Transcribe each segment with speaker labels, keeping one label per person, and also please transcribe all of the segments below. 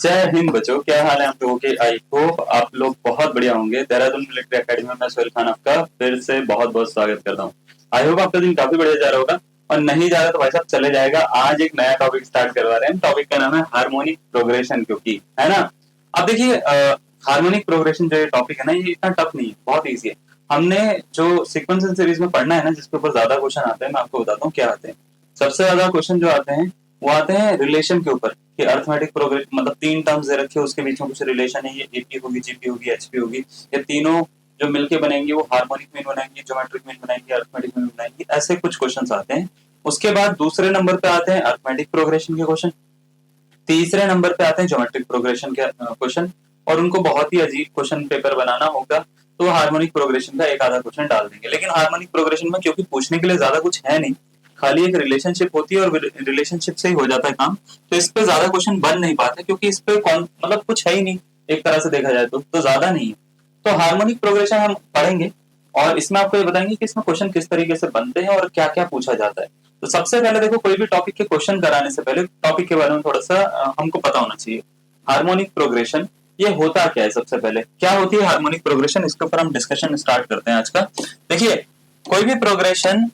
Speaker 1: जय हिंद बच्चों, क्या हाल है आप लोगों के। आई होप आप लोग बहुत बढ़िया होंगे। देहरादून मिलिट्री एकेडमी में मैं सोहेल खान आपका फिर से बहुत बहुत स्वागत करता हूँ। आई होप आपका दिन काफी बढ़िया जा रहा होगा, और नहीं जा रहा तो भाई साहब चले जाएगा। आज एक नया टॉपिक स्टार्ट करवा रहे हैं। टॉपिक का नाम है हार्मोनिक प्रोग्रेशन, क्योंकि है ना। अब देखिए, हार्मोनिक प्रोग्रेशन जो टॉपिक है ना, ये इतना टफ नहीं है, बहुत ईजी है। हमने जो सीक्वेंस इन सीरीज में पढ़ना है ना, जिसके ऊपर ज्यादा क्वेश्चन आते हैं, मैं आपको बताता हूँ क्या आते हैं। सबसे ज्यादा क्वेश्चन जो आते हैं वो आते हैं रिलेशन के ऊपर, कि अर्थमेटिक प्रोग्रेशन मतलब तीन टर्म्स दे रखे, उसके बीच में कुछ रिलेशन है, ये एपी होगी, जीपी होगी, एचपी होगी। ये तीनों जो मिलके बनेंगी वो हार्मोनिक मीन बनाएंगी, ज्योमेट्रिक मीन बनाएंगी, अर्थमेटिक मीन बनाएंगी। ऐसे कुछ क्वेश्चन आते हैं। उसके बाद दूसरे नंबर पे आते हैं अर्थमेटिक प्रोग्रेशन के क्वेश्चन। तीसरे नंबर पे आते हैं ज्योमेट्रिक प्रोग्रेशन के क्वेश्चन। और उनको बहुत ही अजीब क्वेश्चन पेपर बनाना होगा तो हार्मोनिक प्रोग्रेशन का एक आधा क्वेश्चन डाल देंगे। लेकिन हार्मोनिक प्रोग्रेशन में क्योंकि पूछने के लिए ज्यादा कुछ है नहीं, खाली एक रिलेशनशिप होती है और रिलेशनशिप से ही हो जाता है काम, तो इस पे ज्यादा क्वेश्चन बन नहीं पाते, क्योंकि इस पे मतलब कुछ है ही नहीं। एक तरह से देखा जाए तो ज्यादा नहीं है। तो हार्मोनिक प्रोग्रेशन हम पढ़ेंगे, और इसमें आपको ये बताएंगे कि इसमें क्वेश्चन किस तरीके से बनते हैं और क्या क्या पूछा जाता है। तो सबसे पहले देखो, कोई भी टॉपिक के क्वेश्चन कराने से पहले टॉपिक के बारे में थोड़ा सा हमको पता होना चाहिए। हार्मोनिक प्रोग्रेशन ये होता क्या है, सबसे पहले क्या होती है हार्मोनिक प्रोग्रेशन, इसके ऊपर हम डिस्कशन स्टार्ट करते हैं आज का। देखिए, कोई भी प्रोग्रेशन,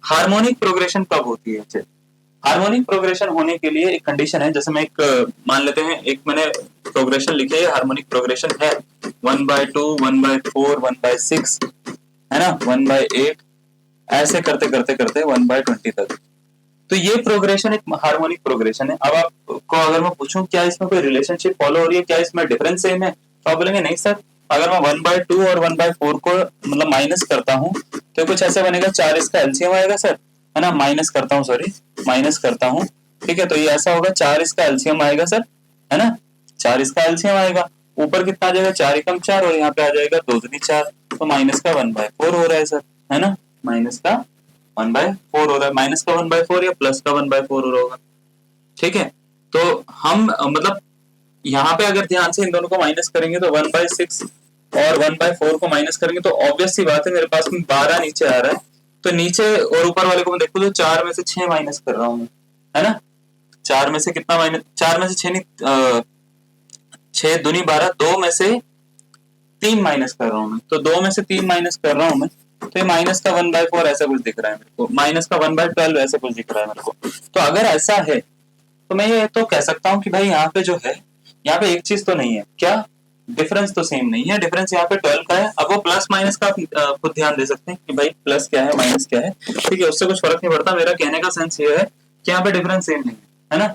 Speaker 1: हार्मोनिक प्रोग्रेशन कब होती है। हार्मोनिक प्रोग्रेशन होने के लिए एक कंडीशन है। जैसे मैं एक मान लेते हैं, एक मैंने प्रोग्रेशन लिखी है, हार्मोनिक प्रोग्रेशन है 1/2, 1/4, 1/6, है ना, 1/8, ऐसे करते करते करते 1/20 तक। तो ये प्रोग्रेशन एक हार्मोनिक प्रोग्रेशन है। अब आपको अगर मैं पूछूं क्या इसमें कोई रिलेशनशिप फॉलो हो रही है, क्या इसमें डिफरेंस सेम है, तो आप बोलेंगे नहीं सर। अगर मैं 1/2 और 1/4 को मतलब माइनस करता हूँ तो कुछ ऐसे बनेगा, 4 इसका एलसीएम आएगा सर, है ना। माइनस करता हूँ, सॉरी, माइनस करता हूँ, ठीक है। तो ये ऐसा होगा, 4 इसका एलसीएम आएगा सर, है ना। 4 इसका एलसीएम आएगा, ऊपर कितना आ जाएगा, 4 एकम 4, और यहाँ पे आ जाएगा 2 दूनी 4, तो माइनस का 1/4 हो रहा है सर, है ना। माइनस का 1/4 हो रहा है, माइनस का 1/4 या प्लस का 1/4 हो रहा होगा, ठीक है। तो हम मतलब यहाँ पे अगर ध्यान से इन दोनों को माइनस करेंगे तो 1/6 और 1/4 को माइनस करेंगे तो ऑब्वियस सी बात है, मेरे पास में 12 नीचे आ रहा है। तो नीचे और ऊपर वाले को मैं देखूं तो 4 में से 6 माइनस कर रहा हूँ, है ना। 4 में से कितना माइनस, 4 में से 6 नहीं, 6 दूनी 12, 2 में से 3 माइनस कर रहा हूँ मैं, तो 2 में से 3 माइनस कर रहा हूँ मैं। तो ये माइनस का 1/4 ऐसा कुछ दिख रहा है मेरे को, माइनस का 1/12 ऐसा कुछ दिख रहा है मेरे को। तो अगर ऐसा है तो मैं ये तो कह सकता हूँ कि भाई यहाँ पे जो है, यहाँ पे एक चीज तो नहीं है क्या, डिफरेंस तो सेम नहीं है। डिफरेंस यहाँ पे 12 का है। अब वो प्लस माइनस का खुद ध्यान दे सकते हैं कि भाई प्लस क्या है माइनस क्या है, ठीक है, उससे कुछ फर्क नहीं पड़ता। मेरा कहने का सेंस ये है कि यहाँ पे डिफरेंस सेम नहीं है ना।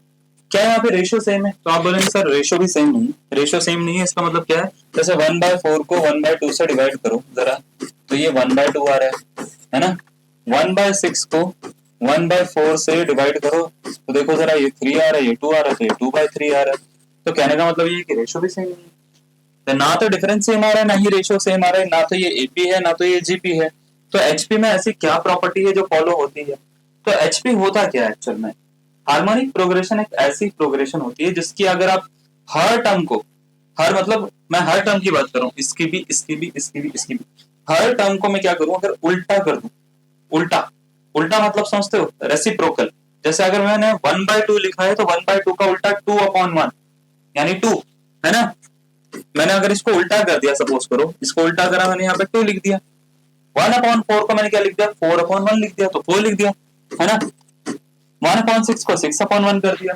Speaker 1: क्या यहाँ पे रेशियो सेम है, तो आप बोलेंगे सर रेशियो भी सेम नहीं है। रेशियो सेम नहीं है इसका मतलब क्या है, जैसे 1/4 को 1/2 से डिवाइड करो जरा, तो ये 1/2 आ रहा है ना। 1/6 को 1/4 से डिवाइड करो तो देखो जरा, ये 3 आ रहा है, ये 2 आ रहा है, तो ये 2/3 आ रहा है। तो कहने का मतलब ये कि रेशियो भी सेम नहीं है। तो ना तो डिफरेंस सेम आ रहा है, ना ही रेशियो सेम आ रहा है, ना तो ये एपी है ना तो ये जीपी है। तो एचपी में ऐसी क्या प्रॉपर्टी है जो फॉलो होती है। तो एचपी होता क्या है एक्चुअल में, हार्मोनिक प्रोग्रेशन एक ऐसी प्रोग्रेशन होती है जिसकी अगर आप हर टर्म को, हर मतलब मैं हर टर्म की बात कर रहा हूँ, इसकी भी, इसकी भी, इसकी भी, इसकी भी, हर टर्म को मैं क्या करूं, अगर उल्टा कर दूं, उल्टा, उल्टा मतलब समझते हो, रेसिप्रोकल। जैसे अगर मैंने 1/2 लिखा है तो 1/2 का उल्टा 2/1 यानी 2, है ना। मैंने अगर इसको उल्टा कर दिया, सपोज करो इसको उल्टा करा मैंने, यहाँ पे 2 लिख दिया। 1/4 को मैंने क्या लिख दिया, 4/1 लिख दिया, तो 4 लिख दिया, है ना। 1/6 को 6/1 कर दिया,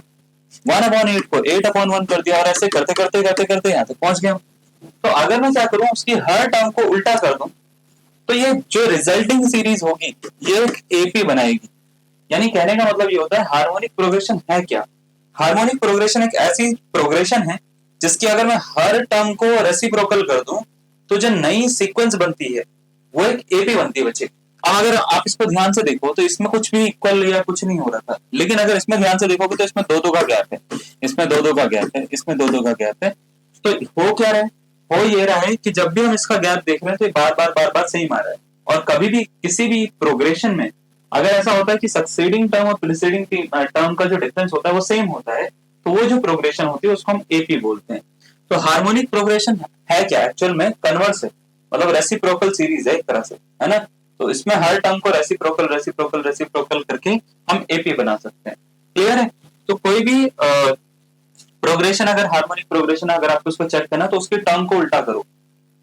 Speaker 1: 1/8 को 8/1 कर दिया, और ऐसे करते करते करते करते यहाँ तक पहुंच गया। तो अगर मैं क्या करूं, उसकी हर टर्म को उल्टा कर दूं, तो ये जो रिजल्टिंग सीरीज होगी ये एक एपी बनाएगी। यानी कहने का मतलब ये होता है, हार्मोनिक प्रोग्रेशन है क्या, हार्मोनिक प्रोग्रेशन एक ऐसी प्रोग्रेशन है जिसकी अगर मैं हर टर्म को रेसिप्रोकल कर दूं तो जो नई सीक्वेंस बनती है वो एक एपी बनती है बच्चे। अब अगर आप इसको ध्यान से देखो तो इसमें कुछ भी इक्वल या कुछ नहीं हो रहा था, लेकिन अगर इसमें ध्यान से देखोगे तो इसमें 2-2 का गैप है, इसमें 2-2 का गैप है, इसमें 2-2 का गैप है। तो हो क्या रहा है, हो ये रहा है कि जब भी हम इसका गैप देख रहे हैं तो बार बार सेम आ रहा है। और कभी भी किसी भी प्रोग्रेशन में अगर ऐसा होता है कि सक्सीडिंग टर्म और प्रीसीडिंग टर्म का जो डिफरेंस होता है वो सेम होता है, तो वो जो प्रोग्रेशन होती है उसको हम एपी बोलते हैं। तो हार्मोनिक प्रोग्रेशन है क्या, एक्चुअल में कन्वर्स है, मतलब रेसिप्रोकल सीरीज है एक तरह से, है ना। तो इसमें हर टर्म को रेसिप्रोकल रेसिप्रोकल रेसिप्रोकल करके हम एपी बना सकते हैं। क्लियर है। तो कोई भी प्रोग्रेशन, अगर हार्मोनिक प्रोग्रेशन अगर आपको उसको चेक करना तो उसके टर्म को उल्टा करो,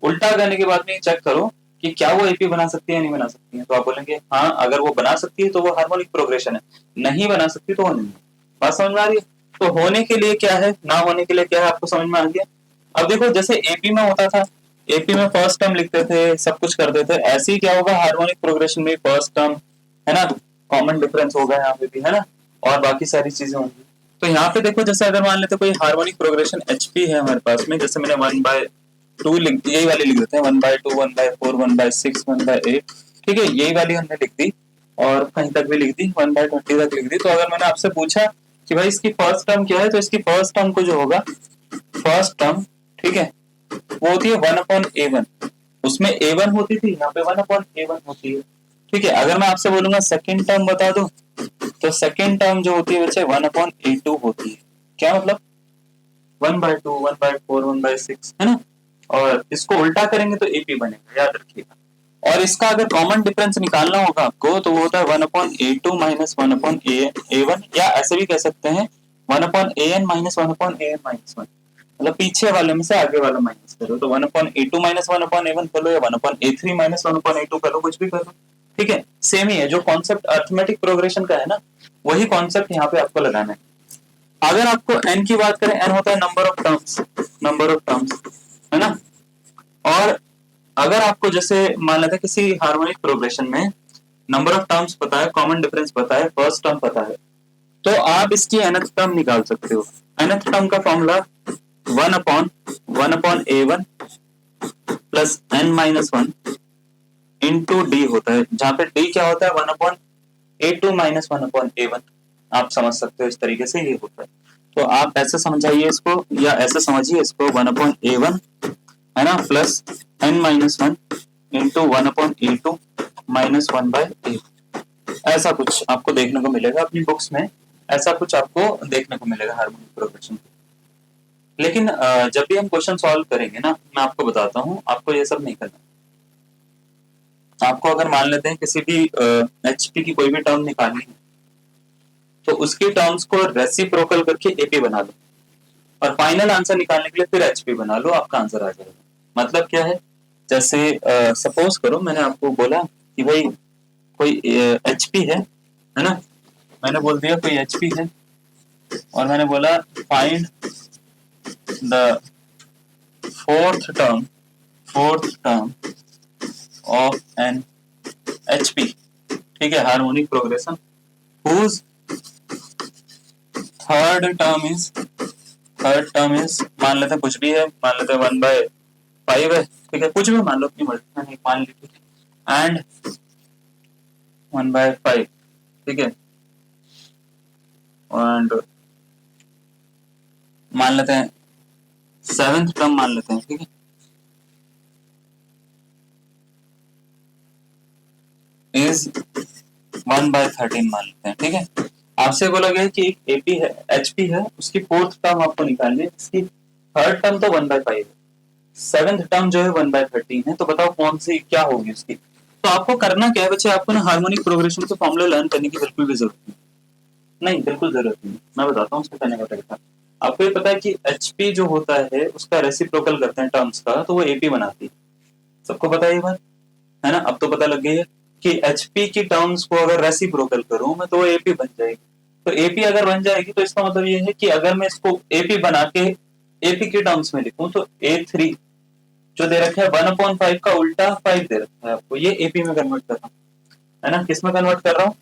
Speaker 1: उल्टा करने के बाद में चेक करो कि क्या वो एपी बना सकती है या नहीं बना सकती है। तो आप बोलेंगे हाँ, अगर वो बना सकती है तो वो हार्मोनिक प्रोग्रेशन है, नहीं बना सकती तो वो नहीं है। बात समझ में आ रही है? तो होने के लिए क्या है, ना होने के लिए क्या है, आपको समझ में आ गया। अब देखो जैसे एपी में होता था, एपी में फर्स्ट टर्म लिखते थे, सब कुछ करते थे, ऐसे ही क्या होगा हार्मोनिक प्रोग्रेशन में फर्स्ट टर्म है ना, कॉमन डिफरेंस होगा यहाँ पे भी है ना, और बाकी सारी चीजें होंगी। तो यहाँ पे देखो जैसे अगर मान लेते कोई हार्मोनिक प्रोग्रेशन एचपी है हमारे पास में, जैसे मैंने 1/2 यही वाली लिख देते हैं, 1/2 1/4 1/6 1/8, ठीक है, यही वाली हमने लिख दी, और कहीं तक भी लिख दी, 1/20 तक लिख दी। तो अगर मैंने आपसे पूछा कि भाई इसकी फर्स्ट टर्म क्या है, तो इसकी फर्स्ट टर्म को जो होगा, फर्स्ट टर्म, ठीक है, वो होती है 1/A1, उसमें A1 होती थी, यहाँ पे 1/A1 होती है, ठीक है। अगर मैं आपसे बोलूंगा सेकेंड टर्म बता दो, तो सेकेंड टर्म जो होती है बच्चे 1/A2 होती है। क्या मतलब 1/2 1/4 1/6 है ना, और इसको उल्टा करेंगे तो एपी बनेगा, याद रखिएगा। और इसका अगर कॉमन डिफरेंस निकालना होगा आपको तो वो होता है 1/A2 माइनस 1/A1, या ऐसे भी कह सकते हैं 1/AN माइनस 1/AN माइनस 1, मतलब पीछे वाले में से आगे वाला माइनस करो, तो 1/A2 माइनस 1/A1 कर लो, या 1/A3 माइनस 1/A2 कर लो, कुछ भी कर लो, ठीक है, सेम ही है। जो कॉन्सेप्ट अरिथमेटिक प्रोग्रेशन का है ना, वही कॉन्सेप्ट यहाँ पे आपको लगाना है। अगर आपको n की बात करें, n होता है number of terms, number of terms है ना। और अगर आपको जैसे मान लेते हैं किसी हार्मोनिक प्रोग्रेशन में नंबर ऑफ टर्म्स पता है, कॉमन डिफरेंस पता है, फर्स्ट टर्म पता है, तो आप इसकी nth टर्म निकाल सकते हो। nth टर्म का formula 1/A1 plus n-1 into D होता है, जहां पे डी क्या होता है 1/A2 माइनस 1/A1। आप समझ सकते हो इस तरीके से ये होता है। तो आप ऐसे समझाइए इसको, या ऐसे समझिए इसको, 1/A1 है ना plus n-1 into 1/A2 minus 1/A, ऐसा कुछ आपको देखने को मिलेगा अपनी बुक्स में, ऐसा कुछ आपको देखने को मिलेगा हार्मोनिक प्रोग्रेशन। लेकिन जब भी हम क्वेश्चन सॉल्व करेंगे ना, मैं आपको बताता हूँ, आपको ये सब नहीं करना। आपको अगर मान लेते हैं किसी भी एचपी की कोई भी टर्म निकालनी है, तो उसकी टर्म्स को रेसिप्रोकल करके एपी बना लो, और फाइनल आंसर निकालने के लिए फिर एचपी बना लो, आपका आंसर आ जाएगा। मतलब क्या है, जैसे सपोज करो मैंने आपको बोला कि भाई कोई एचपी है ना, मैंने बोल दिया कोई एचपी है, और मैंने बोला find the fourth term of an HP, ठीक है, harmonic progression, whose third term is मान लेते हैं कुछ भी है, मान लेते हैं 1/5 है, ठीक है, कुछ भी मान लो, अपनी मर्जी नहीं मान ली, ठीक है, एंड 1/5, ठीक है, एंड मान लेते हैं सेवेंथ टर्म मान लेते हैं, ठीक है, इज 1/13 मान लेते हैं, ठीक है। आपसे बोला गया कि एक एपी है, एचपी है, उसकी फोर्थ टर्म आपको निकालनी है, इसकी थर्ड टर्म तो 1/5 है, सेवेंथ टर्म जो है 1/13 है, तो बताओ कौन सी क्या होगी उसकी। तो आपको करना क्या है बच्चे, आपको ना हार्मोनिक प्रोग्रेशन के फॉर्मूले लर्न करने की बिल्कुल भी जरूरत नहीं, बिल्कुल जरूरत नहीं। मैं बताता हूँ उसको करने का तरीका। आपको ये पता है कि एचपी जो होता है उसका रेसिप्रोकल करते हैं टर्म्स का, तो वो एपी बनाती है, सबको पता है ये बात है ना। अब तो पता लग गई है कि एचपी की टर्म्स को अगर रेसिप्रोकल करूं मैं तो वो एपी बन जाएगी। तो एपी अगर बन जाएगी तो इसका मतलब ये है कि अगर मैं इसको एपी बना के एपी के टर्म्स में लिखूं, तो A3 जो दे रखा है 1/5 का उल्टा 5 दे रखा है, आपको ये एपी में कन्वर्ट कर रहा हूँ, है ना। किस में कन्वर्ट कर रहा हूँ,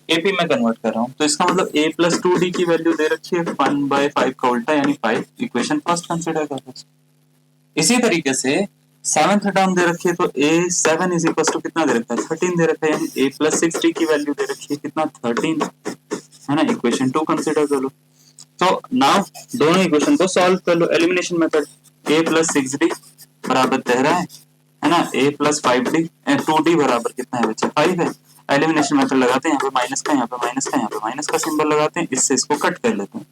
Speaker 1: एपी में कन्वर्ट कर रहा हूँ। तो इसका मतलब a प्लस 2d की वैल्यू दे रखी है 1/5 का उल्टा यानी 5, इक्वेशन फर्स्ट कंसिडर कर लो। इसी तरीके से सेवंथ टर्म दे रखी है, तो a7 इज इक्वल टू कितना दे रखा है 13 दे रखा है, यानी a प्लस 6d की वैल्यू दे रखी है कितना 13, है ना, इक्वेशन 2 कंसिडर कर लो। तो नाउ दोनों इक्वेशन को सॉल्व कर लो, elimination method, a plus 6d बराबर 13 है ना, a प्लस 5d 2d बराबर कितना है बच्चे 5 है। एलिमिनेशन मेथड लगाते हैं, यहाँ पे माइनस का, यहाँ पे माइनस का, यहाँ पे माइनस का सिंबल लगाते हैं, इससे इसको कट कर लेते हैं।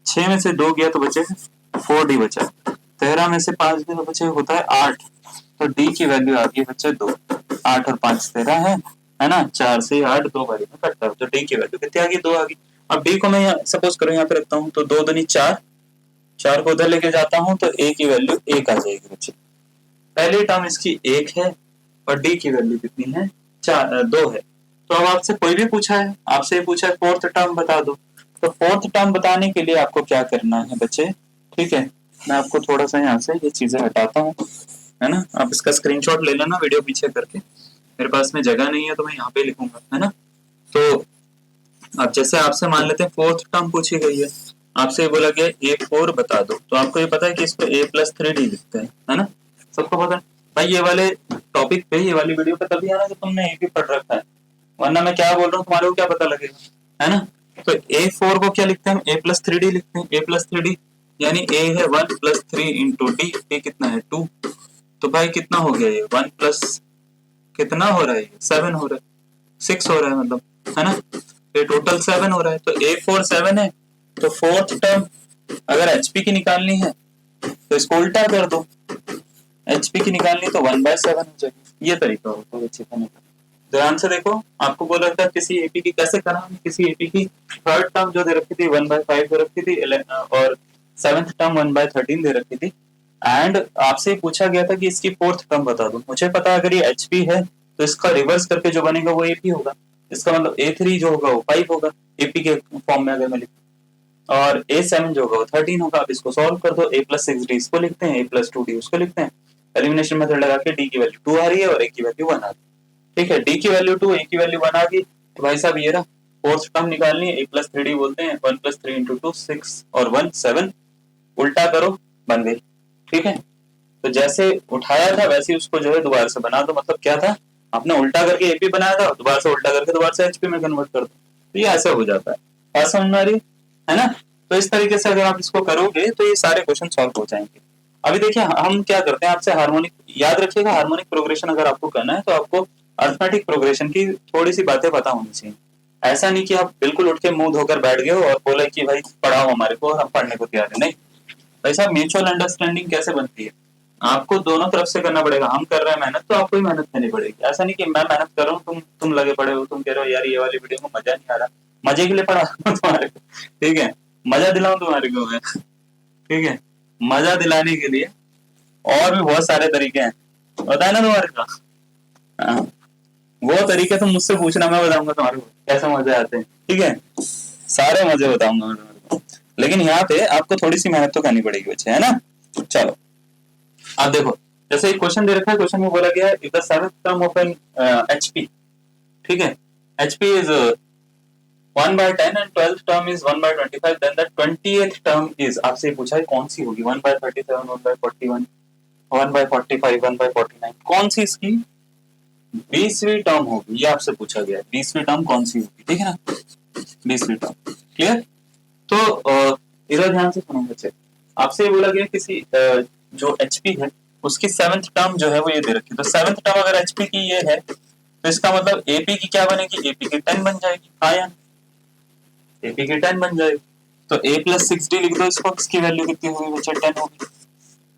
Speaker 1: 6 में से 2 गया तो बचे 4d बचा, 13 में से 5 गया तो बचे होता है 8, तो d की वैल्यू आ गई बच्चे 2, 8 और 5 13 है ना, 4 से 8 2 बारी में कटता है, तो d की वैल्यू कितनी आ गई 2 आ गई। अब d को मैं सपोज करो यहाँ पे रखता हूँ, तो 2 दूनी 4 4 को उधर लेके जाता हूं तो a की वैल्यू 1 आ जाएगी बच्चे। पहली टर्म इसकी 1 है और d की वैल्यू कितनी है, 2 है। तो अब आपसे कोई भी पूछा है, आपसे पूछा है फोर्थ टर्म बता दो, तो फोर्थ टर्म बताने के लिए आपको क्या करना है बच्चे, ठीक है, मैं आपको थोड़ा सा यहाँ से ये चीजें हटाता हूँ, है ना, आप इसका स्क्रीनशॉट ले लेना वीडियो पीछे करके, मेरे पास में जगह नहीं है तो मैं यहाँ पे लिखूंगा, है ना। तो अब जैसे आपसे मान लेते हैं फोर्थ टर्म पूछी गई है, आपसे ये बोला गया A4 बता दो, तो आपको ये पता है कि इस पे A+3D लिखते हैं, है ना, सबको पता है भाई। ये वाले टॉपिक पे, ये वाली वीडियो पे तभी आना जब तुमने AP पढ़ रखा है, वरना मैं क्या बोल रहा हूँ तुम्हारे को क्या पता लगेगा, है ना। तो A4 को क्या लिखते हैं हम, A+3D लिखते हैं, A+3D यानी A है 1 + 3 × D, A कितना है 2, तो भाई कितना हो गया ये 1 प्लस कितना हो रहा है, 7 हो रहा है, 6 हो रहा है मतलब, है ना, ये टोटल 7 हो रहा है। तो A4 7 है, तो फोर्थ टर्म अगर HP की निकालनी है तो इसको उल्टा कर दो, HP की निकालनी तो 1/7 हो जाएगी। ये तरीका होता है बच्चे करने का। ध्यान से देखो, आपको बोला था किसी AP की कैसे करना, किसी AP की थर्ड टर्म जो दे रखी थी 1/5 दे रखी थी, और सेवेंथ टर्म 1/13 दे रखी थी, एंड आपसे पूछा गया था कि इसकी फोर्थ टर्म बता दो। मुझे पता है अगर ये HP है तो इसका रिवर्स करके जो बनेगा वो AP होगा, इसका मतलब A3 जो होगा वो 5 होगा AP के फॉर्म में अगर मैं लिखूं, और A7 जो होगा वो 13 होगा। आप इसको सॉल्व कर दो, A+6D इसको लिखते हैं, A+2D उसको लिखते हैं, एलिमिनेशन मेथड लगा के D की वैल्यू 2 आ रही है और A की वैल्यू 1 आ रही है, ठीक है, D की वैल्यू 2, A की वैल्यू 1 आ गई, तो भाई साहब ये रहा फोर्थ टर्म निकालनी है, A+3D बोलते हैं, 1 + 3 × 2 6 और 1 7, उल्टा करो बन गई, ठीक है। तो जैसे उठाया था वैसे ही उसको जो है दोबारा से बना दो, मतलब क्या था, आपने उल्टा करके AP बनाया था, दोबारा से उल्टा करके दोबारा से HP में कन्वर्ट कर दो, तो ये ऐसा हो जाता है, बात समझ में आ रही है ना। तो इस तरीके से अगर आप इसको करोगे तो ये सारे क्वेश्चन सॉल्व हो जाएंगे। अभी देखिए हम क्या करते हैं, आपसे हार्मोनिक, याद रखिएगा हार्मोनिक प्रोग्रेशन अगर आपको करना है तो आपको अर्थमेटिक प्रोग्रेशन की थोड़ी सी बातें पता होनी चाहिए। ऐसा नहीं कि आप बिल्कुल उठ के मुंह धोकर बैठ गए हो और बोले कि भाई पढ़ाओ हमारे को, हम पढ़ने को तैयार है, नहीं भाई साहब। म्यूचुअल अंडरस्टैंडिंग कैसे बनती है, आपको दोनों तरफ से करना पड़ेगा, हम कर रहे हैं मेहनत तो आपको ही मेहनत करनी पड़ेगी। ऐसा नहीं कि मैं मेहनत कर रहा हूँ तुम लगे पड़े हो, तुम कह रहे हो यार ये वाली वीडियो में मजा नहीं आ रहा, मजे के लिए पढ़ा रहा हूं तुम्हारे को, ठीक है, मजा दिलाऊं तुम्हारे को मैं, ठीक है, मजा दिलाने के लिए और भी बहुत सारे तरीके हैं, बताए ना तुम्हारे को। हाँ, वो तरीके तुम मुझसे पूछना, मैं बताऊंगा तुम्हारे को कैसे मजे आते हैं, ठीक है, सारे मजे बताऊंगा मैं तुम्हारे को, लेकिन यहाँ पे आपको थोड़ी सी मेहनत तो करनी पड़ेगी बच्चे, है ना। चलो आप देखो, जैसे एक क्वेश्चन दे रखा है, क्वेश्चन में बोला गया है if the seventh term of an HP, ठीक है, HP is 1/10 and 12th term is 1/25, then the 20th term is, आपसे पूछा है कौन सी होगी, 1/37, 1/41, 1/45, 1/49, कौन सी इसकी 20वीं टर्म होगी, ये आपसे पूछा गया है, 20वीं टर्म कौन सी होगी, ठीक है ना, 20वीं टर्म, क्लियर। तो इधर ध्यान से सुनो बच्चे, आपसे ये बोला गया किसी जो HP है उसकी सेवेंथ टर्म जो है वो ये दे रखी है, तो सेवेंथ टर्म अगर HP की ये है तो इसका मतलब AP की क्या बनेगी, AP की 10 बन जाएगी, हाँ या AP की 10 बन जाएगी, तो A+6D लिख दो इसको, इसकी वैल्यू कितनी होगी बच्चे, 10 होगी,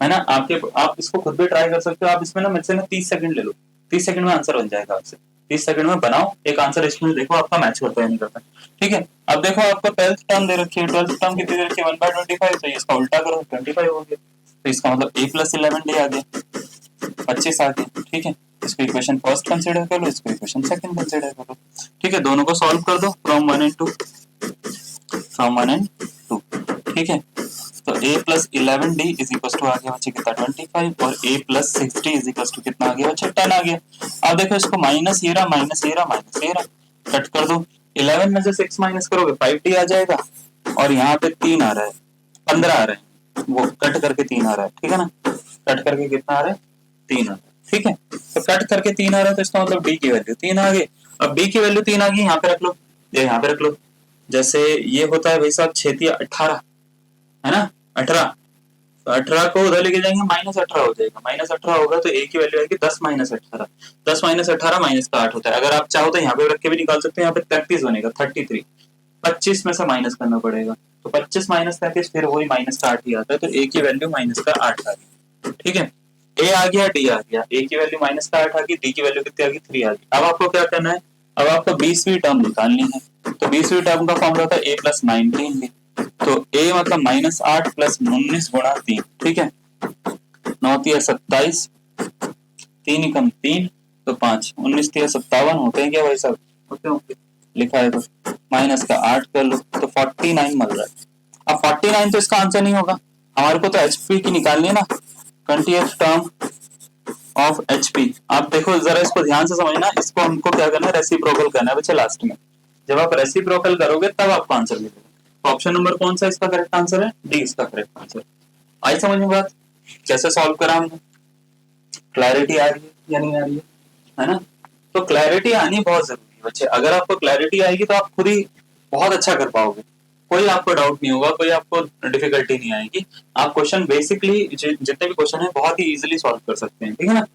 Speaker 1: है ना। आप इसको खुद भी ट्राई कर सकते हो, आप इसमें ना मुझसे ना 30 सेकंड ले लो, 30 सेकंड में आंसर बन जाएगा आपसे, 30 सेकंड में बनाओ एक आंसर, इसमें देखो आपका मैच करता है नहीं करता, ठीक है। अब देखो आपको 12th टर्म दे रखी है, 12th टर्म कितनी दे रखी है 1/25, तो इसका उल्टा करो 25 हो गया, तो इसका मतलब A+11D आ गया, 25 आ गया, ठीक है। इसको इक्वेशन फर्स्ट कंसीडर कर लो, इसको इक्वेशन सेकंड कंसीडर कर लो, ठीक है, दोनों को सॉल्व कर दो फ्रॉम 1 and 2, ठीक है। तो A+11D इज इक्वल टू आ गया बच्चे कितना 25, और A+6D इज इक्वल टू कितना आ गया बच्चे 10 आ गया। अब देखो इसको माइनस ये रहा, माइनस ये रहा, माइनस ये रहा, कट कर दो, 11 में से 6 माइनस करोगे 5D आ जाएगा, और यहाँ पे 3 आ रहा है, 15 आ रहा है, वो कट करके 3 आ रहा है, ठीक है ना, कट करके कितना आ रहा है 3 आ रहा है, ठीक है। तो कट करके 3 आ रहा है तो इसका मतलब D की वैल्यू 3 आ गई। अब B की वैल्यू 3 आ गई, यहाँ पे रख लो, ये यहाँ पे रख लो, जैसे ये होता है भाई साहब 6 18, है ना, 18, तो 18 को उधर लेके जाएंगे -18 हो जाएगा, -18 होगा तो A की वैल्यू आएगी 10 - 18, 10 - 18 माइनस का 8 होता है, अगर आप चाहो तो यहाँ पे रख के भी निकाल सकते हो, यहाँ पे 33 बनेगा 33, 25 में से माइनस करना पड़ेगा, तो 25 - 33 फिर वही माइनस का 8 ही आता है, तो A की वैल्यू माइनस का 8 आ गई, ठीक है। A आ गया, D आ गया, A की वैल्यू माइनस का 8 आ गई, D की वैल्यू कितनी आ गई 3 आ गई। अब आपको क्या करना है, अब आपको 20वीं टर्म निकालनी है, तो 20वीं टर्म का फॉर्मूला था A+19D, तो a मतलब -8 प्लस 19 गुणा 3, ठीक है, 9 तिया 27, 3 एकम 3 तो 5, 19 तिया 57 होते हैं क्या भाई साहब? होते होंगे, लिखा है तो माइनस का 8 कर लो तो 49 मिल रहा है। अब 49 तो इसका आंसर नहीं होगा, हमारे को तो एचपी की निकालनी है ना, 20th टर्म ऑफ एचपी। आप देखो जरा इसको ध्यान से समझना, इसको हमको क्या करना है, रेसिप्रोकल करना है बच्चे लास्ट में। जब आप रेसिप्रोकल करोगे तब आपको आंसर मिलेगा। तो ऑप्शन नंबर कौन सा इसका करेक्ट आंसर है? डी इसका करेक्ट आंसर। आई समझ में बात? कैसे सॉल्व करा हमने? क्लैरिटी आ रही है या नहीं आ रही है ना? तो क्लैरिटी आनी बहुत जरूरी है बच्चे। अगर आपको क्लैरिटी आएगी तो आप खुद ही बहुत अच्छा कर पाओगे, कोई आपको डाउट नहीं होगा, कोई आपको डिफिकल्टी नहीं आएगी। आप क्वेश्चन बेसिकली जितने भी क्वेश्चन है बहुत ही इजीली सॉल्व कर सकते हैं, ठीक है ना?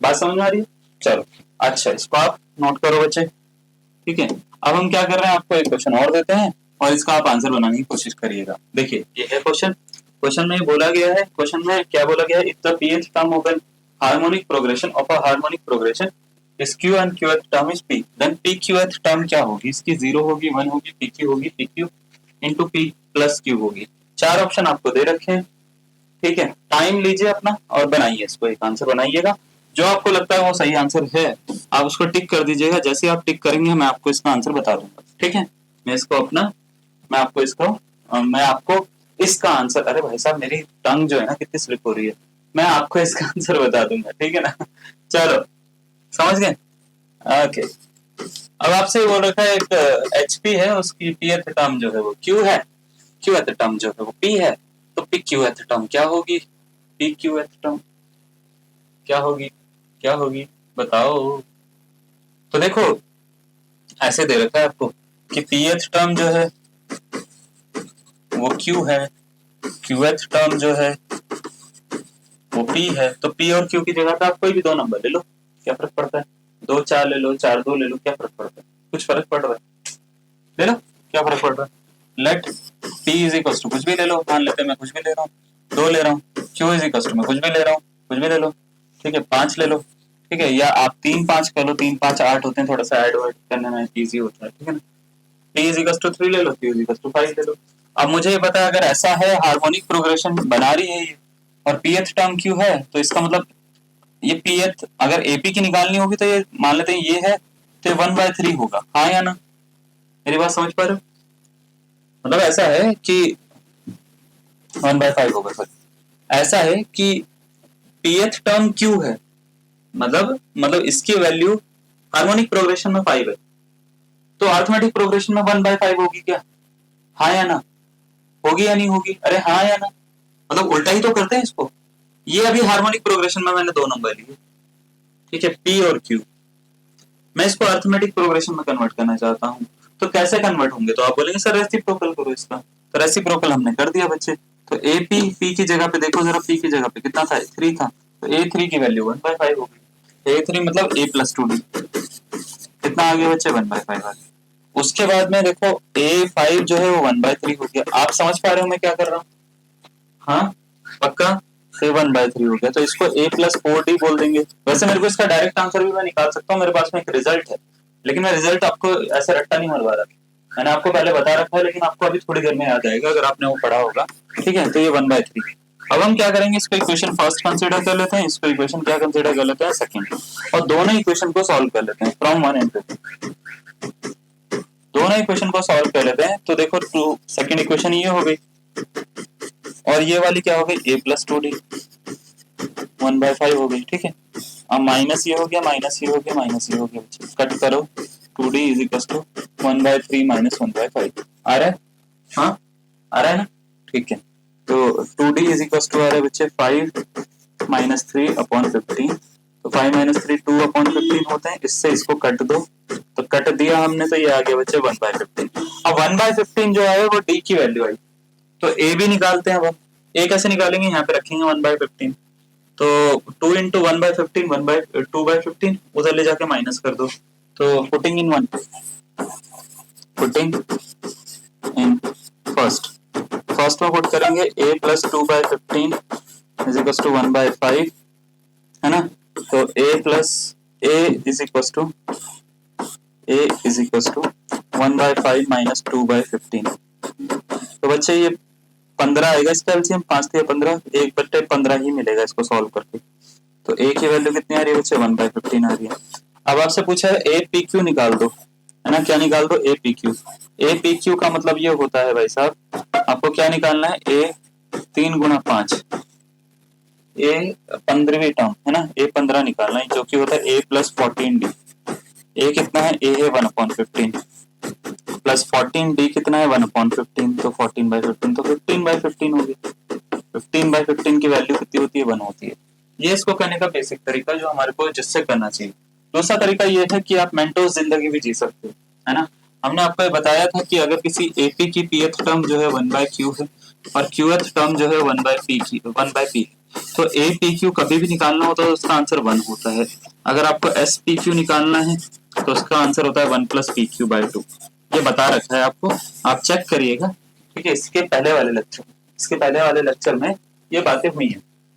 Speaker 1: बात समझ में आ रही है? चलो अच्छा, इसको आप नोट करो बच्चे, ठीक है। अब हम क्या कर रहे हैं, आपको एक क्वेश्चन और देते हैं और इसका आप आंसर बनाने की कोशिश करिएगा। देखिए ये है क्वेश्चन, क्वेश्चन में बोला गया है, क्वेश्चन में क्या बोला गया है, if the pth term of an harmonic progression of a harmonic progression is Q and Qth term is P, then P Qth term क्या होगी? इसकी 0 होगी, 1 होगी, पी क्यू होगी, P Q into P plus Q होगी। चार option आपको दे रखे हैं, ठीक है। टाइम लीजिए अपना और बनाइए, इसको एक आंसर बनाइएगा। जो आपको लगता है वो सही आंसर है आप उसको टिक कर दीजिएगा, जैसे ही आप टिक करेंगे मैं आपको इसका आंसर बता दूंगा, ठीक है। मैं इसको अपना मैं आपको इसका आंसर, अरे भाई साहब मेरी टंग जो है ना कितनी स्लिप हो रही है, मैं आपको इसका आंसर बता दूंगा, ठीक है ना। चलो समझ गए? ओके। अब आपसे बोल रखा है एक एचपी है, उसकी पीएथ टर्म जो है वो क्यू है, क्यूएथ टर्म जो है वो पी है, तो पी क्यूएथ टर्म क्या होगी? पी क्यूएथ टर्म क्या होगी? क्या होगी बताओ? तो देखो ऐसे दे रखा है आपको कि पीएथ टर्म जो है वो क्यू है, क्यूएथ टर्म जो है वो पी है, तो पी और क्यू की जगह पे आप कोई भी दो नंबर ले लो, क्या फर्क पड़ता है? 2 4 ले लो, 4 2 ले लो, क्या फर्क पड़ता है? कुछ फर्क पड़ रहा है? ले लो, क्या फर्क पड़ रहा है? Let P is equal to कुछ भी ले लो, मान लेते हैं मैं कुछ भी ले रहा हूँ, 2 ले रहा हूँ, क्यू इज इक्वल टू मैं कुछ भी ले रहा हूँ, कुछ भी ले लो, ठीक है, 5 ले लो, ठीक है, या आप 3 5 कर लो, 3 5 8 होते हैं, थोड़ा सा ऐड वर्ड करने में इजी होता है, ठीक है ना। टी इज इक्वल टू 3 ले लो, क्यू इज इक्वल टू 5 ले लो। अब मुझे ये पता है अगर ऐसा है, हार्मोनिक प्रोग्रेशन बना रही है ये और पीएथ टर्म क्यू है, तो इसका मतलब ये पीएथ अगर एपी की निकालनी होगी तो ये मान लेते हैं ये है, तो 1/3 होगा, हाँ या ना? मेरी बात समझ पा रहे हो? मतलब ऐसा है कि 1/5 होगा, सॉरी, ऐसा है कि पीएथ टर्म क्यू है, मतलब इसकी वैल्यू हार्मोनिक प्रोग्रेशन में 5 है, तो अर्थमेटिक प्रोग्रेशन में 1/5 होगी क्या? हाँ या ना? होगी या नहीं होगी? अरे हाँ या ना? मतलब उल्टा ही तो करते हैं इसको। ये अभी हार्मोनिक प्रोग्रेशन में मैंने दो नंबर लिए, ठीक है, पी और क्यू। मैं इसको अर्थमेटिक प्रोग्रेशन में कन्वर्ट करना चाहता हूँ, तो कैसे कन्वर्ट होंगे? तो आप बोलेंगे सर रेसिप्रोकल करो इसका, तो रेसिप्रोकल हमने कर दिया बच्चे। तो ए पी, पी की जगह पे देखो जरा, पी की जगह पे कितना था? 3 था, तो ए थ्री की वैल्यू 1/5 हो गई। ए थ्री मतलब ए प्लस टू डी, कितना आ गया बच्चे? 1/5 आ गया। उसके बाद में देखो A5 जो है वो 1/3 हो गया। आप समझ पा रहे हो मैं क्या कर रहा हूँ? हाँ पक्का? से 1/3 हो गया, तो इसको A प्लस 4D बोल देंगे। वैसे मेरे को इसका डायरेक्ट आंसर भी मैं निकाल सकता हूँ, मेरे पास में एक रिजल्ट है, लेकिन मैं रिजल्ट आपको ऐसे रट्टा नहीं मरवा रहा, मैंने आपको पहले बता रखा है, लेकिन आपको अभी थोड़ी देर में याद आएगा अगर आपने वो पढ़ा होगा, ठीक है। तो ये 1/3। अब हम क्या करेंगे, इसको इक्वेशन फर्स्ट कंसीडर कर लेते हैं, इसको इक्वेशन क्या कंसीडर कर लेते हैं? सेकंड, और दोनों इक्वेशन को सॉल्व कर लेते हैं फ्रॉम 1 एंड 2। दोनों इक्वेशन को सॉल्व कर लेते हैं, तो देखो टू सेकंड इक्वेशन ये हो गई और ये वाली क्या हो गई? a प्लस 2d 1/5 हो गई, ठीक है। अब माइनस ये हो गया, माइनस ये हो गया, माइनस ये हो गया, कट करो, 2d is equal to 1/3 minus 1/5 आ रहा है? हाँ आ रहा है ना? ठीक है, तो 2d इज इक्वल टू आ रहा है बच्चे 5 माइनस 3/15, तो 5 माइनस 3 2/15 होते हैं, इससे इसको कट दो, तो कट दिया हमने, तो ये आ गया बच्चे 1/15। अब 1/15 जो है वो d की वैल्यू आई, तो a भी निकालते हैं। अब a कैसे निकालेंगे? यहाँ पे रखेंगे 1/15, तो 2 इंटू 1/15 2/15 उधर ले जाके माइनस कर दो, तो पुटिंग इन फर्स्ट में पुट करेंगे a plus 2/15 is equal to 1/5, है ना। तो a is equal to 1/5 minus 2/15, तो बच्चे ये 15 आएगा इसका एलसीएम, 5×3 = 15, 1/15 ही मिलेगा इसको सॉल्व करके। तो ए की वैल्यू कितनी आ रही है बच्चे, 1/15 आ रही है। अब आपसे पूछा है ए पी क्यू निकाल दो, है ना, क्या निकाल दो, A P Q. A P Q का मतलब ये होता है भाई साहब, आपको क्या निकालना है, ए 3×5, ए 15वीं टर्म है ना, ए 15 निकालना है, जो कि होता है ए प्लस 14d। ए कितना है, ए है 1/15 प्लस 14d कितना है 1/15, तो 14/15, तो 15/15 होगी। 15/15 की वैल्यू कितनी होती है, 1 होती है। ये इसको करने का बेसिक तरीका जो हमारे को जिससे करना चाहिए। दूसरा तरीका ये है कि आप मेंटोस जिंदगी भी जी सकते हो, है ना। हमने आपको ये बताया था कि अगर किसी एपी की पीएथ टर्म जो है 1/q है और क्यूएथ टर्म जो है 1/p, तो ए पी क्यू कभी भी निकालना होता है तो उसका आंसर 1 होता है। अगर आपको एस पी क्यू निकालना है तो उसका आंसर होता है 1 + pq/2। ये बता रखा है आपको, आप चेक करिएगा, ठीक है। इसके पहले वाले लेक्चर में ये बातें हुई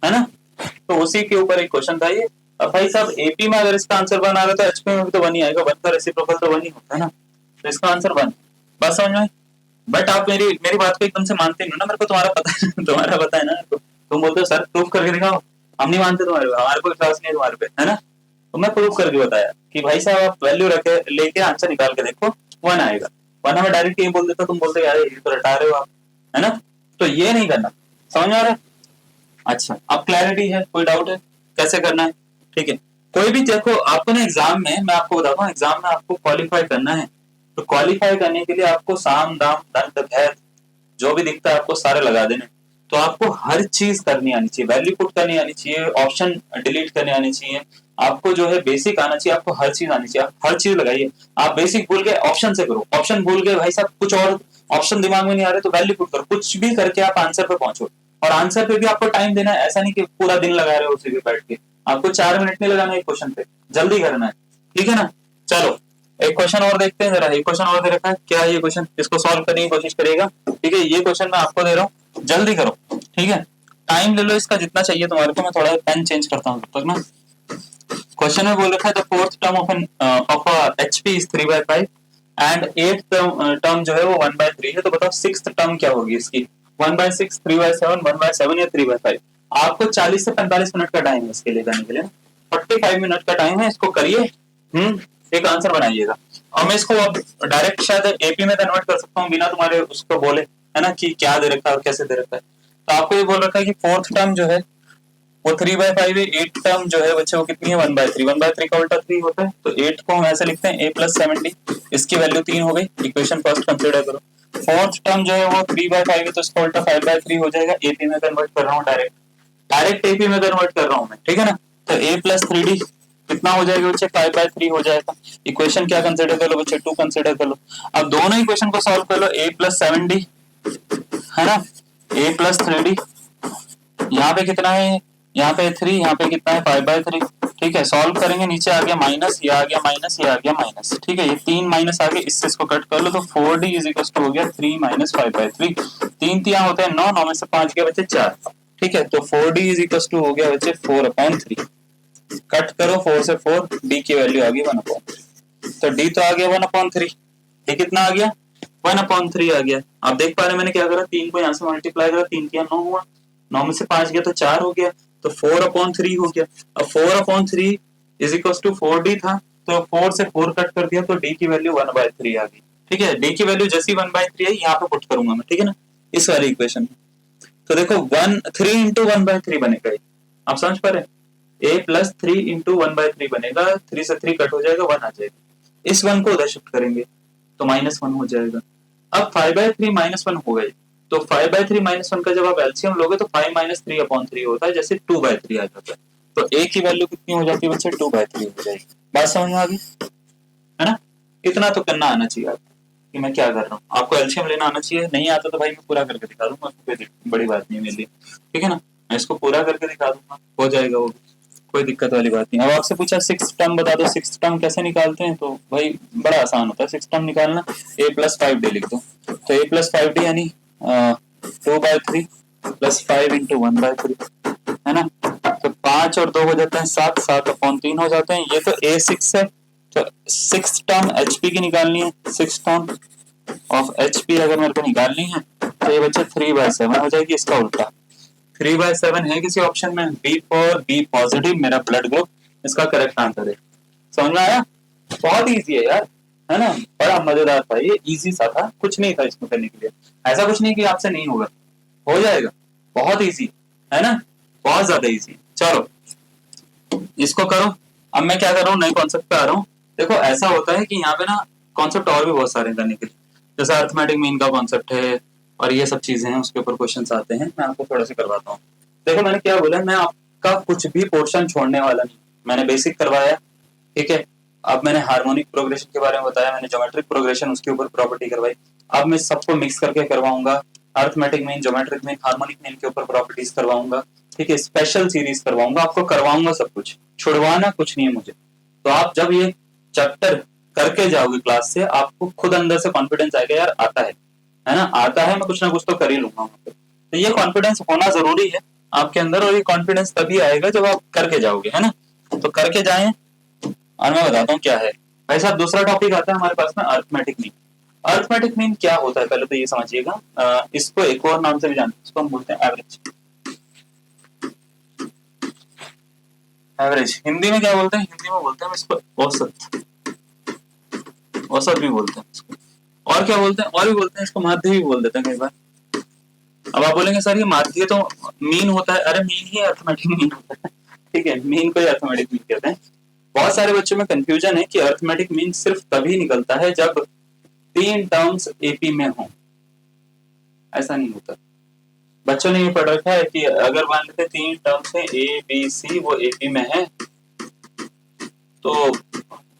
Speaker 1: है ना। तो उसी के ऊपर एक क्वेश्चन था ये। अब भाई साहब एपी में अगर इसका आंसर 1 आ रहा है तो एचपी में भी तो 1 ही आएगा, 1 का रेसिप्रोकल तो 1 ही होता है ना, तो इसका आंसर 1। बस समझ में। बट आप मेरी बात को एकदम से मानते नहीं ना, मेरे को तुम्हारा पता है तुम्हारा पता है ना, तुम बोलते हो सर प्रूफ करके दिखाओ, हम नहीं मानते तुम्हारे, हमारे को विश्वास नहीं है तुम्हारे पे, है ना। तो मैं प्रूफ करके बताया कि भाई साहब आप वैल्यू रखे लेके आंसर निकाल के देखो 1 आएगा, वरना मैं डायरेक्ट ये बोल देता, तुम बोलते यार ये तो रटा रहे हो आप, है ना। तो ये नहीं करना, समझ में आ रहा है। अच्छा अब क्लैरिटी है, कोई डाउट है कैसे करना है, ठीक है। कोई भी देखो आपको ना एग्जाम में, मैं आपको बताता हूँ, एग्जाम में आपको क्वालिफाई करना है, तो क्वालिफाई करने के लिए आपको साम दाम दंड भेद जो भी दिखता है आपको सारे लगा देने। तो आपको हर चीज करनी आनी चाहिए, वैल्यू पुट करनी आनी चाहिए, ऑप्शन डिलीट करने आनी चाहिए, आपको जो है बेसिक आना चाहिए, आपको हर चीज आनी चाहिए, आप हर चीज लगाइए। आप बेसिक भूल गए ऑप्शन से करो, ऑप्शन भूल गए भाई साहब कुछ और ऑप्शन दिमाग में नहीं आ रहे तो वैल्यू पुट करो, कुछ भी करके आप आंसर पे पहुंचो। और आंसर पे भी आपको टाइम देना है, ऐसा नहीं कि पूरा दिन लगा रहे हो उसी पे बैठ के, आपको 4 मिनट नहीं लगाना है क्वेश्चन पे, जल्दी करना है, ठीक है ना। चलो एक क्वेश्चन और देखते हैं जरा, एक क्वेश्चन और दे रखा है, क्या है ये क्वेश्चन, इसको सॉल्व करने की कोशिश करिएगा, ठीक है। ये क्वेश्चन मैं आपको दे रहा हूँ, जल्दी करो, ठीक है। टाइम ले लो इसका जितना चाहिए तुम्हारे को, मैं थोड़ा पेन चेंज करता हूँ तब तक ना। क्वेश्चन में बोल रखा है the fourth term of HP is 3/5 and eight term जो है वो 1/3 है, तो बताओ सिक्स्थ टर्म क्या होगी इसकी, 1/6, 3/7, 1/7 या 3/5। आपको 40 से 45 मिनट का टाइम है इसके लिए करने के लिए, 45 मिनट का टाइम है, इसको करिए, एक आंसर बनाइएगा। और मैं इसको अब डायरेक्ट शायद एपी में कन्वर्ट कर सकता हूँ बिना तुम्हारे उसको बोले, है ना, कि क्या दे रखा है और कैसे दे रखा है। तो आपको ये बोल रखा है कि फोर्थ टर्म जो है वो 3/5 है, 8 टर्म जो है बच्चे वो कितनी है 1/3, 1/3 का उल्टा 3 होता है, तो 8 को हम ऐसे लिखते हैं a + 7d, इसकी वैल्यू 3 हो गई, इक्वेशन फर्स्ट कंसीडर करो। फोर्थ टर्म जो है वो 3/5 है तो इसका उल्टा 5/3 हो जाएगा, एपी में कन्वर्ट कर रहा हूँ, डायरेक्ट एपी में कन्वर्ट कर रहा हूँ मैं, ठीक है ना। तो a + 3d कितना हो जाएगा बच्चे, 5/3 हो जाएगा। इक्वेशन क्या कंसीडर कर लो बच्चे, 2 कंसीडर कर लो। अब दोनों इक्वेशन को सॉल्व कर लो, a + 7d है ना, a + 3d, यहाँ पे कितना है, यहाँ पे 3, यहाँ पे कितना है 5/3, ठीक है। सॉल्व करेंगे, नीचे आ गया माइनस, ये आ गया माइनस, ये आ गया माइनस, ठीक है। ये 3 माइनस आ गए, इससे इसको कट कर लो तो 4d = हो गया 3 - 5/3, 3 तिया होते हैं 9, 9 में से 5 गया बच्चे 4, ठीक है। तो 4d = हो गया बच्चे 4/3, कट करो 4 से 4, d की वैल्यू आ गई 1/3, तो d तो आ गया 1/3, ये कितना आ गया 1/3 आ गया। आप देख पा रहे हैं मैंने क्या करा, 3 को यहाँ से मल्टीप्लाई करा, 3 तिया 9 हुआ, 9 में से 5 गया तो 4 हो गया, तो 4/3 हो गया। अब 4/3 = 4d था, तो 4 से 4 कट कर दिया तो d की वैल्यू 1/3 आ गई, ठीक है। d की वैल्यू जैसी 1/3 है यहाँ पे पुट करूंगा मैं, ठीक है ना, इस वाली इक्वेशन में। तो देखो 3 × 1/3 बनेगा, आप समझ पा रहे हैं, a + 3 × 1/3 बनेगा, 3 से 3 कट हो जाएगा, 1 आ जाएगा। इस 1 को उधर शिफ्ट करेंगे तो -1 हो जाएगा। अब 5/3 -1 हो गए, तो 5/3 -1 का जब आप एलसीएम लोगे तो 5 - 3/3 होता है, जैसे 2/3 आ जाता है। तो a की वैल्यू कितनी हो जाती है बच्चे, 2/3 हो जाएगी। बात समझ में आ गई, है ना। इतना तो करना आना चाहिए आपको कि मैं क्या कर रहा हूँ, आपको एलसीएम लेना आना चाहिए, नहीं आता तो भाई मैं पूरा करके दिखा दूंगा, कोई बड़ी बात नहीं है मेरे लिए, ठीक है ना। मैं इसको पूरा करके दिखा दूंगा, हो जाएगा वो, कोई दिक्कत वाली बात नहीं। अब आपसे पूछा 6th टर्म बता दो, 6th टर्म कैसे निकालते हैं, तो भाई बड़ा आसान होता है 6th टर्म निकालना, a + 5d लिख दो, तो a + 5d यानी 2/3 + 5 × 1/3, है ना। तो 5 और 2 हो जाते हैं 7, 7/3 हो जाते हैं। ये तो a6 है, तो 6th टर्म hp की निकालनी है, 6th टर्म ऑफ hp अगर मेरे को निकालनी है तो ये बच्चे 3/7 हो जाएगी, इसका उल्टा 3/7 है किसी ऑप्शन में, बी फॉर बी पॉजिटिव मेरा ब्लड ग्रुप, इसका करेक्ट आंसर है। समझ में आया? बहुत इजी है यार, है ना, बड़ा मजेदार था ये, इजी सा था, कुछ नहीं था इसमें करने के लिए, ऐसा कुछ नहीं कि आपसे नहीं होगा, हो जाएगा, बहुत इजी है ना, बहुत ज्यादा इजी। चलो इसको करो। अब मैं क्या कर रहा हूँ, नए कॉन्सेप्ट पे आ रहा हूँ। देखो ऐसा होता है कि यहाँ पे ना कॉन्सेप्ट और भी बहुत सारे करने के लिए, जैसे अर्थमेटिक मीन का कॉन्सेप्ट है और ये सब चीजें हैं, उसके ऊपर क्वेश्चन आते हैं, मैं आपको थोड़ा सा करवाता हूँ। देखो मैंने क्या बोला, मैं आपका कुछ भी पोर्शन छोड़ने वाला नहीं, मैंने बेसिक करवाया, ठीक है, अब मैंने हार्मोनिक प्रोग्रेशन के बारे में बताया, मैंने ज्योमेट्रिक प्रोग्रेशन उसके ऊपर प्रॉपर्टी करवाई, अब मैं सबको मिक्स करके करवाऊंगा, arithmetic mean, geometric mean, harmonic mean के ऊपर प्रॉपर्टीज करवाऊंगा, ठीक है, स्पेशल सीरीज करवाऊंगा, आपको करवाऊंगा सब कुछ, छुड़वाना कुछ नहीं है मुझे। तो आप जब ये चैप्टर करके जाओगे क्लास से, आपको खुद अंदर से कॉन्फिडेंस आएगा, यार आता है ना, आता है, मैं कुछ ना कुछ तो कर ही लूंगा वहां पे। तो ये कॉन्फिडेंस होना जरूरी है आपके अंदर, और ये कॉन्फिडेंस तभी आएगा जब आप करके जाओगे, है ना। तो करके जाएं, और मैं बताता हूँ क्या है भाई साहब। दूसरा टॉपिक आता है हमारे पास में, अर्थमेटिक मीन। अर्थमेटिक मीन क्या होता है पहले तो ये समझिएगा, इसको एक और नाम से भी जानते हैं, इसको हम बोलते हैं एवरेज। एवरेज हिंदी में क्या बोलते हैं, हिंदी में बोलते हैं इसको औसत, औसत भी बोलते हैं इसको, और क्या बोलते हैं, और भी बोलते हैं इसको माध्य भी बोल देते हैं कई बार। अब आप बोलेंगे सर ये माध्य तो मीन होता है, अरे मीन ही अर्थमेटिक मीन होता है, ठीक है, मीन को ही अर्थमेटिक मीन कहते हैं। बहुत सारे बच्चों में कंफ्यूजन है कि अर्थमेटिक मीन सिर्फ तभी निकलता है जब 3 टर्म्स एपी में हो, ऐसा नहीं होता। बच्चों ने ये पढ़ रखा है कि अगर मान लेते 3 टर्म्स है ए बी सी, वो एपी में है, तो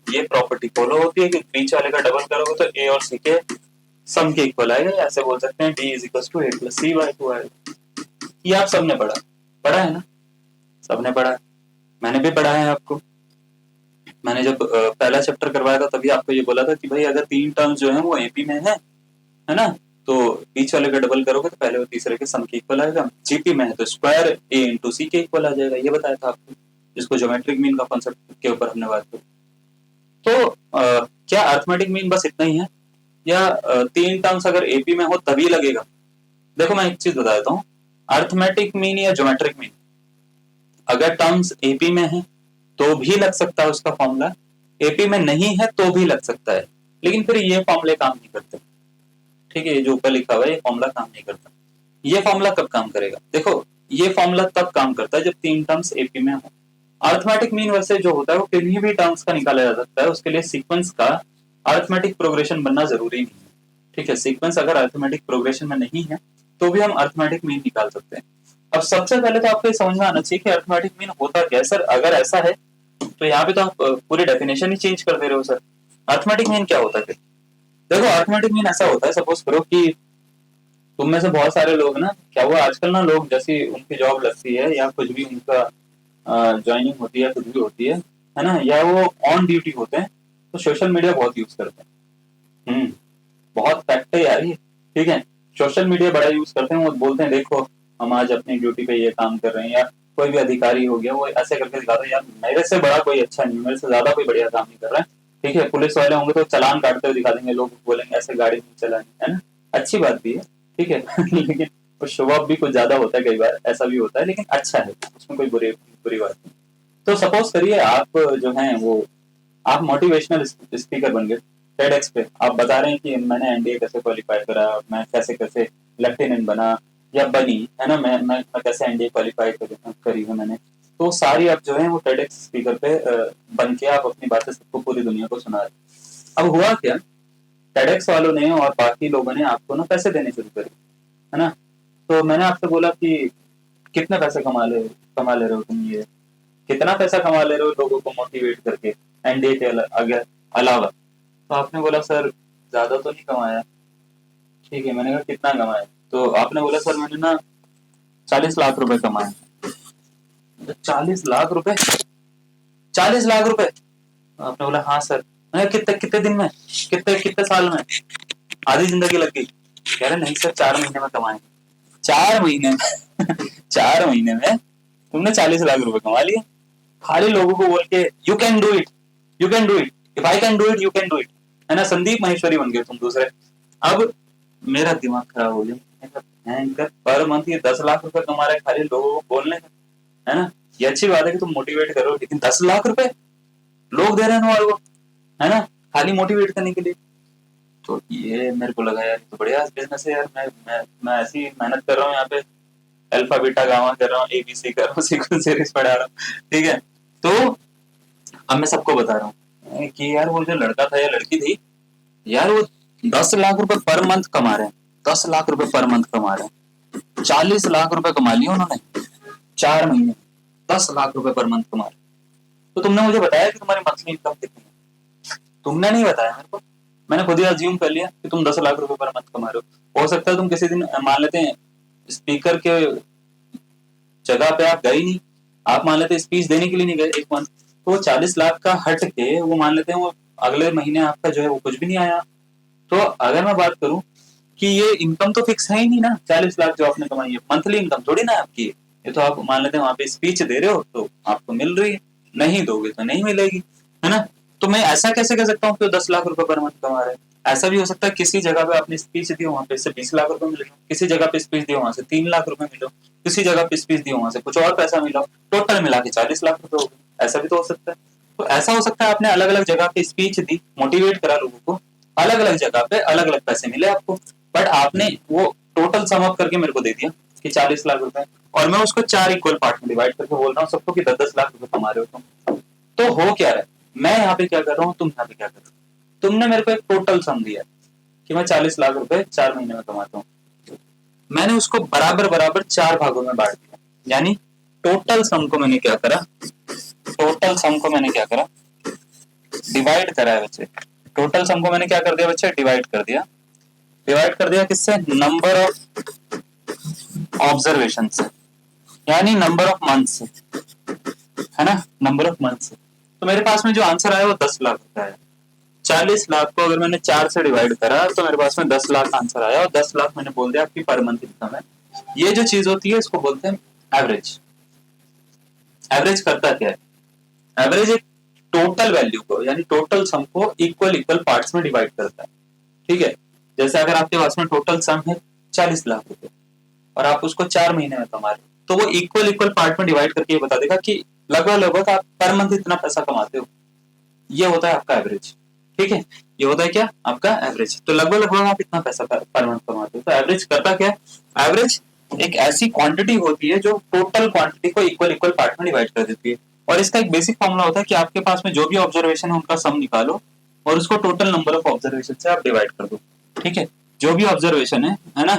Speaker 1: ये प्रॉपर्टी फॉलो होती है कि बीच वाले का डबल करोगे तो ए और सी के सम के इक्वल आएगा, ऐसे बोल सकते हैं d = a + c/2 आएगा। ये आप सबने पढ़ा, पढ़ा है ना, सबने पढ़ा है, मैंने भी पढ़ा है आपको। मैंने जब पहला चैप्टर करवाया था तभी आपको ये बोला था कि भाई अगर 3 टर्म्स जो है वो एपी में है ना, तो बीच वाले का डबल करोगे तो पहले और तीसरे के सम के इक्वल आएगा, जीपी में है तो स्क्वायर a × c के इक्वल आ जाएगा, ये बताया था आपको, जिसको ज्योमेट्रिक मीन का कॉन्सेप्ट के ऊपर हमने बात की। तो क्या अर्थमेटिक मीन बस इतना ही है, या 3 टर्म्स अगर एपी में हो तभी लगेगा? देखो मैं एक चीज बता देता हूँ, अर्थमेटिक मीन या ज्योमेट्रिक मीन अगर टर्म्स एपी में है तो भी लग सकता है उसका फॉर्मूला, एपी में नहीं है तो भी लग सकता है, लेकिन फिर ये फॉर्मूले काम नहीं करते, ठीक है, ये जो ऊपर लिखा हुआ है ये फॉर्मूला काम नहीं करता। ये फॉर्मूला कब काम करेगा, देखो ये फॉर्मूला तब काम करता है जब 3 टर्म्स एपी में हो। अर्थमेटिक मीन वैसे जो होता है वो किन्हीं भी टर्म्स का निकाला जा सकता है, उसके लिए सीक्वेंस का अर्थमेटिक प्रोग्रेशन बनना जरूरी नहीं है, ठीक है, सीक्वेंस अगर अर्थमेटिक प्रोग्रेशन में नहीं है तो भी हम अर्थमेटिक मीन निकाल सकते हैं। अब सबसे पहले तो आपको ये समझ में आना चाहिए कि अर्थमेटिक मीन होता क्या है। सर अगर ऐसा है तो यहाँ पे तो आप पूरी डेफिनेशन ही चेंज कर दे रहे हो सर, अर्थमेटिक मीन क्या होता है? देखो अर्थमेटिक मीन ऐसा होता है, सपोज करो कि तुम में से बहुत सारे लोग ना, क्या हुआ आजकल ना, लोग जैसी उनकी जॉब लगती है या कुछ भी उनका ज्वाइनिंग होती है, कुछ भी होती है ना, या वो ऑन ड्यूटी होते हैं तो सोशल मीडिया बहुत यूज करते हैं। बहुत फैक्ट है यार ये, ठीक है, सोशल मीडिया बड़ा यूज करते हैं, वो बोलते हैं देखो हम आज अपनी ड्यूटी पे ये काम कर रहे हैं, या कोई भी अधिकारी हो गया वो ऐसे करके दिखाता है, यार मेरे से बड़ा कोई अच्छा नहीं, मेरे से ज्यादा कोई बढ़िया काम नहीं कर रहा है, ठीक है, पुलिस वाले होंगे तो चालान काटते हुए दिखा देंगे, लोग बोलेंगे ऐसे गाड़ी नहीं चलानी, है ना, अच्छी बात भी है, ठीक है लेकिन शो ऑफ भी कुछ ज्यादा होता है, कई बार ऐसा भी होता है, लेकिन अच्छा है, उसमें कोई बुरी बात नहीं। तो सपोज करिए आप जो है वो आप मोटिवेशनल स्पीकर बन गए TEDx पे, आप बता रहे हैं कि मैंने एनडीए कैसे क्वालिफाई करा, मैं कैसे कैसे लेफ्टिनेंट बना या बनी, है ना, मैं कैसे एनडीए क्वालिफाई करी है मैंने, तो सारी आप जो है वो TEDx स्पीकर पे बन के आप अपनी बातें सबको, पूरी दुनिया को सुना रहे। अब हुआ क्या, TEDx वालों ने और बाकी लोगों ने आपको ना पैसे देने शुरू करे, है ना, तो मैंने आपसे बोला कि कितने पैसे कमा ले रहे हो तुम, ये कितना पैसा कमा ले रहे हो लोगों को मोटिवेट करके एनडीए के अलावा? तो आपने बोला सर ज्यादा तो नहीं कमाया, ठीक है, मैंने कहा कितना कमाया, तो आपने बोला सर मैंने ना 40 लाख रुपए कमाए। 40 लाख रुपए, 40 लाख रुपए, आपने बोला हाँ सर, मैं कितने कितने दिन में, कितने कितने साल में, आधी जिंदगी लग गई? कह रहे नहीं सर 4 महीने में कमाए। 4 महीने में 4 महीने में तुमने 40 लाख रुपए कमा लिए, खाली लोगों को बोल के you can do it, you can do it, if I can do it you can do it, है ना, संदीप माहेश्वरी बन गए तुम दूसरे। अब मेरा दिमाग खराब हो गया, भयंकर, पर मंथ ये 10 लाख रुपए कमा रहे हैं खाली लोगों को बोलने का, है ना। ये अच्छी बात है कि तुम मोटिवेट करो, लेकिन 10 लाख रुपए लोग दे रहे हैं तुम्हारे को, है ना, खाली मोटिवेट करने के लिए। तो ये मेरे को लगा यार तो बढ़िया बिजनेस है यार। मैं ऐसी मेहनत कर रहा हूँ यहाँ पे, अल्फा बीटा गामा कर रहा हूँ, एबीसी कर रहा हूँ, सीक्वेंस सीरीज पढ़ा रहा हूँ, ठीक है। तो अब मैं सबको बता रहा हूँ कि यार वो जो लड़का था या लड़की थी यार, वो 10 लाख रुपए पर मंथ कमा रहे हैं, 10 लाख रुपए पर मंथ कमा रहे हैं, 40 लाख रुपए कमा लिए उन्होंने 4 महीने, 10 लाख रुपए पर मंथ कमा रहे। तो तुमने मुझे बताया कि तुम्हारी मंथली इनकम कितनी है, तुमने नहीं बताया मेरे को, मैंने खुद ही अज्यूम कर लिया कि तुम 10 लाख रुपए पर मंथ कमा रहे हो सकता है तुम किसी दिन मान लेते हैं स्पीकर के जगह पे आप गए नहीं, आप मान लेते स्पीच देने के लिए नहीं गए एक मंथ, तो 40 लाख का हट के वो मान लेते हैं वो अगले महीने आपका जो है वो कुछ भी नहीं आया। तो अगर मैं बात करूं कि ये इनकम तो फिक्स है ही नहीं ना, 40 लाख जो आपने कमाई है मंथली इनकम थोड़ी ना आपकी है, ये तो आप मान लेते हैं वहां पे स्पीच दे रहे हो तो आपको मिल रही है, नहीं दोगे तो नहीं मिलेगी, है ना। तो मैं ऐसा कैसे कह सकता हूँ कि 10 लाख रुपए पर मंथ कमा रहे हैं। ऐसा भी हो सकता है किसी जगह पे आपने स्पीच दी वहां पे से 20 लाख रुपए मिले, किसी जगह पे स्पीच दी वहां से 3 लाख रुपए मिले, किसी जगह पे स्पीच दी वहां से कुछ और पैसा मिला, टोटल मिला के 40 लाख रुपए हो गए, ऐसा भी तो हो सकता है। तो ऐसा हो सकता है आपने अलग अलग जगह पे स्पीच दी, मोटिवेट करा लोगों को, अलग अलग जगह पे अलग अलग पैसे मिले आपको, बट आपने वो टोटल सम अप करके मेरे को दे दिया कि 40 लाख रुपए, और मैं उसको 4 इक्वल पार्ट में डिवाइड करके बोल रहा हूँ सबको कि 10-10 लाख रुपए कमा रहे हो तुम। तो हो क्या रहा है, मैं यहाँ पे क्या कर रहा हूँ, तुम यहाँ पे क्या कर रहे हो, तुमने मेरे को एक टोटल सम दिया कि मैं 40 लाख रुपए 4 महीने में कमाता हूँ, मैंने उसको बराबर बराबर 4 भागों में बांट दिया, यानी टोटल सम को मैंने क्या करा, टोटल सम को मैंने क्या करा, डिवाइड करा है बच्चे, टोटल सम को मैंने क्या कर दिया बच्चे, डिवाइड कर दिया, डिवाइड कर दिया किससे, नंबर ऑफ ऑब्जर्वेशन से, यानी नंबर ऑफ मंथ से, है ना, नंबर ऑफ मंथ से। तो मेरे पास में जो आंसर आया वो 10 लाख रुपए आया, 40 लाख को अगर मैंने 4 से डिवाइड करा तो मेरे पास में 10 लाख आंसर आया, और 10 लाख मैंने बोल दिया आपकी पर मंथ इनकम है। ये जो चीज होती है इसको बोलते हैं एवरेज। एवरेज करता क्या है, एवरेज एक टोटल वैल्यू को यानी टोटल सम को इक्वल इक्वल पार्ट्स में डिवाइड करता है, ठीक है। जैसे अगर आपके पास में टोटल सम है 40 लाख रुपए और आप उसको 4 महीने में कमा रहे हो, तो वो इक्वल इक्वल पार्ट में डिवाइड करके ये बता देगा कि लगभग लगभग आप पर मंथ इतना पैसा कमाते हो, ये होता है आपका एवरेज, ठीक है। ये होता है क्या, आपका एवरेज। तो लगभग लगभग आप इतना पैसा पर मंथ कमाते हो। तो एवरेज करता क्या है, एवरेज एक ऐसी क्वांटिटी होती है जो टोटल क्वांटिटी को इक्वल इक्वल पार्ट में डिवाइड कर देती है, और इसका एक बेसिक फॉर्मूला होता है कि आपके पास में जो भी ऑब्जर्वेशन है उनका सम निकालो और उसको टोटल नंबर ऑफ ऑब्जर्वेशन से आप डिवाइड कर दो, ठीक है। जो भी ऑब्जर्वेशन है ना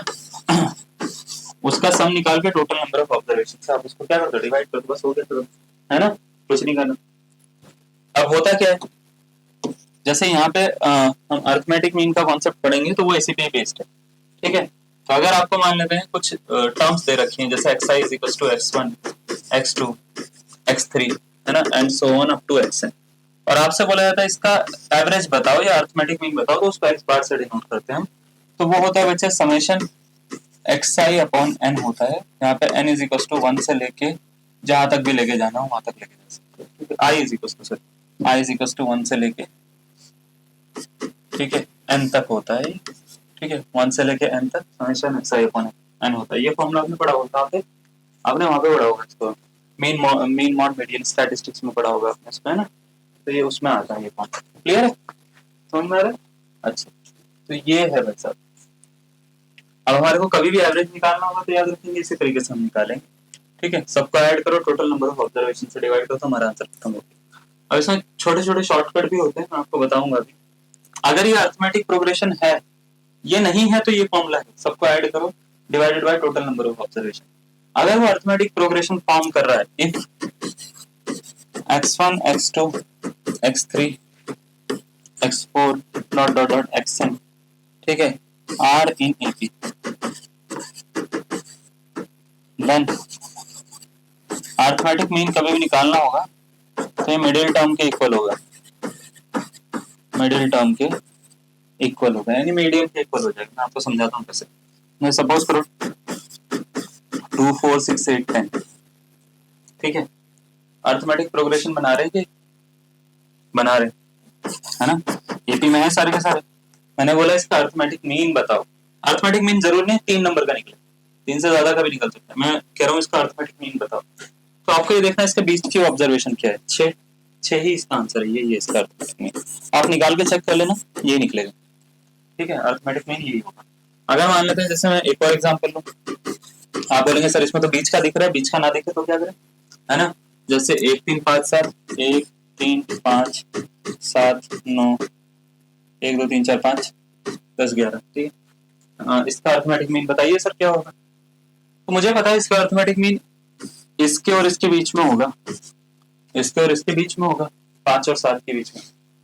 Speaker 1: उसका सम निकाल के टोटल नंबर ऑफ ऑब्जर्वेशन से आप उसको क्या कर दो, डिवाइड कर दो, बस हो गया तो, है ना, कुछ नहीं करना। अब होता क्या है, जैसे यहाँ पे हम अरिथमेटिक मीन का कॉन्सेप्ट पढ़ेंगे तो वो इसी पे बेस्ड है, ठीक है। तो अगर आपको मान लेते हैं कुछ टर्म्स दे रखी हैं जैसे xi is equal to x1 x2 x3, है ना, and so on up to xn, और आपसे बोला जाता है इसका एवरेज बताओ या अरिथमेटिक मीन बताओ, तो उसको x बार से डिनोट करते हैं हम। तो वो होता है बच्चे समेशन xi अपॉन n होता है, यहाँ पे n इज इक्वल टू 1 से लेके जहां तक भी लेके जाना हो वहां तक लेके जा सकते हैं, i इज इक्वल टू 1 से लेके, ठीक है, n तक होता है, ठीक है, 1 से लेके n तक समेशन xi अपॉन n होता है। ये फॉर्मूला आपने पढ़ा होगा, आपने वहां पे पढ़ा होगा इसको, मीन मॉड मीडियन स्टैटिस्टिक्स में पढ़ा होगा आपने इसमें, है ना। तो ये उसमें आता है, ये फॉर्मूला क्लियर है, समझ में आ रहा है। अच्छा, तो ये है भाई साहब। अब हमारे को कभी भी एवरेज निकालना होगा तो याद रखेंगे इसी तरीके से हम निकालेंगे, ठीक है। सबको ऐड करो, टोटल नंबर ऑफ ऑब्जर्वेशन से डिवाइड करो तो हमारा आंसर खत्म हो गया। अब इसमें छोटे छोटे शॉर्टकट भी होते हैं, मैं आपको बताऊंगा अभी। अगर ये अरिथमेटिक प्रोग्रेशन है, ये नहीं है, तो ये फॉर्मूला है, सबको ऐड करो divided by total number of observation. अगर वो अरिथमेटिक प्रोग्रेशन फॉर्म कर रहा है if x1 x2 x3 x4 dot dot dot xn, ठीक है, are in AP, then arithmetic mean कभी भी निकालना होगा तो ये मिडिल टर्म के इक्वल होगा, मिडिल टर्म के इक्वल होगा, यानी मीडियम के इक्वल हो जाएगा। मैं आपको समझाता हूँ कैसे। मैं सपोज करो 2 4 6 8 10, ठीक है, अरिथमेटिक प्रोग्रेशन बना रहे हैं, बना रहे, है ना, एपी में है सारे के सारे। मैंने बोला इसका अरिथमेटिक मीन बताओ, अर्थमेटिक मीन जरूर नहीं 3 नंबर का निकले, 3 से ज्यादा का भी निकल सकता है। मैं कह रहा हूँ इसका अर्थमेटिक मीन बताओ। तो आपको ये देखना है इसके बीच की ऑब्जर्वेशन क्या है, 6 ही इसका आंसर है, ये इसका अर्थमेटिक मीन। आप निकाल के चेक कर लेना, ये निकलेगा। ठीक है, अर्थमेटिक मीन यही होगा। अगर मान लेते हैं जैसे मैं एक और एग्जांपल लूं, आप बोलेंगे सर इसमें तो बीच का दिख रहा है, बीच का ना दिखे तो क्या करें, है ना। जैसे 1 3 5 7, 1 3 5 7 9, 1 2 3 4 5 10 11, ठीक है। इसका अर्थमेटिक मीन बताइए सर क्या होगा। तो मुझे पता है इसका अर्थमेटिक मीन इसके और इसके बीच में होगा, इसके और इसके बीच में होगा, 5 और 7 के बीच में।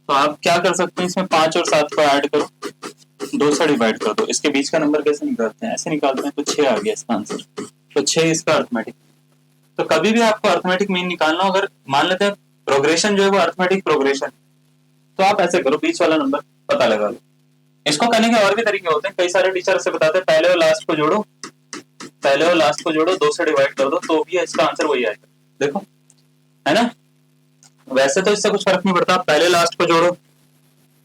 Speaker 1: तो आप क्या कर सकते हैं, इसमें 5 और 7 को ऐड करो, 2 से डिवाइड कर दो। इसके बीच का नंबर कैसे निकालते हैं, ऐसे निकालते हैं, तो 6 आ गया इसका आंसर। तो 6 इसका अर्थमेटिक। तो कभी भी आपको अर्थमेटिक मीन निकालना हो, अगर मान लेते हैं प्रोग्रेशन जो है वो अर्थमेटिक प्रोग्रेशन, तो आप ऐसे करो, बीच वाला नंबर पता लगा लो। इसको करने के और भी तरीके होते हैं, कई सारे टीचर ऐसे बताते हैं पहले और लास्ट को जोड़ो, पहले और लास्ट को जोड़ो, 2 से डिवाइड कर दो, तो भी इसका आंसर वही आएगा। देखो, है ना। वैसे तो इससे कुछ फर्क नहीं पड़ता, पहले लास्ट को जोड़ो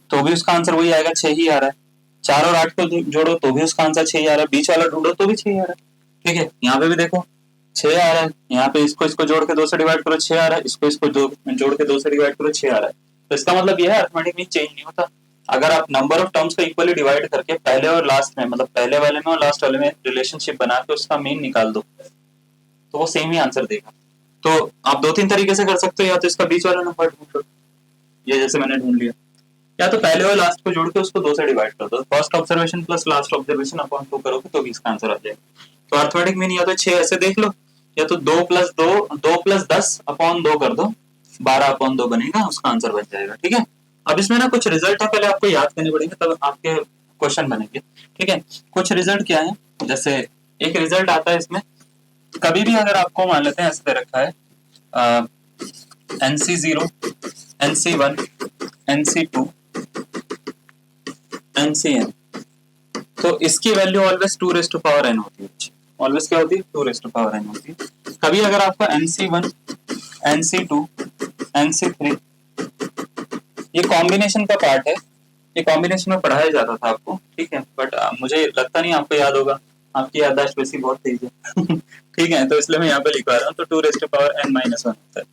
Speaker 1: तो भी उसका आंसर वही आएगा, 6 ही आ रहा है। 4 और 8 को जोड़ो तो भी उसका आंसर 6 ही आ रहा है, बीच वाला ढूंढो तो भी 6 ही आ रहा है। ठीक है, यहाँ पे भी देखो 6 आ रहा है, यहाँ पे इसको जोड़ के 2 से डिवाइड करो 6 आ रहा है, इसको जोड़ के 2 से डिवाइड करो 6 आ रहा है। तो इसका मतलब यह है अर्थमेटिक मीन चेंज नहीं होता। अगर आप नंबर ऑफ टर्म्स को इक्वली डिवाइड करके पहले और लास्ट में, मतलब पहले वाले में और लास्ट वाले में रिलेशनशिप बना के उसका मीन निकाल दो, तो वो सेम ही आंसर देगा। तो आप 2-3 तरीके से कर सकते हो, या तो इसका बीच वाला नंबर ढूंढ लो, ये जैसे मैंने ढूंढ लिया, या तो पहले और लास्ट को जोड़ के उसको 2 से डिवाइड कर दो, first observation plus last observation upon 2 करोगे तो भी इसका आंसर आ जाएगा। तो अर्थमेटिक मीन या तो 6 ऐसे देख लो, या तो 2 प्लस 10 अपॉन 2 कर दो, 12 अपॉन 2 बनेगा, उसका आंसर बन जाएगा। ठीक है, अब इसमें ना कुछ रिजल्ट है, पहले आपको याद करने पड़ेंगे तब आपके क्वेश्चन बनेंगे। ठीक है, कुछ रिजल्ट क्या है, जैसे एक रिजल्ट आता है इसमें, कभी भी अगर आपको मान लेते हैं ऐसे दे रखा है NC0, NC1, NC2, NCn, तो इसकी value always 2 raise to power n होती है। ऑलवेज क्या होती है, 2 रेज़ टू पावर n होती है। कभी अगर आपको NC1, NC2, NC3, ये कॉम्बिनेशन का पार्ट है, ये कॉम्बिनेशन में पढ़ाया जाता था आपको। ठीक है, बट मुझे लगता नहीं आपको याद होगा, आपकी याददाश्त वैसी बहुत तेज है। ठीक है, तो इसलिए मैं यहाँ पे लिखवा रहा हूँ, तो 2 रेज़ टू पावर n-1 होता है।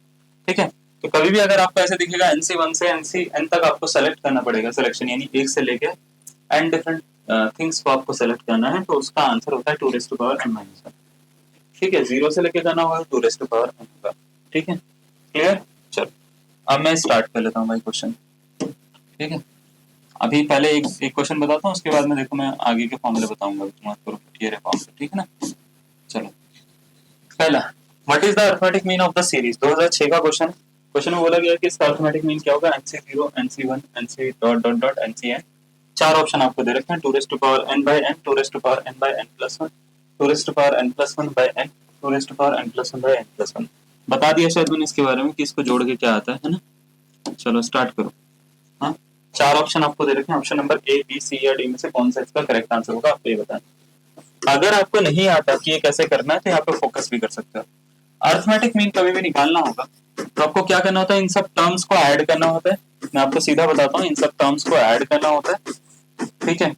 Speaker 1: ठीक है, तो कभी भी अगर आपको ऐसे दिखेगा NC1 से NCn तक आपको सेलेक्ट करना पड़ेगा, सिलेक्शन यानी 1 से लेके n डिफरेंट थिंग्स को आपको सेलेक्ट करना है, तो उसका आंसर होता है 2 रेज़ टू पावर n-1। ठीक है, 0 से लेके करना होगा 2 रेज़ टू पावर n होगा। ठीक है, क्लियर। चलो अब मैं स्टार्ट कर लेता हूँ भाई क्वेश्चन। ठीक है, अभी पहले एक क्वेश्चन बताता हूँ, उसके बाद में देखो मैं आगे के फॉर्मूले बताऊंगा तुम्हारे क्लियर है फॉर्मूला। ठीक है ना, चलो पहला, what is the arithmetic mean of the series, 2006 का क्वेश्चन। क्वेश्चन में बोला गया कि इसका अर्थमेटिक मीन क्या होगा, NC0, NC1, NC dot dot dot NCn। 4 option आपको दे रखे हैं, 2 raise to power n by n, 2 raise to power n by n plus 1, 2 raise to power n plus 1 by n, 2 raise to power n plus 1 by n plus 1। बता दिया शायद मैंने इसके बारे में कि इसको जोड़ के क्या आता है ना। चलो स्टार्ट करो। हाँ, 4 ऑप्शन आपको दे रखे हैं, option number A, B, C या D में से कौन सा इसका करेक्ट आंसर होगा, आप ये बताएं। अगर आपको नहीं आता कि ये कैसे करना है, तो यहाँ पे फोकस भी कर सकते हो। अर्थमेटिक मीन कभी भी निकालना होगा तो आपको क्या करना होता है, इन सब टर्म्स को ऐड करना होता है। मैं आपको सीधा बताता हूँ, इन सब टर्म्स को ऐड करना होता है। ठीक है,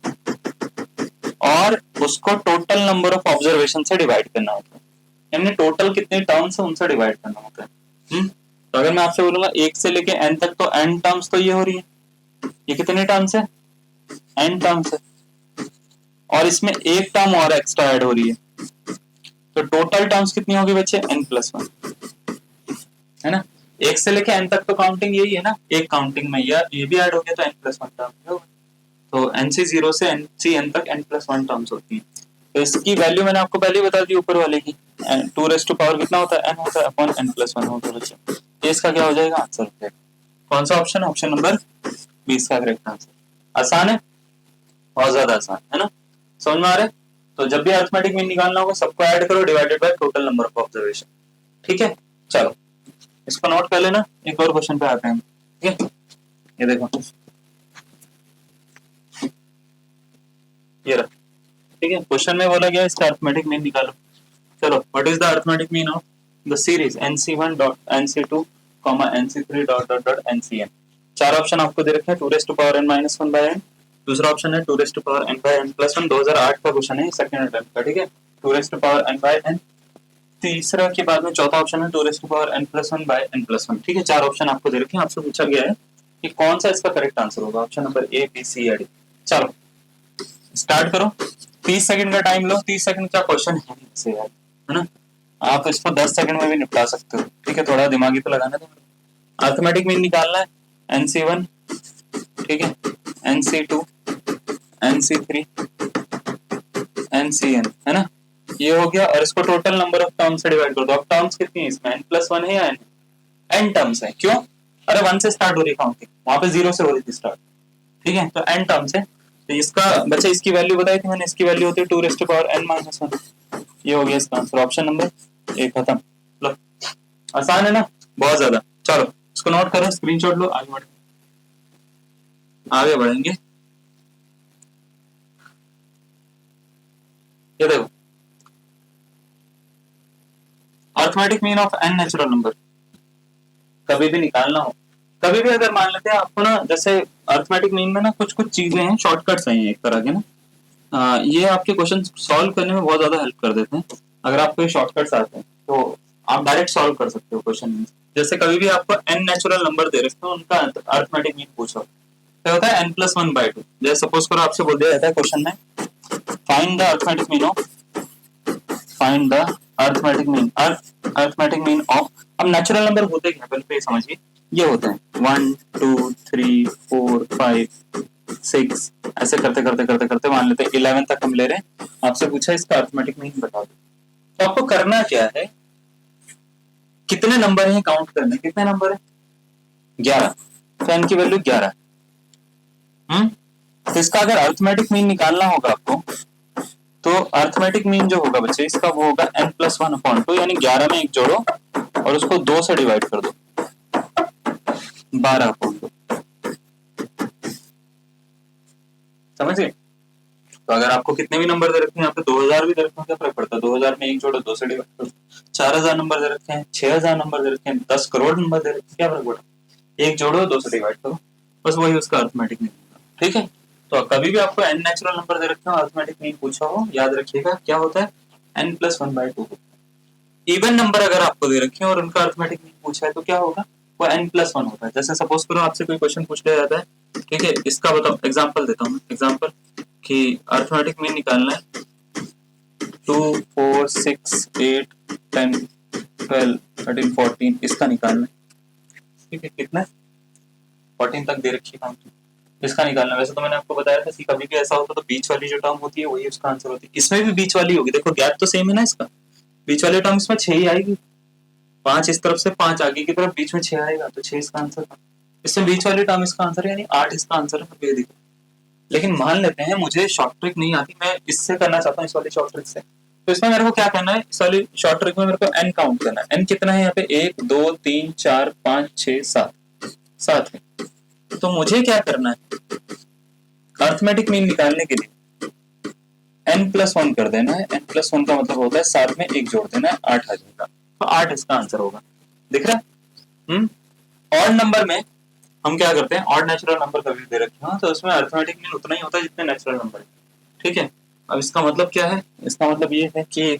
Speaker 1: और उसको टोटल नंबर ऑफ ऑब्जर्वेशन से डिवाइड करना होता है, यानी टोटल कितने टर्म्स है उनसे डिवाइड करना होता है। तो अगर मैं आपसे बोलूंगा 1 से लेके n तक, तो n टर्म्स तो ये हो रही है, ये कितने टर्म्स है, n टर्म्स है, और इसमें एक टर्म और एक्स्ट्रा ऐड हो रही है, तो टोटल टर्म्स कितनी होगी बच्चे, n+1, है ना। 1 से लेके n तक तो काउंटिंग यही है ना, एक काउंटिंग में ये भी ऐड हो गया, तो n+1 टर्म होगा। तो NC0 से NCn तक n+1 टर्म्स होती है। तो इसकी वैल्यू मैंने आपको पहले ही बता दी ऊपर वाले की, 2 रेज़ टू पावर कितना होता है, n होता है अपॉन n+1 होता है बच्चे। ये इसका क्या हो जाएगा, आंसर हो जाएगा। कौन सा ऑप्शन, ऑप्शन नंबर 20 का करेक्ट आंसर। आसान है, बहुत ज्यादा आसान है ना, समझ में आ रहा है। तो जब भी अरिथमेटिक मीन निकालना होगा, सबको ऐड करो divided by total number of observation. ठीक है, चलो इसको नोट कर लेना, एक और क्वेश्चन पे आते हैं। ठीक है, ये देखो ये रहा। ठीक है, क्वेश्चन में बोला गया इसका अरिथमेटिक मीन निकालो। चलो, what is the arithmetic mean of the series NC1 dot NC2 NC3 dot dot dot NCn। 4 option आपको दे रखे हैं, 2 raise to power n-1 by n, दूसरा ऑप्शन है 2 rest to power n by n plus 1, 2008 का question है, second attempt का, ठीक है, 2 rest to power n by n। तीसरा के बाद में चौथा ऑप्शन है 2 rest to power n plus 1 by n plus 1, ठीक है। 4 ऑप्शन आपको दे रखे हैं, आपसे पूछा गया है कि कौन सा इसका करेक्ट आंसर होगा, option number A, B, C या डी। चलो स्टार्ट करो, 30 सेकंड का टाइम लो। 30 सेकंड का क्वेश्चन है इससे यार, है ना, आप इसको 10 सेकंड में भी निपटा सकते हो, ठीक है, थोड़ा दिमागी तो लगाना है। अर्थमेटिक मीन निकालना है, NC1, ठीक है, NC2, NC3, NCN, है ना, ये हो गया। और इसको टोटल नंबर ऑफ टर्म से डिवाइड कर दो। अब टर्म्स कितनी है इसमें, n+1 है या n टर्म्स है, क्यों, अरे 1 से स्टार्ट हो रही काउंटिंग, वहां पे 0 से हो रही थी स्टार्ट, ठीक है, तो n टर्म्स है। तो इसका बच्चा इसकी वैल्यू बताई थी मैंने, इसकी वैल्यू होती है 2 रेज़ टू पावर n-1। ये हो गया इसका आंसर, ऑप्शन नंबर ए खत्म। लो आसान है ना, बहुत ज्यादा। चलो इसको नोट करो, स्क्रीनशॉट लो, आगे बढ़ेंगे। ये देखो, arithmetic mean of n natural number कभी भी निकालना हो, कभी भी अगर मान लेते हैं आपको ना, जैसे अर्थमेटिक मीन में ना कुछ कुछ चीजें हैं, शॉर्टकट्स हैं एक तरह के ना, ये आपके क्वेश्चन सॉल्व करने में बहुत ज्यादा हेल्प कर देते हैं। अगर आपको ये शॉर्टकट्स आते हैं तो आप डायरेक्ट सॉल्व कर सकते हो क्वेश्चन। जैसे कभी भी आपको n नेचुरल नंबर दे रखे हो, उनका अर्थमेटिक मीन पूछो, क्या होता है n+1/2। जैसे सपोज करो आपसे बोल दिया जाता है क्वेश्चन में, find the arithmetic mean of, find the arithmetic mean of. अब नेचुरल नंबर होते क्या, पहले पे समझिए, ये होते हैं 1 2 3 4 5 6, ऐसे करते करते करते करते मान लेते हैं 11 तक हम ले रहे हैं। आपसे पूछा इसका अर्थमेटिक मीन बता दो, तो आपको करना क्या है, कितने नंबर हैं काउंट करने, कितने नंबर है, 11, तो n की वैल्यू 11। तो इसका अगर अर्थमेटिक मीन निकालना होगा आपको, तो अर्थमेटिक मीन जो होगा बच्चे इसका वो होगा n+1/2, यानी 11 में एक जोड़ो और उसको 2 से डिवाइड कर दो, 12/2। समझ गए। तो अगर आपको कितने भी नंबर दे रखे हैं, यहाँ पे 2000 भी दे रखे हैं, क्या फर्क पड़ता है, 2000 में एक जोड़ो 2 से डिवाइड करो। 4000 नंबर दे रखे हैं, 6000 नंबर दे रखे हैं, 10 करोड़ नंबर दे रखे हैं, क्या फर्क पड़ता है, एक जोड़ो 2 से डिवाइड करो, बस वही उसका अर्थमेटिक मीन होगा, ठीक है। तो कभी भी आपको n नेचुरल नंबर दे रखे हो, अर्थमेटिक मीन पूछा हो, याद रखिएगा क्या होता है, n+1/2। इवन नंबर अगर आपको दे रखे हैं और उनका अर्थमेटिक मीन पूछा है तो क्या होगा, वो n+1 होता है। जैसे सपोज करो आपसे कोई क्वेश्चन पूछ लिया जाता है, ठीक है, इसका बताओ, एग्जांपल देता हूँ, एग्जांपल कि अर्थमेटिक मीन निकालना है 2 4 6 8 10 12 13 14, इसका निकालना है, ठीक है, कितना 14 तक दे रखी है, इसका निकालना। वैसे तो मैंने आपको बताया था कि कभी भी ऐसा होता तो बीच वाली जो टर्म होती है वही उसका आंसर होती है, इसमें भी बीच वाली होगी, देखो गैप तो सेम है ना, इसका बीच वाले टर्म इसमें 6 ही आएगी, 5 इस तरफ से 5 आगे की तरफ, बीच में 6 आएगा, तो 6 इसका आंसर था। इसमें बीच वाली टर्म इसका आंसर है, यानी 8 इसका आंसर है, देखो। लेकिन मान लेते हैं मुझे शॉर्ट ट्रिक नहीं आती, मैं इससे करना चाहता हूँ, इस वाली शॉर्ट ट्रिक से, तो इसमें मेरे को क्या करना है, इस वाली शॉर्ट ट्रिक में मेरे को n काउंट करना है। n कितना है यहाँ पे, 1 2 3 4 5 6 7 है। तो मुझे क्या करना है, अर्थमेटिक मीन निकालने के लिए n+1 कर देना है। n+1 का मतलब होता है 7 में 1 जोड़ देना है, 8 आ जाएगा, तो 8 इसका आंसर होगा, दिख रहा है। ऑड नंबर में हम क्या करते हैं, ऑड नेचुरल नंबर कभी दे रखे हो तो उसमें अर्थमेटिक मीन उतना ही होता है जितने नेचुरल नंबर है, ठीक है। अब इसका मतलब क्या है, इसका मतलब ये है कि,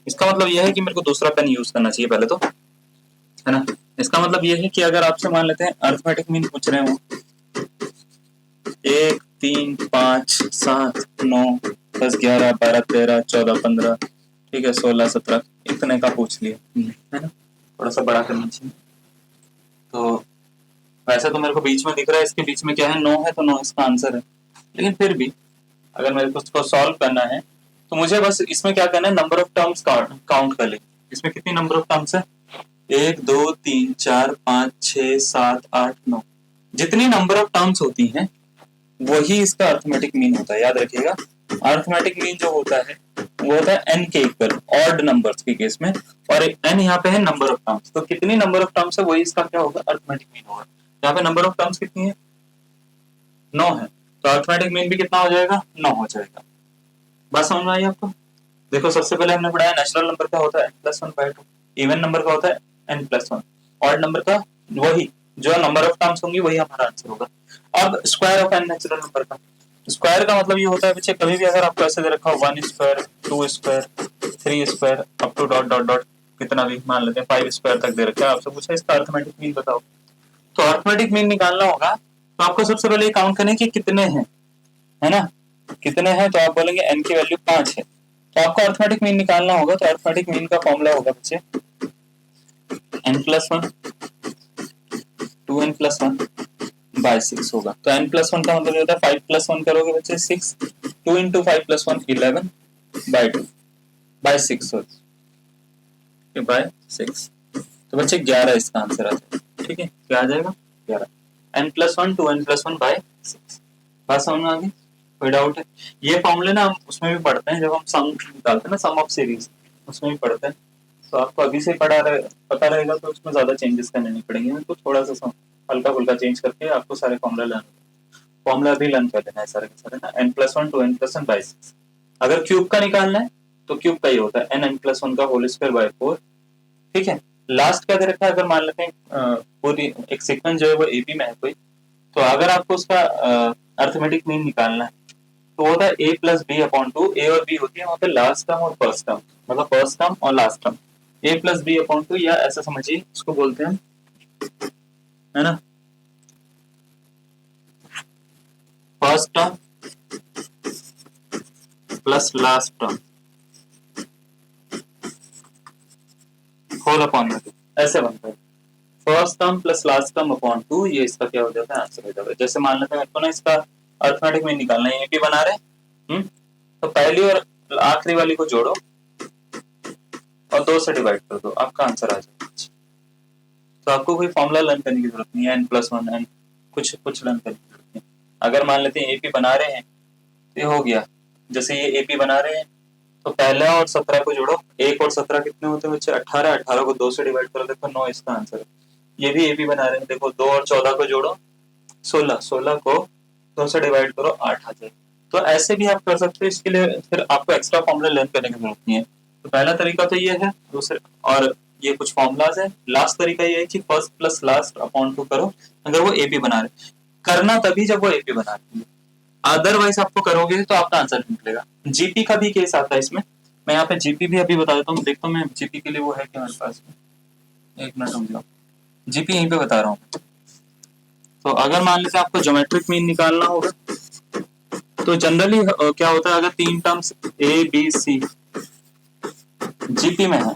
Speaker 1: इसका मतलब ये है कि मेरे को दूसरा पेन यूज करना चाहिए पहले तो, है ना। इसका मतलब ये है कि अगर आपसे मान लेते हैं अर्थमेटिक मीन पूछ रहे हो 1 3 5 7 9 10 11 12 13 14 15, ठीक है, 16 17, इतने का पूछ लिया, है ना, थोड़ा सा बड़ा करना चाहिए। तो वैसे तो मेरे को बीच में दिख रहा है, इसके बीच में क्या है, 9 है, तो 9 इसका आंसर है। लेकिन फिर भी अगर मेरे को उसको सॉल्व करना है तो मुझे बस इसमें क्या करना है, नंबर ऑफ टर्म्स काउंट कर ले। इसमें कितनी नंबर ऑफ टर्म्स है, 1 2 3 4 5 6 7 8 9, जितनी नंबर ऑफ टर्म्स होती हैं वही इसका अर्थमेटिक मीन होता है, याद रखिएगा। अर्थमेटिक मीन जो होता है वो होता है n के इक्वल, ऑड नंबर्स के केस में, और n यहाँ पे है नंबर ऑफ टर्म्स, तो कितनी नंबर ऑफ टर्म्स है वही इसका क्या होगा, अर्थमेटिक मीन होगा। यहाँ पे नंबर ऑफ टर्म्स कितनी है, 9 है, तो अर्थमेटिक मीन भी कितना हो जाएगा, 9 हो जाएगा। बात समझ में आई आपको। देखो सबसे पहले हमने पढ़ाया नेचुरल नंबर का होता है n+1/2, इवन नंबर का होता है n+1, ऑड नंबर का वही जो नंबर ऑफ टर्म्स होंगी वही हमारा आंसर होगा। अब square of n natural number का, स्क्वायर का मतलब ये होता है बच्चे, कभी भी अगर आपको ऐसे दे रखा हो 1 square 2 square 3 square up to dot dot dot कितना भी मान लेते हैं 5 स्क्वायर तक दे रखा है, आपसे पूछा इसका अर्थमेटिक मीन बताओ, तो अर्थमेटिक मीन निकालना होगा तो आपको सबसे पहले काउंट करना है कि कितने हैं, है ना, कितने हैं, तो आप बोलेंगे n की वैल्यू 5 है, तो आपको अर्थमेटिक मीन निकालना होगा, तो अर्थमेटिक मीन का फॉर्मूला होगा बच्चे n+1 2n+1 बाय 6 होगा, तो n+1 का मतलब होता है 5+1 करोगे बच्चे 6, 2 into 5+1 11 बाय 2 बाय 6 होगा, बाय 6, तो बच्चे 11 इसका आंसर आ जाएगा, ठीक है, क्या आ जाएगा 11, n+1 2n+1 बाय 6, बात समझ में आ गई, कोई डाउट है? ये फॉर्मूले ना हम उसमें भी पढ़ते हैं, जब हम सम निकालते हैं ना, सम ऑफ सीरीज, उसमें भी पढ़ते हैं, तो आपको अभी से पता रहेगा तो उसमें ज्यादा चेंजेस करने नहीं पड़ेंगे, तो थोड़ा सा हल्का फुल्का चेंज करके आपको सारे फॉर्मूला भी लर्न कर लेना है सारे के सारे ना, n+1 2n+1 बाय 6, अगर क्यूब का निकालना है तो क्यूब का ही होता है n+1 का होल स्क्वायर बाय 4, ठीक है, लास्ट क्या दे रखा है, अगर मान लेते हैं पूरी एक सीक्वेंस जो है वो एबी में है कोई, तो अगर आपको उसका अर्थमेटिक मीन निकालना है तो होता है a+b/2, ए और बी होती है वहां पे लास्ट टर्म और फर्स्ट टर्म, मतलब फर्स्ट टर्म और लास्ट टर्म, a+b/2, या ऐसा समझिए इसको बोलते हैं, है ना, first term plus last term whole upon में, ऐसे बनता है first term plus last term upon 2, ये इसका क्या हो जाता है आंसर हो जाता है। जैसे मान लेते हैं मेरे को ना इसका अर्थमेटिक में निकालना है, एपी बना रहे, तो पहली और आखिरी वाली को जोड़ो और 2 से डिवाइड कर दो, आपका आंसर आ जाएगा, तो आपको कोई फॉर्मूला लर्न करने की जरूरत नहीं है, n+1 n कुछ लर्न करने की जरूरत नहीं, अगर मान लेते हैं एपी बना रहे हैं तो ये हो गया, जैसे ये एपी बना रहे हैं तो पहला और 17 को जोड़ो, 1 और 17 कितने होते हैं बच्चे 18, 18 को 2 से डिवाइड करो, देखो 9 इसका आंसर है, ये भी एपी बना रहे हैं, देखो 2 और 14 को जोड़ो 16, 16 को 2 से डिवाइड करो 8 आ जाए, तो ऐसे भी आप कर सकते हो, इसके लिए फिर आपको एक्स्ट्रा फॉर्मूला लर्न करने की जरूरत नहीं है, तो पहला तरीका तो ये है, दूसरे और ये कुछ फॉर्मूलाज है, लास्ट तरीका ये है कि फर्स्ट प्लस लास्ट अपॉन 2 करो, अगर वो एपी बना रहे, करना तभी जब वो एपी बना रहे, अदरवाइज आपको करोगे तो आपका आंसर नहीं निकलेगा। जीपी का भी केस आता है इसमें, मैं यहाँ पे जीपी भी अभी बता देता हूँ, देखता हूँ मैं जीपी के लिए वो है क्या मेरे पास में, एक मिनट रुक जाओ, जीपी यहीं पे बता रहा हूँ, तो अगर मान लेते हैं आपको ज्योमेट्रिक मीन निकालना होगा, तो जनरली क्या होता है, अगर 3 terms A B C GP में है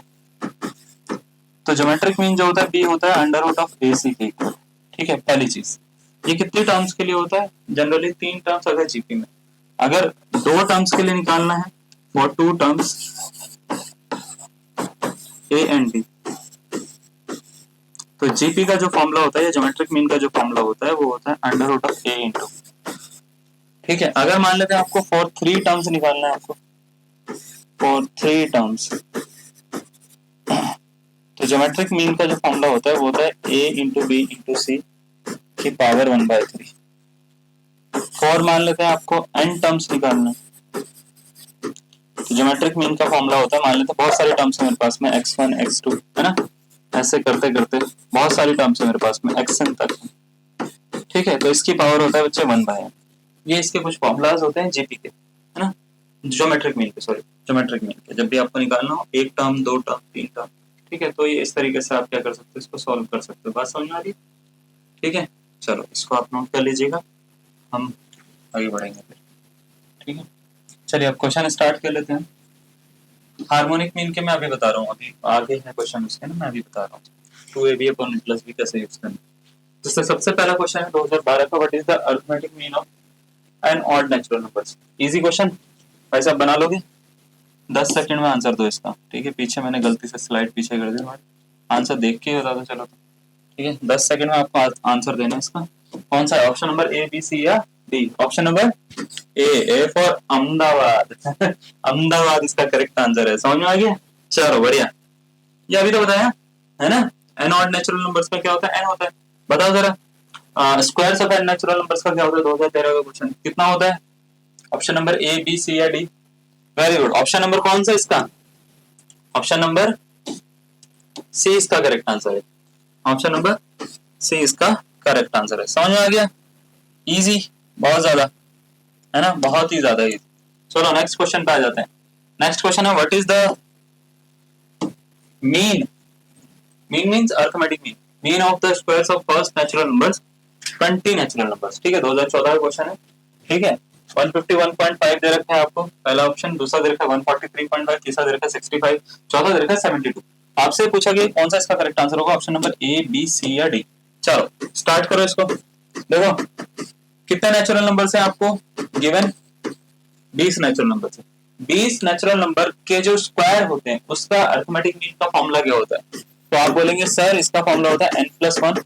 Speaker 1: तो ज्योमेट्रिक मीन जो होता है बी होता है अंडर रूट ऑफ ए सी के इक्वल, ठीक है, पहली चीज, ये कितने टर्म्स के लिए होता है, जनरली 3 टर्म्स अगर जीपी में, अगर 2 टर्म्स के लिए निकालना है for 2 terms A and D, तो जीपी का जो फॉर्मूला होता है या ज्योमेट्रिक मीन का जो फॉर्मूला होता है वो होता है under root of A into, ठीक है, अगर मान लेते हैं आपको फॉर 3 टर्म्स निकालना है, आपको फॉर 3 टर्म्स, तो ज्योमेट्रिक मीन का जो फॉर्मूला होता है वो होता है a इंटू बी इंटू सी की पावर 1/3, फॉर मान लेते हैं आपको n टर्म्स निकालना है, तो ज्योमेट्रिक मीन का फॉर्मूला होता है, मान लेते हैं बहुत सारे टर्म्स है मेरे पास में x1 x2, है ना, ऐसे करते करते बहुत सारी टर्म्स है मेरे पास में xn तक, ठीक है, तो इसकी पावर होता है बच्चे 1/n, ये इसके कुछ फॉर्मूलाज होते हैं जीपी के, है ना, ज्योमेट्रिक मीन के, सॉरी ज्योमेट्रिक मीन के, जब भी आपको निकालना हो 1 टर्म 2 टर्म 3 टर्म, ठीक है, तो ये इस तरीके से आप क्या कर सकते हो, इसको सॉल्व कर सकते हो, बात समझ में आ रही है, ठीक है, चलो इसको आप नोट कर लीजिएगा, हम आगे बढ़ेंगे फिर, ठीक है, चलिए अब क्वेश्चन स्टार्ट कर लेते हैं। हार्मोनिक मीन के मैं अभी बता रहा हूँ, अभी आगे है क्वेश्चन उसके ना, मैं अभी बता रहा हूँ 2ab अपॉन प्लस बी कैसे यूज करना, जिससे सबसे पहला क्वेश्चन है 2012 का, what is the arithmetic mean of n odd natural numbers, easy question, भाई साहब बना लोगे, 10 सेकंड में आंसर दो इसका, ठीक है, पीछे मैंने गलती से स्लाइड पीछे कर दी, आंसर देख के बता दो, चलो, ठीक है, 10 सेकंड में आपको आंसर देना है इसका, कौन सा है, option number A B C या D, option number A for Ahmedabad Ahmedabad इसका करेक्ट आंसर है, समझ में आ गया, चलो बढ़िया, ये अभी तो बताया है ना, एन ऑड नेचुरल नंबर्स का क्या होता है, एन होता है, बताओ जरा squares of n natural numbers का क्या होता है, 2013 का क्वेश्चन कितना होता है, option number A B C या D, very good, option number कौन सा इसका, ऑप्शन नंबर सी इसका करेक्ट आंसर है, ऑप्शन नंबर सी इसका करेक्ट आंसर है, समझ में आ गया, इजी बहुत ज्यादा, है ना, बहुत ही ज्यादा इजी। चलो नेक्स्ट क्वेश्चन पे आ जाते हैं। नेक्स्ट क्वेश्चन है what is the mean, mean means arithmetic mean, mean of the squares of first natural numbers 20 natural numbers. ठीक है, 2014 का क्वेश्चन है। ठीक है, 151.5 दे रखा है आपको पहला ऑप्शन, दूसरा दे रखा है 143.5, तीसरा दे रखा है 65, चौथा दे रखा है 72। आपसे पूछा गया कौन सा इसका करेक्ट आंसर होगा, option number A, B, C या डी। चलो स्टार्ट करो इसको। देखो कितने नेचुरल नंबर से आपको गिवन, 20 नेचुरल नंबर से। 20 नेचुरल नंबर के जो स्क्वायर होते हैं उसका अरिथमेटिक मीन का फॉर्मूला क्या होता है? तो आप बोलेंगे सर इसका फॉर्मूला होता है n+1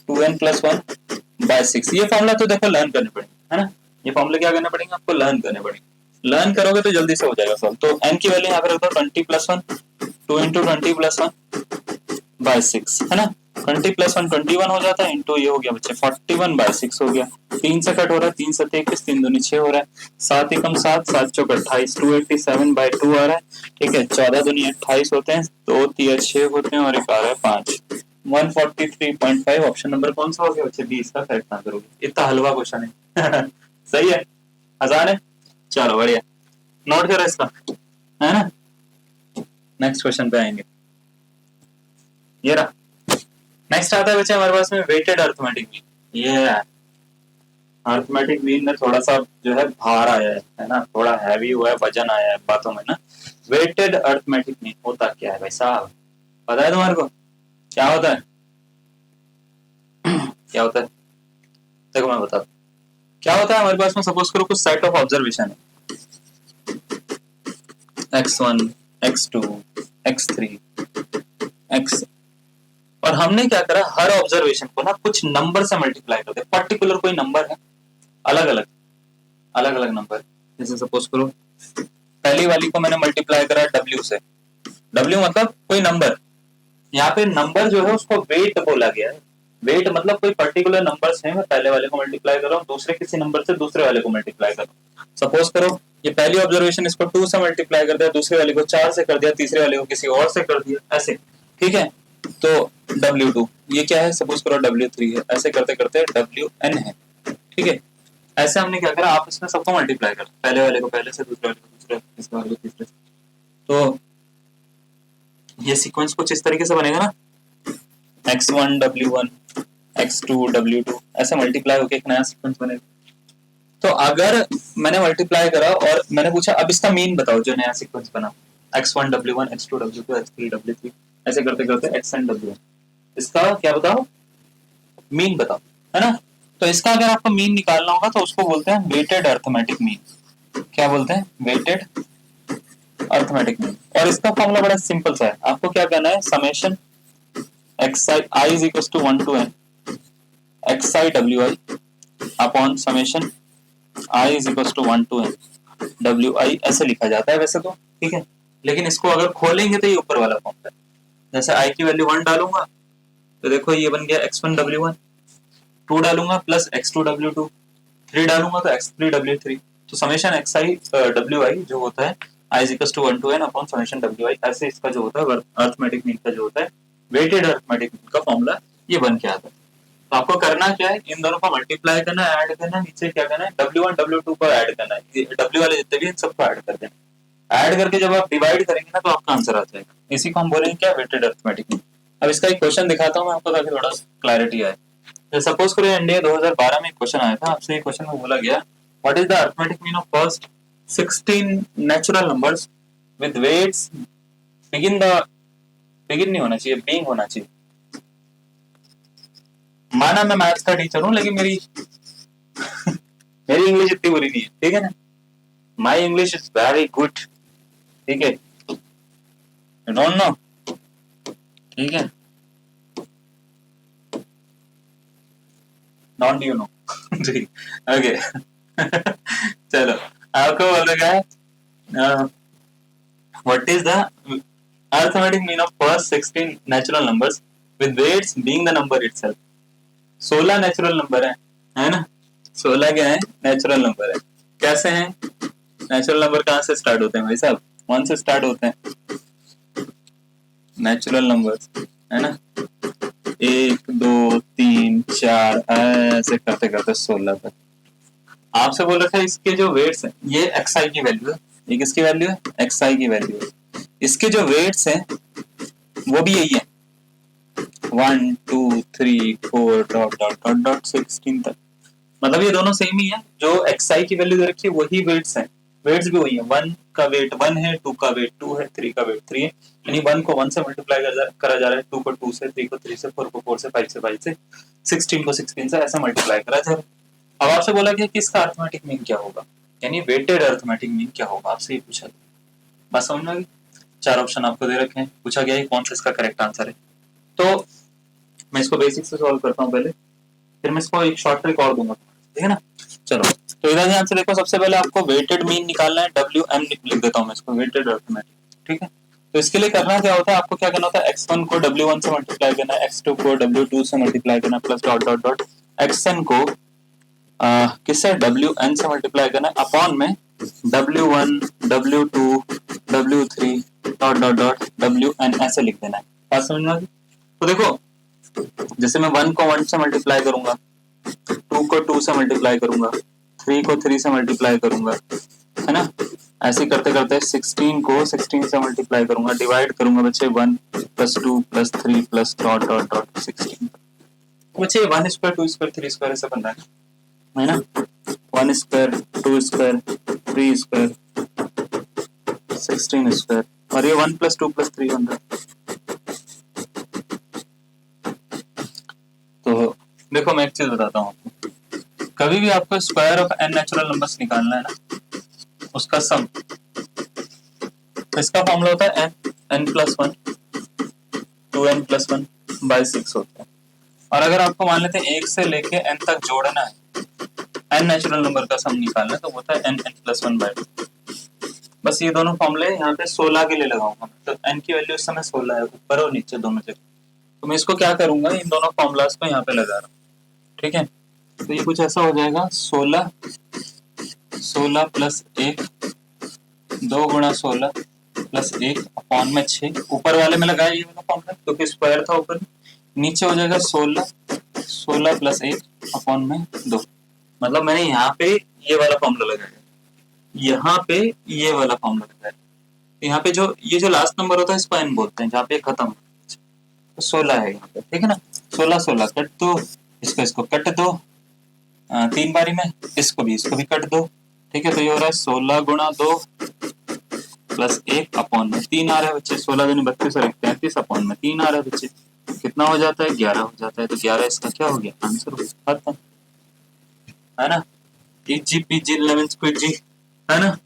Speaker 1: 2n+1/6। ये फॉर्मूला तो देखो लर्न करने पड़ेंगे, है ना, ये फॉर्मूला क्या करने पड़ेंगे आपको, लर्न करने पड़ेंगे। लर्न करोगे तो जल्दी से हो जाएगा सॉल्व। तो n की वैल्यू यहाँ पे रख दो 20+1, 2 × 20+1/6, है ना। 20+1 21 हो जाता है, इंटू ये हो गया बच्चे 41/6 हो गया। 3 से कट हो रहा है, 3 7 21, 3 दूनी 6 हो रहा है, 7 एकम 7, 7 चौक 28, 287/2 आ रहा है। ठीक है, 14 दूनी 28 होते हैं, 2 3 6 होते हैं और एक आ रहा है 5, 143.5। ऑप्शन नंबर कौन सा हो गया बच्चे, 20 का करेक्ट आंसर हो गया। इतना हलवा क्वेश्चन है सही है, आसान है, चलो बढ़िया, नोट करो इसका, है ना। नेक्स्ट क्वेश्चन पे आएंगे, ये रहा। नेक्स्ट आता है बच्चे हमारे पास में वेटेड अरिथमेटिक मीन। ये अरिथमेटिक मीन में थोड़ा सा जो है भार आया है ना, थोड़ा हैवी हुआ है, वजन आया है बातों में ना। वेटेड अरिथमेटिक मीन होता क्या है भाई साहब, पता है तुम्हारे को क्या होता है? क्या होता है देखो मैं बता दूं क्या होता है। हमारे पास में सपोज करो कुछ सेट ऑफ ऑब्जर्वेशन है, x1 x2 x3 x, और हमने क्या करा, हर ऑब्जर्वेशन को ना कुछ नंबर से मल्टीप्लाई कर दिया। पर्टिकुलर कोई नंबर है, अलग अलग नंबर, जैसे सपोज करो पहली वाली को मैंने मल्टीप्लाई करा W से, W मतलब कोई नंबर, यहाँ पे नंबर जो है उसको वेट बोला गया है। वेट मतलब कोई पर्टिकुलर नंबर्स हैं, मैं पहले वाले को मल्टीप्लाई कर रहा हूँ, दूसरे किसी नंबर से दूसरे वाले को मल्टीप्लाई कर रहा हूँ। सपोज करो ये पहली ऑब्जर्वेशन, इसको 2 से मल्टीप्लाई कर दिया, दूसरे वाले को 4 से कर दिया, तीसरे वाले को किसी और से कर दिया, ऐसे। ठीक है, तो W2 ये क्या है, सपोज करो W3 है, ऐसे करते करते WN है। ठीक है, ऐसे हमने क्या करा, आप इसमें सबको मल्टीप्लाई कर, पहले वाले को पहले से, दूसरे वाले को दूसरे, तीसरे वाले को तीसरे से। तो ये सीक्वेंस कुछ इस तरीके से बनेगा ना, x1 W1 x2 W2 ऐसे मल्टीप्लाई होकर एक नया सीक्वेंस बनेगा। तो अगर मैंने मल्टीप्लाई करा और मैंने पूछा अब इसका मीन बताओ, जो नया सीक्वेंस बना, x1 W1 x2 W2 x3 W3 ऐसे करते करते xn W1, इसका क्या बताओ, मीन बताओ, है ना। तो इसका अगर आपको मीन निकालना होगा तो उसको बोलते हैं वेटेड अरिथमेटिक मीन। क्या बोलते हैं, वेटेड अरिथमेटिक मीन। और इसका फॉर्मूला बड़ा सिंपल सा है, आपको क्या करना है, summation xi I is equals to 1 to n xi wi upon summation I is equals to 1 to n wi, ऐसे लिखा जाता है वैसे तो, ठीक है, लेकिन इसको अगर खोलेंगे तो ये ऊपर वाला फॉर्मूला है। जैसे I की वैल्यू 1 डालूंगा तो देखो ये बन गया x1 w1, 2 डालूंगा प्लस x2 w2, 3 डालूंगा तो x3 w3। तो समेशन xi wi जो होता है I is equals to 1 to n upon summation wi, ऐसे इसका जो होता है अरिथमेटिक मीन का जो होता है, वेटेड अरिथमेटिक मीन का फॉर्मूला ये बन के आता है। तो आपको करना क्या है, इन दोनों को मल्टीप्लाई करना है, ऐड करना है, नीचे क्या करना है, W1 W2 को ऐड करना है, W वाले जितने भी सबको ऐड कर देना। ऐड करके जब आप डिवाइड करेंगे ना तो आपका आंसर आ जाएगा। इसी को हम बोलेंगे क्या, वेटेड अरिथमेटिक मीन। अब इसका एक क्वेश्चन दिखाता हूँ मैं आपको ताकि थोड़ा क्लैरिटी आए। तो सपोज करो एनडीए 2012 में एक क्वेश्चन आया था, आपसे एक क्वेश्चन में बोला गया what is the arithmetic mean of first 16 natural numbers with weights बिगिन नहीं होना चाहिए, बीइंग होना चाहिए। माना मैं मैथ्स का टीचर हूं लेकिन मेरी मेरी इंग्लिश इतनी बुरी नहीं है, ठीक है ना, my English is very good, ठीक है, यू डोंट नो, ठीक है, डोंट यू नो ठीक, ओके चलो आपको बोल रखा है what is the arithmetic mean of first 16 natural numbers with weights being the number itself. 16 natural number है ना, 16 क्या है, नेचुरल नंबर है। कैसे हैं नेचुरल नंबर, कहाँ से स्टार्ट होते हैं भाई साहब, 1 से स्टार्ट होते हैं नेचुरल नंबर्स, है ना, 1 2 3 4 ऐसे करते करते 16 तक। आपसे बोल रखा है इसके जो वेट्स हैं, ये xi की वैल्यू है, ये किसकी वैल्यू है, xi की वैल्यू है। इसके जो वेट्स हैं वो भी यही है, 1 2 3 4 डॉट डॉट डॉट डॉट 16 तक। मतलब ये दोनों सेम ही है, जो xi की वैल्यू दे रखी है वही वेट्स हैं, वेट्स भी वही है। 1 का वेट 1 है, 2 का वेट 2 है, 3 का वेट 3 है। यानी 1 को 1 से मल्टीप्लाई करा जा रहा है, 2 को 2 से, 3 को 3 से, 4 को 4 से, 5 से 5 से, 16 को 16 से, ऐसे मल्टीप्लाई करा जा रहा है। अब आपसे बोला गया कि इसका अरिथमेटिक मीन क्या होगा, यानी वेटेड अरिथमेटिक मीन क्या होगा, आपसे ये पूछा गया। बात समझ में आ गई? 4 ऑप्शन आपको दे रखे हैं, पूछा गया है कौन सा इसका करेक्ट आंसर है। तो मैं इसको बेसिक से सॉल्व करता हूँ पहले, फिर मैं इसको एक शॉर्ट ट्रिक और दूंगा, ठीक है ना। चलो, तो इधर ध्यान से देखो, सबसे पहले आपको वेटेड मीन निकालना है, WM लिख देता हूँ मैं इसको, वेटेड अरिथमेटिक, ठीक है। तो इसके लिए करना क्या होता है, आपको क्या करना होता है, x1 को W1 से मल्टीप्लाई करना है, x2 को W2 से मल्टीप्लाई करना है, plus dot dot dot xn को किससे, WN से मल्टीप्लाई करना है, अपॉन में W1 W2 W3 dot dot dot WN ऐसे लिख देना है। बात समझ में आ गई? तो देखो, जैसे मैं 1 को 1 से मल्टीप्लाई करूंगा, 2 को 2 से मल्टीप्लाई करूंगा, 3 को 3 से मल्टीप्लाई करूंगा, है ना। ऐसे करते करते 16 को 16 से मल्टीप्लाई करूंगा, डिवाइड करूंगा बच्चे 1 plus 2 plus 3 plus dot dot dot 16। बच्चे 1 स्क्वायर 2 स्क्वायर 3 स्क्वायर ऐसे बन रहा है ना। 1 स्क्वायर 2 स्क्वायर 3 स्क्वायर 16 स्क्वायर, और ये 1 प्लस 2 प्लस 3 बन रहा है। तो देखो, मैं एक चीज बताता हूँ आपको, कभी भी आपको square of n natural numbers निकालना है ना, उसका सम, तो इसका फॉर्मूला होता है n plus 1 2n plus 1 by 6 होता है। और अगर आपको मान लेते हैं 1 से लेके n तक जोड़ना है, n नेचुरल नंबर का सम निकालना है, तो होता है n प्लस 1 बाई 2। बस ये दोनों फॉर्मूले यहाँ पे 16 के लिए लगाऊंगा, तो n की वैल्यू इस समय 16 है, ऊपर और नीचे दोनों जगह। तो मैं इसको क्या करूंगा, इन दोनों फॉर्मूलाज को यहाँ पे लगा रहा हूँ, ठीक है। तो ये कुछ ऐसा हो जाएगा, 16 प्लस 1 2 गुणा 16 प्लस 1 अपॉन में 6, ऊपर वाले में लगाया ये वाला फॉर्मूला क्योंकि स्क्वायर था ऊपर, नीचे हो जाएगा 16 प्लस 1 अपॉन में 2। मतलब मैंने यहाँ पे ये वाला फॉर्मूला लगाया, यहाँ पे ये वाला फॉर्मूला लगाया। यहाँ पे जो ये जो लास्ट नंबर होता है इसको n बोलते हैं, जहाँ पे खत्म, तो 16 है यहाँ पे, ठीक है ना। 16 कट दो, इसको कट दो 3 बारी में, इसको भी कट दो, ठीक है। तो ये हो रहा है 16 गुणा 2 प्लस 1 अपॉन में 3 आ रहा है बच्चे, 16 दूनी 32 और 33 अपॉन में 3 आ रहा है बच्चे, कितना हो जाता है, 11 हो जाता है। तो 11 इसका क्या हो गया, आंसर खत्म, है ना। इजी पीजी लेमन स्क्वीजी, है ना।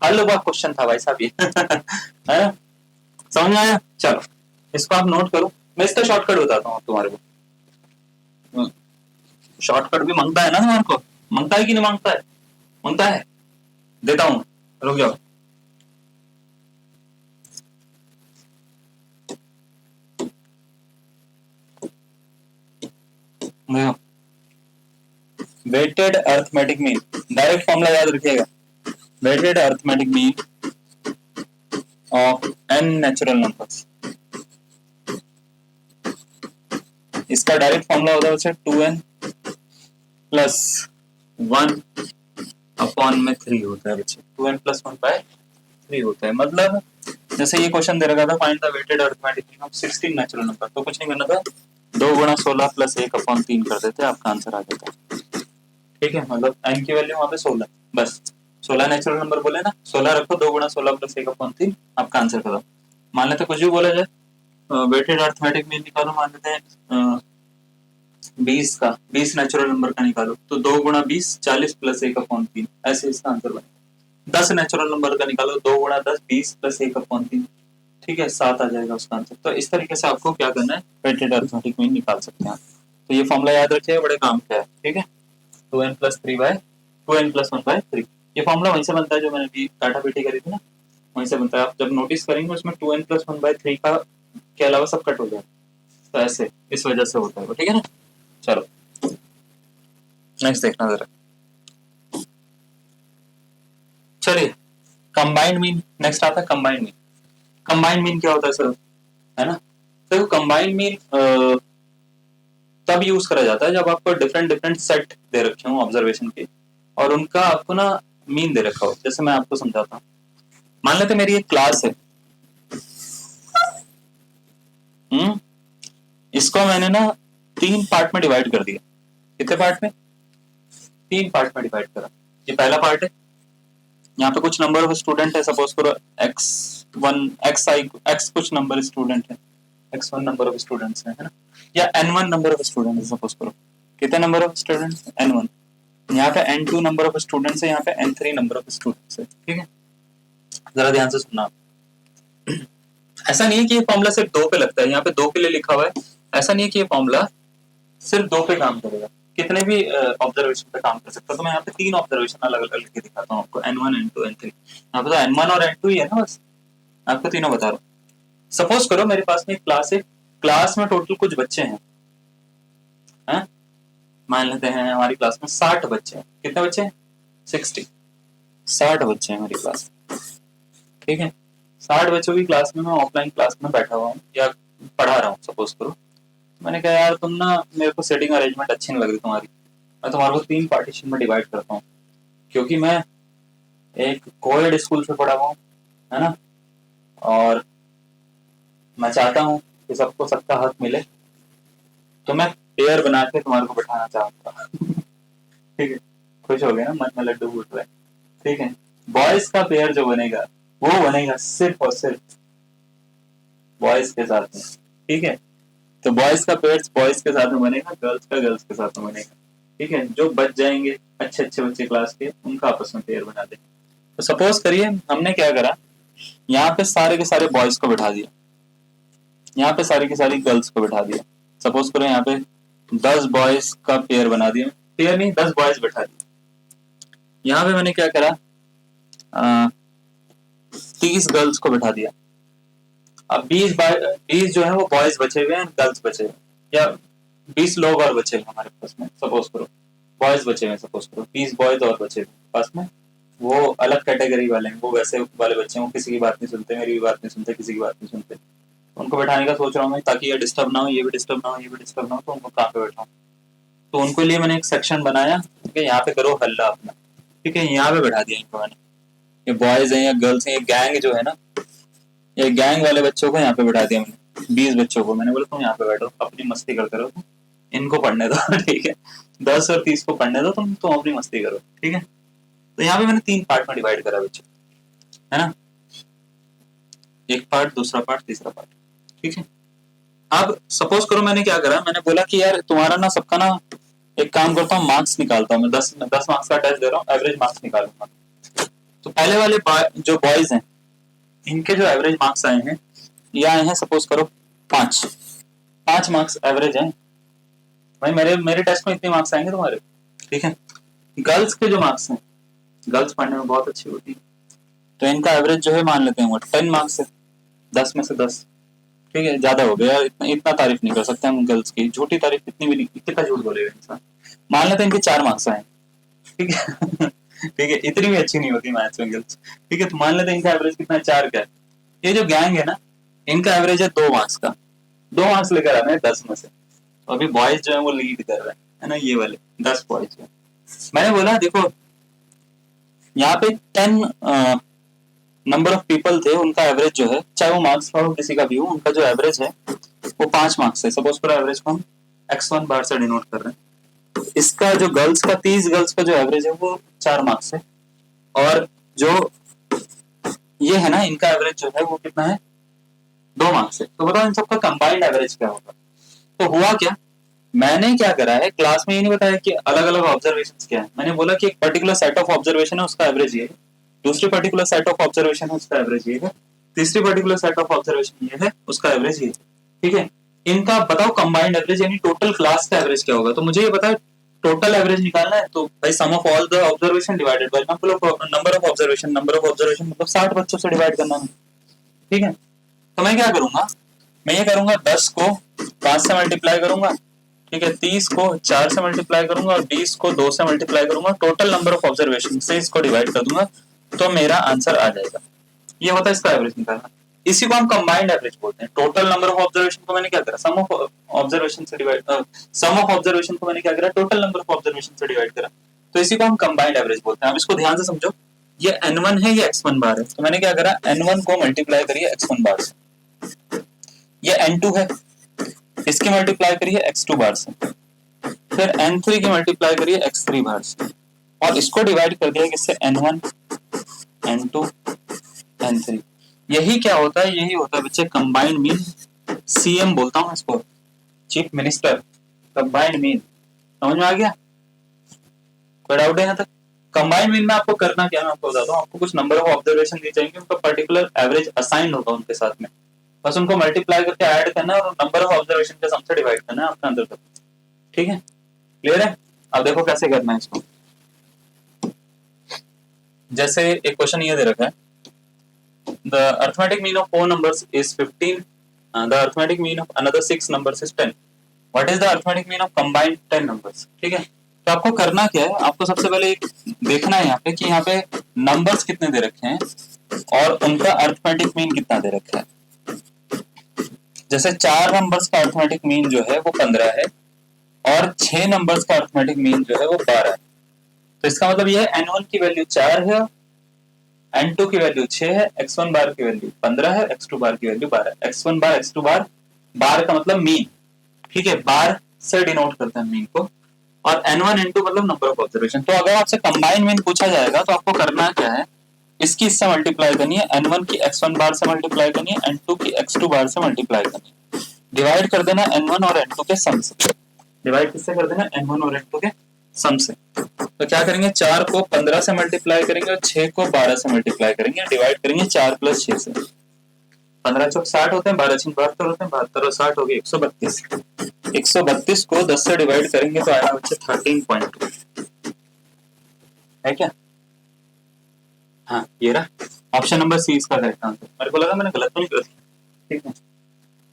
Speaker 1: हल हुआ क्वेश्चन था भाई साहब ये है ना, समझ में आया। चलो, इसको आप नोट करो, मैं इसका शॉर्टकट बताता हूँ तुम्हारे को। शॉर्टकट भी मांगता है ना तुम्हारे को, मांगता है कि नहीं मांगता है, मांगता है, देता हूँ, रुक जाओ। Weighted arithmetic mean, direct formula याद रखिएगा, weighted arithmetic mean of n natural numbers, इसका डायरेक्ट फॉर्मूला होता है बच्चे 2n प्लस 1 अपॉन में 3 होता है बच्चे, 2n प्लस 1 बाय 3 होता है। मतलब जैसे ये क्वेश्चन दे रखा था, find the weighted arithmetic mean of 16 natural number, तो कुछ नहीं करना था, 2 गुणा 16 प्लस 1 अपॉन 3 कर देते, आपका आंसर आ जाता है, ठीक है। मतलब n की वैल्यू वहां पे 16, बस 16 नेचुरल नंबर बोले ना, 16 रखो, 2 गुणा 16 प्लस 1 अपॉन 3, आपका आंसर खत्म। मान लेते कुछ भी बोला जाए, वेटेड अरिथमेटिक मीन निकालो, मान लेते हैं 20 का, 20 नेचुरल नंबर का निकालो, तो 2 गुणा 20 40 प्लस 1 अपॉन 3, ऐसे इसका आंसर बनेगा। 10 नेचुरल नंबर का निकालो, 2 गुणा 10 20 प्लस 1 अपॉन 3, ठीक है, 7 आ जाएगा उसका आंसर। तो इस तरीके से आपको क्या करना है, वेटेड अरिथमेटिक मीन निकाल सकते हैं। तो ये फॉर्मूला याद रखिए, बड़े काम का है, ठीक है। 2n प्लस 1 बाय 3, ये फॉर्मूला वहीं से बनता है जो मैंने अभी डाटा पेटी करी थी ना, वहीं से बनता है। आप जब नोटिस करेंगे उसमें 2n प्लस 1 बाय 3 का के अलावा सब कट हो जाए, तो ऐसे इस वजह से होता है, ठीक है ना। चलो नेक्स्ट देखना जरा, चलिए कंबाइंड मीन नेक्स्ट आता है। कंबाइंड मीन क्या होता है सर, है ना। तो कंबाइंड मीन तब यूज करा जाता है जब आपको डिफरेंट सेट दे रखे हो ऑब्जर्वेशन के, और उनका आपको ना मीन दे रखा हो। जैसे मैं आपको समझाता हूँ, मान लेते मेरी एक क्लास है, इसको मैंने ना 3 पार्ट में डिवाइड कर दिया। कितने पार्ट में? 3 पार्ट में डिवाइड करा। ये पहला पार्ट है, यहाँ पे कुछ नंबर ऑफ स्टूडेंट है, सपोज करो x1 x कुछ नंबर स्टूडेंट है, x1 नंबर ऑफ स्टूडेंट्स है ना, या n1 नंबर ऑफ स्टूडेंट है सपोज करो। कितने नंबर ऑफ स्टूडेंट्स? n1। यहाँ पे n2 नंबर ऑफ स्टूडेंट्स है, यहाँ पे n3 नंबर ऑफ स्टूडेंट्स है। ठीक है, जरा ध्यान से सुनना। ऐसा नहीं है कि ये फॉर्मूला सिर्फ 2 पे लगता है, यहाँ पे 2 के लिए लिखा हुआ है। ऐसा नहीं है कि ये फॉर्मूला सिर्फ 2 पे काम करेगा, कितने भी ऑब्जर्वेशन पे काम कर सकता है। तो मैं यहाँ पे 3 ऑब्जर्वेशन अलग अलग लिख के दिखाता हूँ आपको, n1 n2 n3। यहाँ पे तो n1 और n2 ही है ना, बस आपको तीनों बता रहा हूँ। सपोज करो मेरे पास में एक क्लास है, क्लास में टोटल कुछ बच्चे हैं, मान लेते हैं हमारी क्लास में 60 बच्चे हैं। कितने बच्चे हैं? 60 बच्चे हैं हमारी क्लास में। ठीक है, 60 बच्चों की क्लास में मैं ऑफलाइन क्लास में बैठा हुआ हूँ या पढ़ा रहा हूँ सपोज करो। मैंने कहा यार तुम ना, मेरे को सेटिंग अरेंजमेंट अच्छी नहीं लग रही तुम्हारी, मैं तुम्हारे को 3 पार्टीशन में डिवाइड करता हूँ, क्योंकि मैं एक कोएड स्कूल से पढ़ा हुआ हूँ, है ना, और मैं चाहता हूँ कि सबको सबका हक मिले, तो मैं पेयर बना के तुम्हारे को बैठाना चाहता हूँ। ठीक है, खुश हो गए ना, मन में लड्डू फूट रहे। ठीक है, बॉयज का पेयर जो बनेगा वो बनेगा सिर्फ और सिर्फ बॉयज के साथ में। ठीक है, तो बॉयज का पेयर बॉयज के साथ में बनेगा, गर्ल्स का गर्ल्स के साथ में बनेगा। ठीक है, जो बच जाएंगे अच्छे अच्छे बच्चे क्लास के, उनका आपस में पेयर बना देंगे। तो सपोज करिए हमने क्या करा, यहाँ पे सारे के सारे बॉयज को बैठा दिया, यहाँ पे सारी की सारी गर्ल्स को बैठा दिया। सपोज करो यहाँ पे 10 बॉयज का पेयर बना दिया, पेयर नहीं 10 बॉयज बैठा दिया। यहाँ पे मैंने क्या करा, 30 गर्ल्स को बैठा दिया। अब 20 जो है वो बॉयज बचे हुए हैं, गर्ल्स बचे हुए, या 20 लोग और बचे हुए हमारे पास में, सपोज करो बॉयज बचे हुए, सपोज करो 20 बॉयज और बचे हुए पास में। वो अलग कैटेगरी वाले हैं, वो वैसे वाले बच्चे हैं, वो किसी की बात नहीं सुनते, मेरी भी बात नहीं सुनते, किसी की बात नहीं सुनते। उनको बैठाने का सोच रहा हूँ मैं, ताकि ये डिस्टर्ब ना हो, ये भी डिस्टर्ब ना हो, ये भी डिस्टर्ब ना हो, तो उनको कहाँ पे बैठाऊँ। तो उनके लिए मैंने एक सेक्शन बनाया, ठीक है, यहाँ पे करो हल्ला अपना। ठीक है, यहाँ पे बैठा दिया इनको मैंने, ये बॉयज हैं या गर्ल्स हैं, ये गैंग जो है ना, ये गैंग वाले बच्चों को यहाँ पे बैठा दिया मैंने। 20 बच्चों को मैंने बोला तुम यहाँ पे बैठो, अपनी मस्ती करते रहो, इनको पढ़ने दो। ठीक है, 10 और 30 को पढ़ने दो, तुम अपनी मस्ती करो। ठीक है, तो यहाँ पे मैंने 3 पार्ट में डिवाइड करा बच्चों, है ना, एक पार्ट, दूसरा पार्ट, तीसरा पार्ट। ठीक है, अब सपोज करो मैंने क्या करा, मैंने बोला कि यार तुम्हारा ना सबका ना एक काम करता हूँ, मार्क्स निकालता हूँ मैं, 10 मार्क्स का टेस्ट दे रहा हूँ, एवरेज मार्क्स निकालूंगा। तो पहले वाले जो बॉयज हैं, इनके जो एवरेज मार्क्स आए हैं, ये आए हैं सपोज करो 5 मार्क्स एवरेज हैं भाई। मेरे टेस्ट में इतने मार्क्स आएंगे तुम्हारे। ठीक है, गर्ल्स के जो मार्क्स हैं, गर्ल्स पढ़ने में बहुत अच्छी होती है, तो इनका एवरेज जो है मान लेते हैं वो 10 मार्क्स है, 10 में से 10। ठीक है, ज्यादा हो गया, इतना तारीफ नहीं कर सकते हम गर्ल्स की, झूठी तारीफ इतनी भी नहीं, कितना झूठ बोलेगा इंसान। मान लेते हैं इनके 4 मार्क्स आए। ठीक है, ठीक है, इतनी भी अच्छी नहीं होती मैथ्स में गर्ल्स। ठीक है, तो मान लेते हैं इनका एवरेज कितना है, 4 का है। ये जो गैंग है ना, इनका एवरेज है 2 मार्क्स का, 2 मार्क्स लेकर आ रहे हैं 10 में से। तो अभी बॉयज जो है वो लीड कर रहे हैं, है ना, ये वाले 10 बॉयज। मैंने बोला देखो यहाँ पे 10 नंबर ऑफ पीपल थे, उनका एवरेज जो है, चाहे वो मार्क्स का हो किसी का भी हो, उनका जो एवरेज है वो 5 मार्क्स है। सपोज करो एवरेज को हम x1 बार से डिनोट कर रहे हैं, तो इसका जो गर्ल्स का 30 गर्ल्स का जो एवरेज है वो 4 मार्क्स है, और जो ये है ना इनका एवरेज जो है वो कितना है, 2 मार्क्स है। तो बताओ इन सबका कंबाइंड एवरेज क्या होगा। तो हुआ क्या, मैंने क्या करा है, क्लास में ये नहीं बताया कि अलग अलग ऑब्जर्वेशन क्या है, मैंने बोला कि एक पर्टिकुलर सेट ऑफ ऑब्जर्वेशन है उसका एवरेज ये है, दूसरी पर्टिकुलर सेट ऑफ ऑब्जर्वेशन है उसका एवरेज ये है, तीसरी पर्टिकुलर सेट ऑफ ऑब्जर्वेशन ये है उसका एवरेज ये है। ठीक है, इनका बताओ कंबाइंड एवरेज यानी टोटल क्लास का एवरेज क्या होगा। तो मुझे ये बताओ टोटल एवरेज निकालना है, तो भाई sum of all the observation divided by number of observation, number of observation मतलब 60 बच्चों से डिवाइड करना है। ठीक है, तो मैं क्या करूंगा, मैं ये करूंगा 10 को 5 से मल्टीप्लाई करूंगा, ठीक है, 30 को 4 से मल्टीप्लाई करूंगा, और 20 को 2 से मल्टीप्लाई करूंगा, टोटल नंबर ऑफ ऑब्जर्वेशन से इसको डिवाइड कर दूंगा, तो मेरा आंसर आ जाएगा। ये होता है इसका एवरेज निकालना, इसी को हम कंबाइंड एवरेज बोलते हैं। टोटल नंबर ऑफ ऑब्जर्वेशन को मैंने क्या करा, सम ऑफ ऑब्जर्वेशन से डिवाइड, सम ऑफ ऑब्जर्वेशन को मैंने क्या करा, टोटल नंबर ऑफ ऑब्जर्वेशन से डिवाइड करा, तो इसी को हम कंबाइंड एवरेज बोलते हैं। अब इसको ध्यान से समझो, ये n1 है, ये x1 बार है, तो मैंने क्या करा, n1 को मल्टीप्लाई करिए x1 बार से, ये n2 है, इसकी मल्टीप्लाई करिए x2 बार से, फिर n3 की मल्टीप्लाई करिए x3 बार से, और इसको डिवाइड कर दिया किससे, n1 n2 n3। यही क्या होता है, यही होता है बच्चे कंबाइंड मीन, CM बोलता हूँ इसको, चीफ मिनिस्टर, कंबाइंड मीन। समझ में आ गया, कोई डाउट है यहाँ तक? कंबाइंड मीन में आपको करना क्या है, मैं आपको बताता हूँ। आपको कुछ नंबर ऑफ ऑब्जर्वेशन दी जाएंगे, उनका पर्टिकुलर एवरेज असाइन होगा उनके साथ में, बस उनको मल्टीप्लाई करके ऐड करना है और नंबर ऑफ ऑब्जर्वेशन के सम से डिवाइड करना है आपका आंसर तक। ठीक है, क्लियर है? अब देखो कैसे करना है इसको। जैसे एक क्वेश्चन ये दे रखा है, the arithmetic mean of 4 numbers is 15, the arithmetic mean of another 6 numbers is 10, what is the arithmetic mean of combined 10 numbers? ठीक है, तो आपको करना क्या है, आपको सबसे पहले देखना है यहाँ पे कि यहाँ पे नंबर्स कितने दे रखे हैं और उनका अरिथमेटिक मीन कितना दे रखा है। जैसे 4 नंबर्स का अरिथमेटिक मीन जो है वो 15 है और 6 नंबर्स का अरिथमेटिक मीन जो है वो 12 है, तो इसका मतलब ये है n1 की वैल्यू 4 है, n2 की वैल्यू 6 है, x1 बार की वैल्यू 15 है, x2 बार की वैल्यू 12 है। x1 बार x2 बार, बार का मतलब मीन, ठीक है, बार से डिनोट करते हैं मीन को, और n1 n2 मतलब नंबर ऑफ ऑब्जर्वेशन। तो अगर आपसे कंबाइंड मीन पूछा जाएगा तो आपको करना क्या है, इसकी इससे मल्टीप्लाई करनी है, n1 की x1 बार से मल्टीप्लाई करनी है, n2 की x2 बार से मल्टीप्लाई करनी है, डिवाइड कर देना n1 और n2 के सम से। डिवाइड किससे कर देना, n1 और n2 के सम से। तो क्या करेंगे, 4 को 15 से मल्टीप्लाई करेंगे और 6 को 12 से मल्टीप्लाई करेंगे, डिवाइड करेंगे 4 + 6 से। 15 चौक 60 होते हैं, 12 छीक 72 होते हैं, 72 और 60 हो गए 132। 132 को 10 से डिवाइड करेंगे तो आएगा बच्चे 13.2, है क्या? हाँ, ये रहा ऑप्शन नंबर सी इसका करेक्ट आंसर। मेरे को लगा मैंने गलत तो नहीं कर दिया, ठीक है,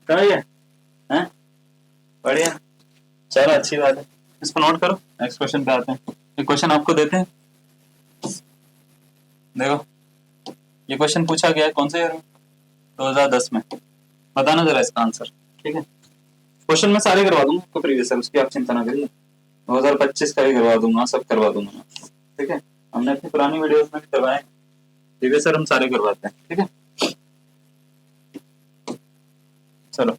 Speaker 1: समझ गए? हैं, बढ़िया, चलो अच्छी बात है, इसको नोट करो। नेक्स्ट क्वेश्चन पे आते हैं। ये क्वेश्चन आपको देते हैं, देखो ये क्वेश्चन पूछा गया है कौन से ईयर में, 2010 में। बताना जरा इसका आंसर, ठीक है। क्वेश्चन मैं सारे करवा दूंगा आपको प्रीवियस ईयर, उसकी आप चिंता ना करिए। 2025 का भी करवा दूंगा, सब करवा दूंगा मैं, ठीक है। हमने अपनी पुरानी वीडियोस में भी करवाए, प्रीवियस ईयर हम सारे करवाते हैं, ठीक है। चलो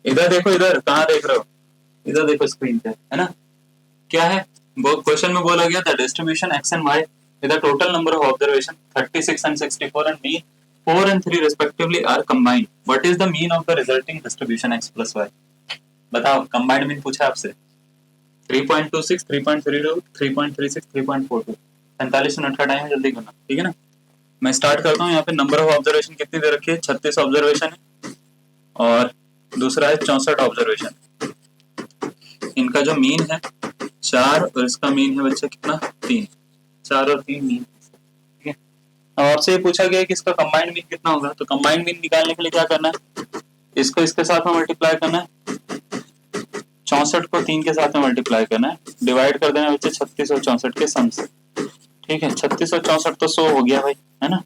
Speaker 1: इधर देखो, इधर कहाँ देख रहे हो, इधर देखो स्क्रीन पे, है ना। क्या है वो क्वेश्चन में बोला गया था, distribution x and y with the total number of observation 36 and 64 and mean 4 and 3 respectively are combined. What is the mean of the resulting distribution x plus y? बताओ, कंबाइंड मीन पूछा आपसे। 3.26, 3.32, 3.36, 3.42। 45 minute का time है, जल्दी करना, ठीक है ना। मैं स्टार्ट करता हूँ। यहाँ पे नंबर ऑफ ऑब्जर्वेशन कितनी दे रखी है, 36 ऑब्जर्वेशन है, और दूसरा है 64 ऑब्जर्वेशन। इनका जो मीन है 4 और इसका मीन है बच्चे कितना, 3। 4 और 3 मीन, ठीक है। अब आपसे ये पूछा गया कि इसका कंबाइंड मीन कितना होगा, तो कंबाइंड मीन निकालने के लिए क्या करना है, इसको इसके साथ में मल्टीप्लाई करना है, 64 को 3 के साथ में मल्टीप्लाई करना है, डिवाइड कर देना बच्चे 36 और 64 के सम से, ठीक है। 36 और 64 तो 100 हो गया भाई, है ना।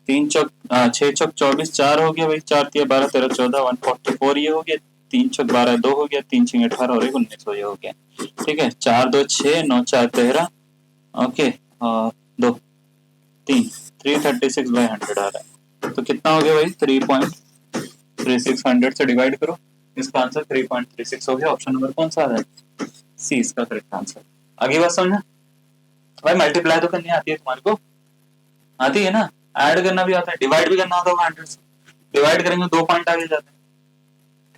Speaker 1: 3 चौक 6 चौक 24, 4 हो गया भाई, 4 3 12 13 14 144 ये हो गया, 3 चौक 12 2 हो गया, 3 6 18 और 1 19 ये हो गया, ठीक है। 4 2 6 9 4 13, ओके, और 2 3 336/100 आ रहा है, तो कितना हो गया भाई 3.36, 100 से डिवाइड करो, इसका आंसर 3.36 हो गया। ऑप्शन नंबर कौन सा है, सी इसका करेक्ट आंसर। आगे बात समझना भाई, मल्टीप्लाई तो करनी आती है तुम्हारे को, आती है ना, ऐड करना भी आता है, डिवाइड भी करना आता होगा 100 से, डिवाइड करेंगे 2 पॉइंट आगे जाते हैं,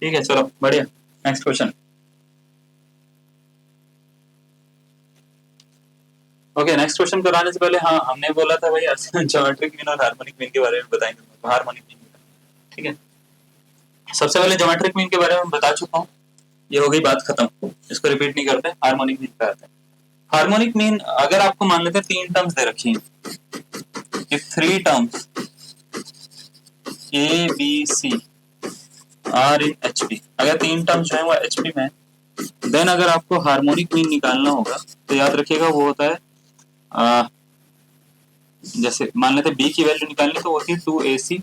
Speaker 1: ठीक है। चलो बढ़िया, next question. Okay, next question कराने से पहले हाँ, हमने बोला था भाई ज्योमेट्रिक मीन और हार्मोनिक मीन के बारे में बताएंगे, हार्मोनिक मीन, ठीक है। सबसे पहले ज्योमेट्रिक मीन के बारे में बता चुका हूँ, ये हो गई बात खत्म, इसको रिपीट नहीं करते। हार्मोनिक मीन पे आते हैं। हार्मोनिक मीन अगर आपको मान लेते हैं 3 टर्म्स दे रखी हैं कि 3 terms A B C are in HP, अगर 3 टर्म्स जो है वो HP में, देन अगर आपको हार्मोनिक मीन निकालना होगा तो याद रखिएगा वो होता है जैसे मान लेते बी की वैल्यू निकालनी तो होती है 2AC/A+।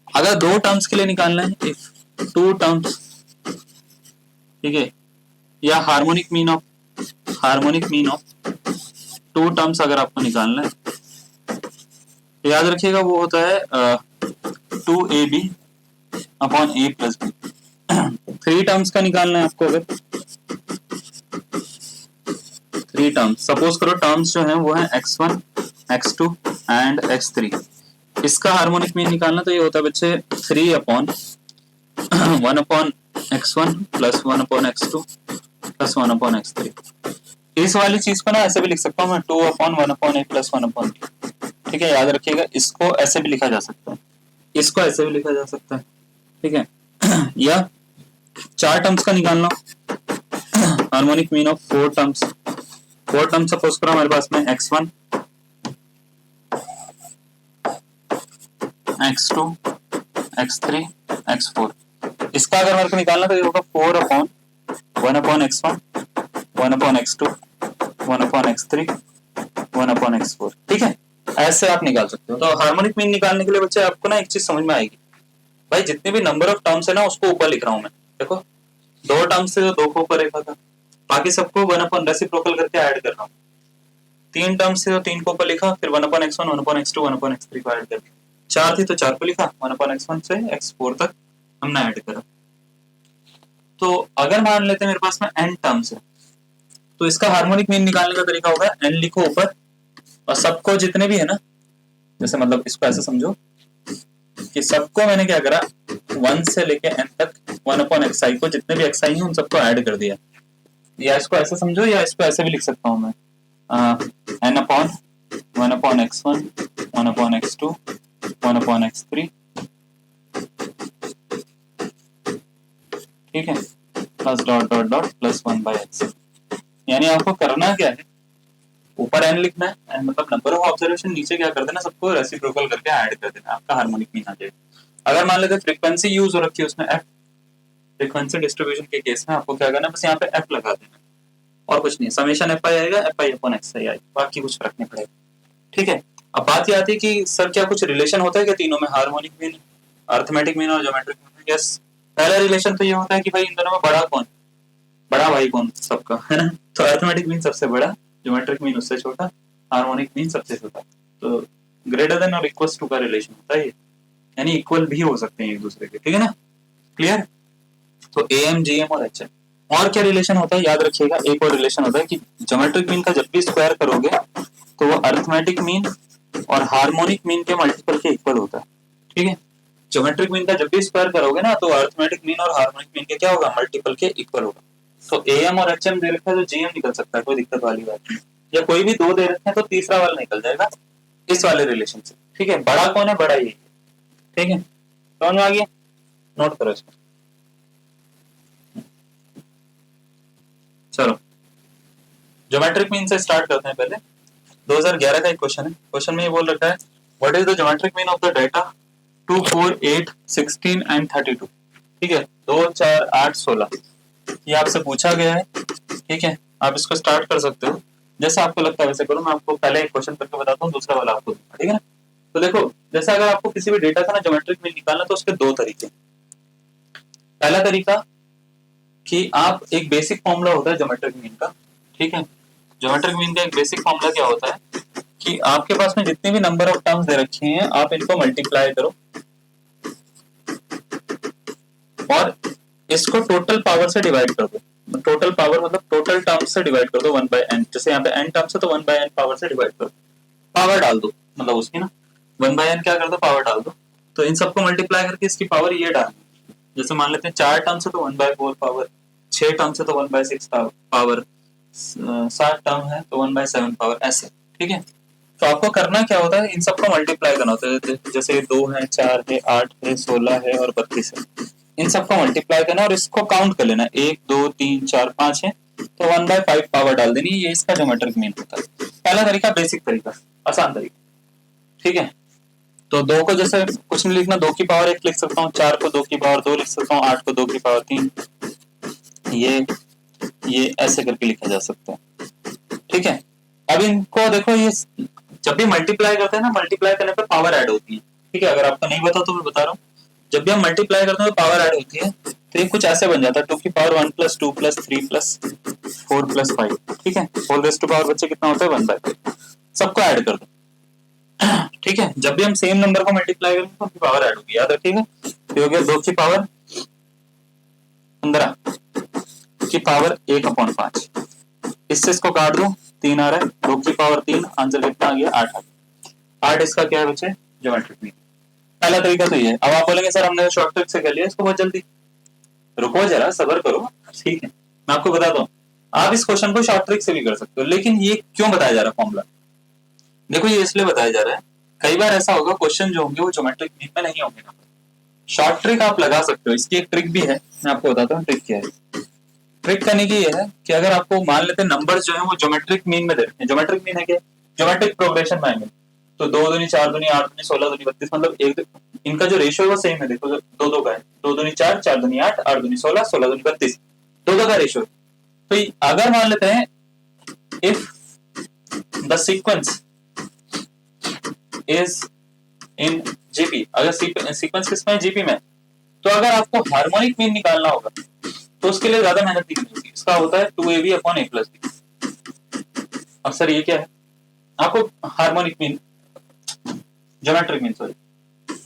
Speaker 1: अगर 2 टर्म्स के लिए निकालना है, इफ 2 टर्म्स, ठीक है, या harmonic mean of harmonic mean of two terms अगर आपको निकालना है तो याद रखिएगा वो होता है 2ab upon a plus B. 3 terms का निकालना है आपको। अगर 3 टर्म्स सपोज करो, टर्म्स जो है वो है x1 x2 एंड x3। इसका हार्मोनिक मीन निकालना तो ये होता है बच्चे 3 upon 1 upon x1 plus 1 upon x2 plus 1 upon x3। इस वाली चीज को ना ऐसे भी लिख सकता हूँ मैं 2 upon 1 upon a plus 1 upon b। ठीक है, याद रखिएगा इसको ऐसे भी लिखा जा सकता है, इसको ऐसे भी लिखा जा सकता है। ठीक है या 4 टर्म्स का निकालना harmonic mean of 4 terms. 4 terms suppose करो हमारे पास में x1 x2 x3 x4। इसका अगर मेरे को निकालना तो ये होगा 4 upon 1 upon x1 1 upon x2 1 upon x3 1 upon x4। ठीक है, ऐसे आप निकाल सकते हो। तो हार्मोनिक मीन निकालने के लिए बच्चे आपको ना एक चीज समझ में आएगी, भाई जितने भी नंबर ऑफ टर्म्स है ना उसको ऊपर लिख रहा हूं मैं। देखो 2 टर्म्स से तो 2 को ऊपर लिखा था, बाकी सबको 1 अपॉन रेसिप्रोकल करके ऐड कर रहा हूं। 3 टर्म्स से तो 3 को ऊपर लिखा, फिर 1 upon x1 1 upon x2 1 upon x3 को ऐड कर दिया। 4 थी तो 4 को लिखा, 1 अपॉन x1 से x4 तक हमने ऐड करा। तो अगर मान लेते हैं मेरे पास में n टर्म्स है तो इसका हार्मोनिक मीन निकालने का तरीका होगा n लिखो ऊपर और सबको जितने भी है ना, जैसे मतलब इसको ऐसे समझो कि सबको मैंने क्या करा 1 से लेके n तक 1 अपॉन xi को जितने भी xi हैं उन सबको ऐड कर दिया। या इसको ऐसे समझो या इसको ऐसे भी लिख सकता हूं मैं n upon 1 upon x1 1 upon x2 1 upon x3। ठीक है, plus dot dot dot plus 1 by x। यानी आपको करना क्या है, ऊपर n लिखना है, n मतलब नंबर ऑफ ऑब्जर्वेशन, नीचे क्या कर देना सबको रेसिप्रोकल करके ऐड कर देना, आपका हार्मोनिक मीन आ जाएगा। अगर मान लेते फ्रीक्वेंसी यूज हो रखी है उसमें f, फ्रीक्वेंसी डिस्ट्रीब्यूशन के केस में आपको क्या करना है, बस यहाँ पे f लगा देना और कुछ नहीं, समेशन fi आएगा fi अपॉन xi आएगा, बाकी कुछ फर्क नहीं पड़ेगा। ठीक है, अब बात ये आती है कि सर क्या कुछ रिलेशन होता है क्या तीनों में, हार्मोनिक मीन, अरिथमेटिक मीन और ज्योमेट्रिक मीन? यस, पहला रिलेशन तो ये होता है कि भाई इन दोनों में बड़ा कौन, बड़ा भाई कौन सबका, है ना। तो अरिथमेटिक मीन सबसे बड़ा, ज्योमेट्रिक मीन उससे छोटा, हार्मोनिक मीन सबसे छोटा। तो ग्रेटर देन और इक्वल टू का रिलेशन होता है ये, यानी इक्वल भी हो सकते हैं एक दूसरे के। ठीक है ना, क्लियर। तो एम जीएम और एचएम। और क्या रिलेशन होता है याद रखिएगा, एक और रिलेशन होता है कि ज्योमेट्रिक मीन का जब भी स्क्वायर करोगे तो वो अरिथमेटिक मीन और हार्मोनिक मीन के मल्टीपल के इक्वल होता है। ठीक है, ज्योमेट्रिक मीन का जब भी स्क्वायर करोगे ना तो अरिथमेटिक मीन और हार्मोनिक मीन के क्या होगा, मल्टीपल के इक्वल होगा। तो एम और एचएम दे रखा है तो जीएम निकल सकता है, कोई दिक्कत वाली बात नहीं। या कोई भी 2 दे रखे हैं तो तीसरा वाला निकल जाएगा इस वाले रिलेशन से। ठीक है, बड़ा कौन है, बड़ा ये। ठीक है, समझ में आ गया, नोट करो इसको। चलो ज्योमेट्रिक मीन से स्टार्ट करते हैं। पहले 2011 का एक क्वेश्चन है, क्वेश्चन में ये बोल रखा है what is the geometric mean of the data 2 4 8 16 and 32। ठीक है, 2 4 8 16 ये आपसे पूछा गया है। ठीक है, आप इसको स्टार्ट कर सकते हो, जैसे आपको लगता है वैसे करो। मैं आपको पहले एक क्वेश्चन करके बताता हूँ, दूसरा वाला आपको दूंगा। ठीक है ना, तो देखो जैसे अगर आपको किसी भी डेटा का ना ज्योमेट्रिक मीन निकालना तो उसके 2 तरीके। पहला तरीका कि आप एक बेसिक फॉर्मूला होता है ज्योमेट्रिक मीन का। ठीक है, ज्योमेट्रिक मीन का एक बेसिक फॉर्मूला क्या होता है कि आपके पास में जितने भी नंबर ऑफ टर्म्स दे रखे हैं आप इनको मल्टीप्लाई करो और इसको टोटल पावर से डिवाइड कर दो। टोटल पावर मतलब टोटल टर्म्स से डिवाइड कर दो 1 बाय n। जैसे यहाँ पे n टर्म्स है तो 1 बाय n पावर से डिवाइड करो, पावर डाल दो, मतलब उसकी ना 1 बाय n क्या कर दो, पावर डाल दो। तो इन सबको मल्टीप्लाई करके इसकी पावर ये डालनी। जैसे मान लेते हैं 4 टर्म्स है तो 1 बाय 4 पावर, 6 टर्म्स है तो 1 बाय 6 पावर, 7 टर्म है तो 1 बाय 7 पावर, ऐसे। ठीक है, तो आपको करना क्या होता है, इन सबको मल्टीप्लाई करना होता है। जैसे 2 है 4 है 8 है 16 है और 32 है, इन सबको मल्टीप्लाई करना और इसको काउंट कर लेना, 1 2 3 4 5 है तो 1 बाय 5 पावर डाल देनी। ये इसका ज्योमेट्रिक मीन होता है। पहला तरीका बेसिक तरीका, आसान तरीका। ठीक है, तो 2 को जैसे कुछ नहीं लिखना, 2 की पावर 1 लिख सकता हूँ, 4 को 2 की पावर 2 लिख सकता हूँ, 8 को 2 की पावर 3, ये ऐसे करके लिखा जा सकता है। ठीक है, अब इनको देखो, ये जब भी मल्टीप्लाई करते हैं ना, मल्टीप्लाई करने पे पावर ऐड होती है। ठीक है, अगर आपको नहीं पता तो मैं बता रहा हूँ, जब भी हम मल्टीप्लाई करते हैं तो पावर ऐड होती है। तो ये कुछ ऐसे बन जाता है 2 की power 1 plus 2 plus 3 plus 4 plus 5, ठीक है। होल रेस्ट टू पावर बच्चे कितना होता है 1/5, सबको ऐड कर दो, ठीक है। जब भी हम सेम नंबर को मल्टीप्लाई करेंगे तो उनकी पावर ऐड होगी, याद रखिएगा। तो हो गया 2 की पावर 15 की पावर 1/5, इससे इसको काट दो, 3 आ रहा है, 2 की पावर 3, आंसर कितना आ गया 8 आ गया। 8 इसका क्या है बच्चे, ज्योमेट्रिक मीन। पहला तरीका तो ये है। अब आप बोलेंगे सर हमने शॉर्ट ट्रिक से कर लिया इसको बहुत जल्दी, रुको जरा सब्र करो, ठीक है। मैं आपको बताता हूँ, आप इस क्वेश्चन को शॉर्ट ट्रिक से भी कर सकते हो, लेकिन ये क्यों बताया जा रहा है फॉर्मूला, देखो ये इसलिए बताया जा रहा है, कई बार ऐसा होगा क्वेश्चन जो होंगे वो ज्योमेट्रिक मीन में नहीं होंगे। शॉर्ट ट्रिक आप लगा सकते हो, इसकी एक ट्रिक भी है, मैं आपको बताता हूँ ट्रिक क्या है। ट्रिक करने की ये है कि अगर आपको मान लेते हैं नंबर्स जो है वो ज्योमेट्रिक मीन में दे रखे हैं, ज्योमेट्रिक मीन है क्या, ज्योमेट्रिक प्रोग्रेशन में आएंगे, तो 2 दूनी 4 दूनी 8 दूनी 16 दूनी 32, मतलब एक इनका जो रेशियो है वो सेम है, देखो 2 का है, 2 दूनी 4, 4 दूनी 8, 8 दूनी 16, 16 दूनी 32, 2 का रेशियो। तो अगर मान लेते हैं if the sequence is in GP, अगर सीक्वेंस किसमें जीपी में, तो अगर आपको हार्मोनिक मीन निकालना होगा तो उसके लिए ज्यादा मेहनत नहीं करनी होगी, इसका होता है 2ab upon a plus b। अब सर ये क्या है, आपको harmonic mean geometric mean sorry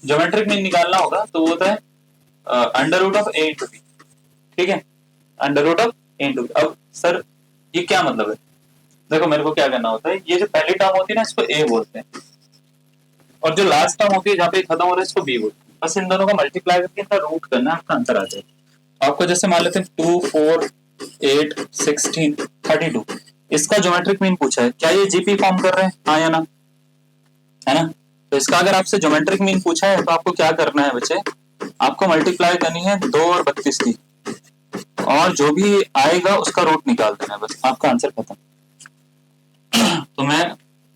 Speaker 1: geometric mean निकालना होगा तो वो होता है under root of a into b, ठीक है, under root of a into b। अब सर ये क्या मतलब है, देखो मेरे को क्या करना होता है, ये जो पहली टर्म होती है ना इसको a बोलते हैं, और जो लास्ट टर्म होती है जहाँ पे खत्म हो रहा है इसको b बोलते हैं, बस इन दोनों का मल्टीप्लाई करके इनका रूट करना, आपका आंसर आ जाएगा। आपको जैसे मान लेते हैं 2 4 8 16 32, इसका ज्योमेट्रिक मीन पूछा है, क्या ये जीपी फॉर्म कर रहे हैं, हाँ या ना, है ना। तो इसका अगर आपसे ज्योमेट्रिक मीन पूछा है तो आपको क्या करना है बच्चे, आपको मल्टीप्लाई करनी है 2 और 32 की, और जो भी आएगा उसका रूट निकाल देना है, बस आपका आंसर खत्म। तो मैं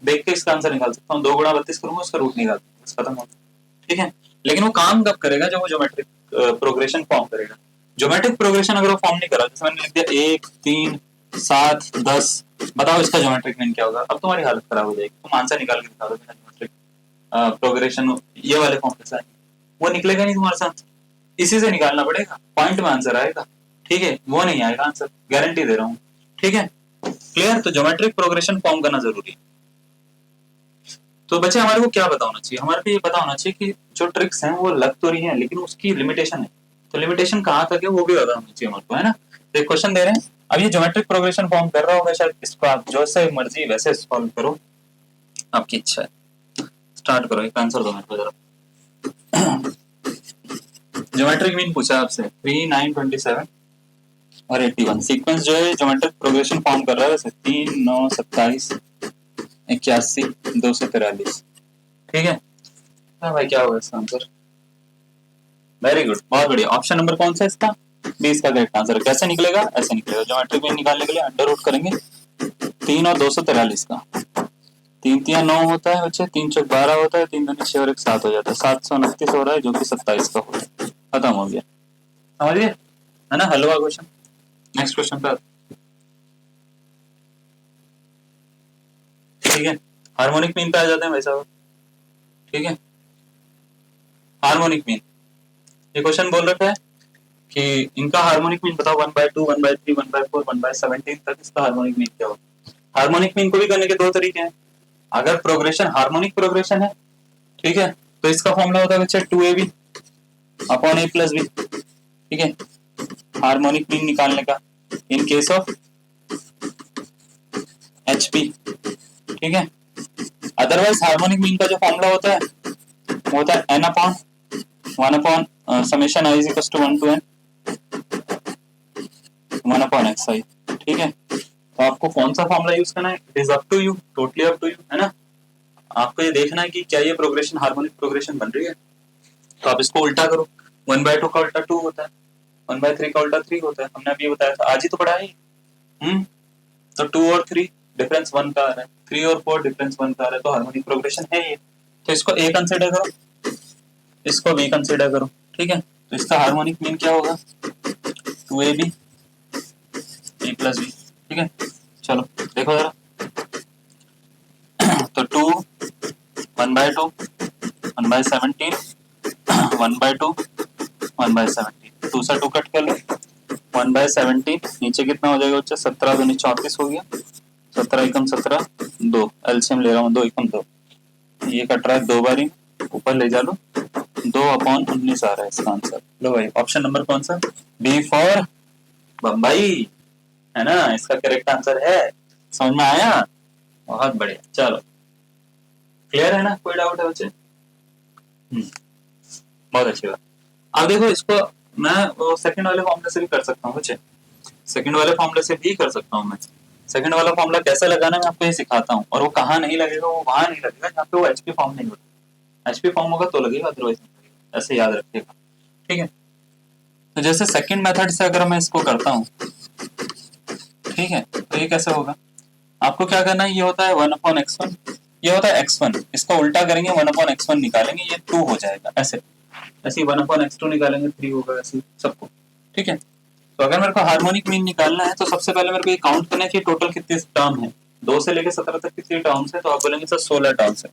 Speaker 1: देख के इसका आंसर निकाल सकता हूँ, 2 गुणा 32 करूंगा उसका रूट निकाल दूंगा, बस खत्म हो गया, ठीक है। लेकिन वो काम कब करेगा, जब वो ज्योमेट्रिक प्रोग्रेशन फॉर्म करेगा। ज्योमेट्रिक प्रोग्रेशन अगर वो फॉर्म नहीं करा, जैसे मैंने लिख दिया 1 3 7 10, बताओ इसका ज्योमेट्रिक मीन क्या होगा, अब तुम्हारी हालत खराब हो जाएगी, तुम आंसर निकाल के दिखा दो बिना ज्योमेट्रिक प्रोग्रेशन ये वाले फॉर्म के साथ, वो निकलेगा नहीं तुम्हारे साथ, इसी से निकालना पड़ेगा, पॉइंट में आंसर आएगा, ठीक है, वो नहीं आएगा आंसर, गारंटी दे रहा हूँ, ठीक है, क्लियर। तो ज्योमेट्रिक प्रोग्रेशन फॉर्म करना जरूरी है। तो बच्चे हमारे को क्या पता होना चाहिए, हमारे को ये पता होना चाहिए कि जो ट्रिक्स हैं वो लग तो रही हैं लेकिन उसकी लिमिटेशन है, तो लिमिटेशन कहाँ तक है वो भी पता होना चाहिए हमारे को, है ना। तो एक क्वेश्चन दे रहे हैं, अब ये ज्योमेट्रिक प्रोग्रेशन फॉर्म कर रहा होगा शायद, इसको आप जो से मर्जी वैसे सॉल्व करो, आपकी इच्छा है, स्टार्ट करो, एक आंसर दो मेरे को जरा। ज्योमेट्रिक मीन पूछा आपसे 3 9 27 और 81, सीक्वेंस जो है ज्योमेट्रिक प्रोग्रेशन फॉर्म कर रहा है वैसे 3 9 27 81 243, ठीक है। हाँ भाई क्या होगा इसका आंसर, वेरी गुड, बहुत बढ़िया। ऑप्शन नंबर कौन सा है इसका, बी इसका करेक्ट आंसर। कैसे निकलेगा, ऐसे निकलेगा, ज्योमेट्रिक मीन निकालने के लिए अंडर रूट करेंगे 3 और 243 का, 3 3 9 होता है बच्चे, 3 चौक 12 होता है, 3 दूनी 6 और 1 7 हो जाता है, 729 हो रहा है जो कि 27 का होता है, खत्म हो गया, समझिए, है ना, हलवा क्वेश्चन। नेक्स्ट क्वेश्चन पे, ठीक है, हार्मोनिक मीन पे आ जाते हैं भाई साहब, ठीक है। हार्मोनिक मीन, ये क्वेश्चन बोल रखा है कि इनका हार्मोनिक मीन बताओ, 1/2 1/3 1/4 1/17 तक इसका हार्मोनिक मीन क्या होगा। हार्मोनिक मीन को भी करने के दो तरीके हैं, अगर प्रोग्रेशन हार्मोनिक प्रोग्रेशन है, ठीक है, तो इसका फॉर्मूला होता है बच्चे 2ab upon a plus b, ठीक है, हार्मोनिक मीन निकालने का इन केस ऑफ hp, ठीक है। अदरवाइज हार्मोनिक मीन का जो फॉर्मूला होता है वो होता है n upon 1 upon summation i is equal to 1 to n 1 upon xi, ठीक है। तो आपको कौन सा फॉर्मूला यूज करना है, it is up to you, totally up to you, है ना। आपको ये देखना है कि क्या ये प्रोग्रेशन हार्मोनिक प्रोग्रेशन बन रही है, तो आप इसको उल्टा करो, 1/2 का उल्टा 2 होता है, 1/3 का उल्टा 3 होता है, हमने अभी बताया था, आज ही तो पढ़ा है। तो 2 और 3 डिफरेंस 1 का आ रहा है, 3 और 4 डिफरेंस 1 का आ रहा है, तो हार्मोनिक प्रोग्रेशन है ये। तो इसको a कंसीडर करो, इसको b कंसीडर करो, ठीक है। तो इसका हार्मोनिक मीन क्या होगा, 2ab a प्लस b, ठीक है। चलो देखो जरा, तो 2 1/2 1/17 1/2 1/17, 2 से 2 कट कर लो, 1/17 नीचे कितना हो जाएगा बच्चा, 17 दूनी 34 हो गया, 17 एकम 17, 2 एलसीएम ले रहा हूँ, 2 एकम 2, ये कट रहा है 2 बारी, ऊपर ले जा लो, 2/19 आ रहा है इसका आंसर। लो भाई ऑप्शन नंबर कौन सा, बी फॉर बम्बई, है ना, इसका करेक्ट आंसर है। समझ में आया, बहुत बढ़िया। चलो क्लियर है ना, कोई डाउट है बच्चे? बहुत अच्छी बात। अब देखो इसको मैं वो सेकंड वाले फॉर्मूले से भी कर सकता हूँ बच्चे, सेकंड वाले फॉर्मूले से भी कर सकता हूँ मैं। सेकंड वाला फॉर्मूला कैसे लगाना मैं आपको ये सिखाता हूँ, और वो कहाँ नहीं लगेगा, वो वहां नहीं लगेगा जहाँ पे वो एचपी फॉर्म नहीं होता। एचपी फॉर्म होगा तो लगेगा, अदरवाइज नहीं लगेगा, ऐसे याद रखिएगा, ठीक है। तो जैसे सेकंड मेथड से अगर मैं इसको करता हूँ, ठीक है, तो ये कैसे होगा, आपको क्या करना है, ये होता है 1/x1, ये होता है x1, इसका उल्टा करेंगे 1/x1 निकालेंगे, ये 2 हो जाएगा, ऐसे ऐसे 1/x2 निकालेंगे 3 होगा, ऐसे सबको, ठीक है। तो अगर मेरे को हार्मोनिक मीन निकालना है तो सबसे पहले मेरे को ये काउंट करना है कि टोटल कितने टर्म है, 2 से लेकर 17 तक कितने टर्म्स है, तो आप बोलेंगे सर 16 टर्म्स है।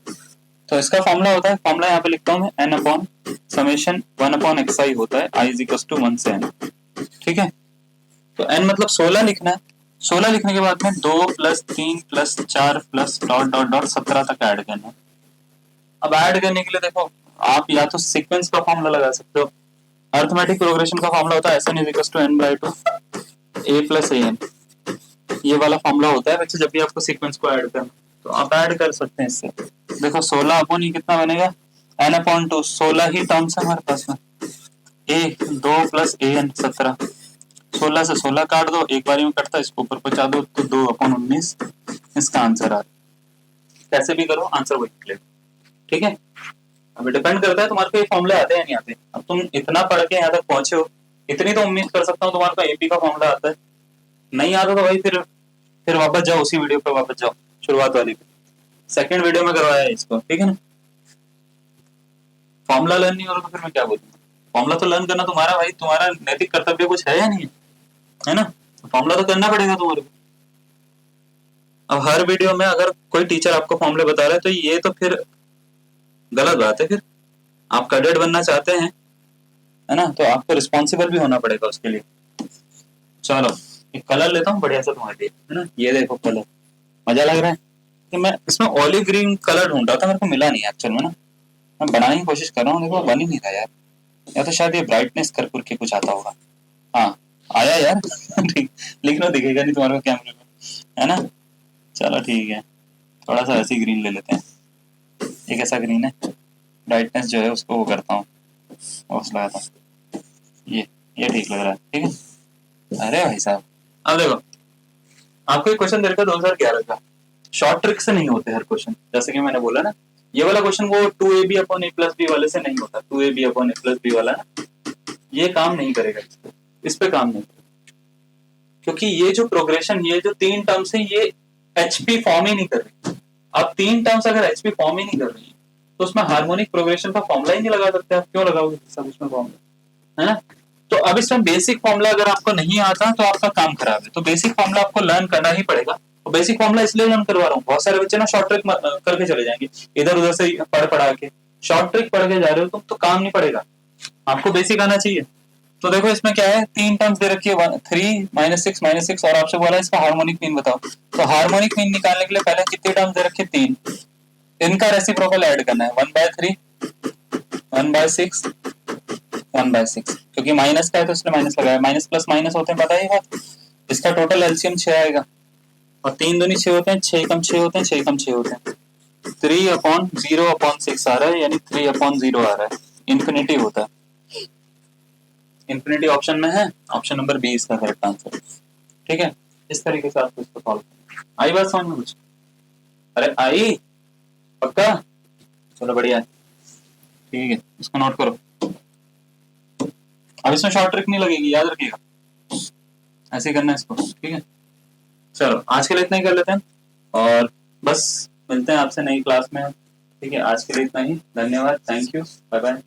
Speaker 1: तो इसका फॉर्मूला होता है, फॉर्मूला यहाँ पे लिखता हूँ मैं, n/समेशन 1/xi होता है, i = 1 से n, ठीक है। तो n मतलब 16 लिखना है, 16 लिखने के बाद में 2 + 3 + 4 + डॉट डॉट डॉट 17 तक ऐड करना है। अब ऐड करने के लिए देखो आप या तो सीक्वेंस का फॉर्मूला लगा सकते हो, अरिथमेटिक प्रोग्रेशन का फॉर्मूला होता है Sn = n/2 a + an, ये वाला फॉर्मूला होता है बच्चे जब भी आपको सीक्वेंस को ऐड करना, तो आप ऐड कर सकते हैं इससे। देखो 16 अपॉन ये कितना बनेगा, n/2, 16 ही टर्म्स है हमारे पास में, a 2 + an 17, 16 से 16 काट दो, एक बारी में कटता है, इसको ऊपर पहुंचा दो तो 2/19 इसका आंसर आ, कैसे भी करो आंसर वही निकलेगा, ठीक है। अब डिपेंड करता है तुम्हारे को ये फॉर्मूले आते हैं नहीं आते। अब तुम इतना पढ़ के यहाँ तक पहुंचे हो, इतनी तो उम्मीद कर सकता हूँ तुम्हारे को एपी का फॉर्मूला आता है, नहीं आता तो भाई फिर वापस जाओ, उसी वीडियो पे वापस जाओ, शुरुआत वाली पे, सेकंड वीडियो में करवाया है इसको, ठीक है ना। फॉर्मूला लर्न नहीं हो रहा तो फिर मैं क्या बोलूँ, फॉर्मूला तो लर्न करना तुम्हारा भाई, तुम्हारा नैतिक कर्तव्य कुछ है या नहीं है ना, फॉर्मूला तो करना पड़ेगा तुम्हारे को। अब हर वीडियो में अगर कोई टीचर आपको फॉर्मूले बता रहा है तो ये तो फिर गलत बात है, फिर आप कैडेट बनना चाहते हैं, है ना, तो आपको रिस्पॉन्सिबल भी होना पड़ेगा उसके लिए। चलो एक कलर लेता हूँ बढ़िया सा तुम्हारे लिए, है ना, ये देखो कलर, मजा लग रहा है कि मैं इसमें ऑलिव ग्रीन कलर ढूंढ रहा था, मेरे को मिला नहीं एक्चुअल में ना, मैं बनाने की कोशिश कर रहा हूँ, देखो बन ही नहीं रहा यार, या तो शायद ये ब्राइटनेस कर के कुछ आता होगा, हाँ आया यार लिखना दिखेगा नहीं तुम्हारे को कैमरे में, है ना। चलो ठीक है, थोड़ा सा ऐसी ग्रीन ले लेते हैं, एक ऐसा ग्रीन है, ब्राइटनेस जो है उसको वो करता हूँ, उस लगाता हूँ, ये ठीक लग रहा है, ठीक है। अरे भाई साहब अब देखो आपको एक क्वेश्चन दे रखा 2011 का, शॉर्ट ट्रिक से नहीं होते हर क्वेश्चन, जैसे कि मैंने बोला ना, ये वाला क्वेश्चन वो 2ab/a+b वाले से नहीं होता, 2ab/a+b वाला ना, ये काम नहीं करेगा, इस पे काम नहीं करेगा, क्योंकि ये जो प्रोग्रेशन, ये जो 3 टर्म्स है ये एचपी फॉर्म ही नहीं कर रही। अब 3 टर्म्स अगर एचपी फॉर्म ही नहीं कर रही तो उसमें हार्मोनिक प्रोग्रेशन का फॉर्मूला ही नहीं लगा सकते, आप क्यों लगाओगे सब उसमें फॉर्मूला, है ना। तो अब इसमें बेसिक फॉर्मूला अगर आपको नहीं आता तो आपका काम खराब है, तो बेसिक फॉर्मूला आपको लर्न करना ही पड़ेगा। तो बेसिक फॉर्मूला इसलिए लर्न करवा रहा हूँ, बहुत सारे बच्चे ना शॉर्ट ट्रिक करके चले जाएंगे, इधर उधर से पढ़ा के शॉर्ट ट्रिक पढ़ के जा रहे हो तुम, तो काम नहीं पड़ेगा, आपको बेसिक आना चाहिए। तो देखो इसमें क्या है, 3 टर्म्स दे रखी है, 3 -6 और आपसे बोला इसका हार्मोनिक मीन बताओ, तो हार्मोनिक मीन निकालने के लिए पहले कितने टर्म्स दे रखे, 3, इनका रेसिप्रोकल ऐड करना है, 1/3 1/6 1/6, क्योंकि माइनस का है तो इसने माइनस लगाया, माइनस प्लस माइनस होते हैं, पता है ये बात, इसका टोटल एलसीएम 6 आएगा, और 3 दूनी 6 होते हैं, 6 कम 6 होते हैं, 6 कम 6 होते हैं, 3/0/6 आ रहा है, यानी 3/0 आ रहा है, इन्फिनिटी होता है, इन्फिनिटी ऑप्शन में है, ऑप्शन नंबर बी इसका करेक्ट आंसर, ठीक है। इस तरीके से आपको इसको सॉल्व करना, आई बात समझ में कुछ, अरे आई पक्का, चलो बढ़िया, ठीक है, इसको नोट करो, अब इसमें शॉर्ट ट्रिक नहीं लगेगी, याद रखिएगा, ऐसे करना है इसको, ठीक है। चलो आज के लिए इतना ही कर लेते हैं, और बस मिलते हैं आपसे नई क्लास में, ठीक है, आज के लिए इतना ही, धन्यवाद, थैंक यू, बाय बाय।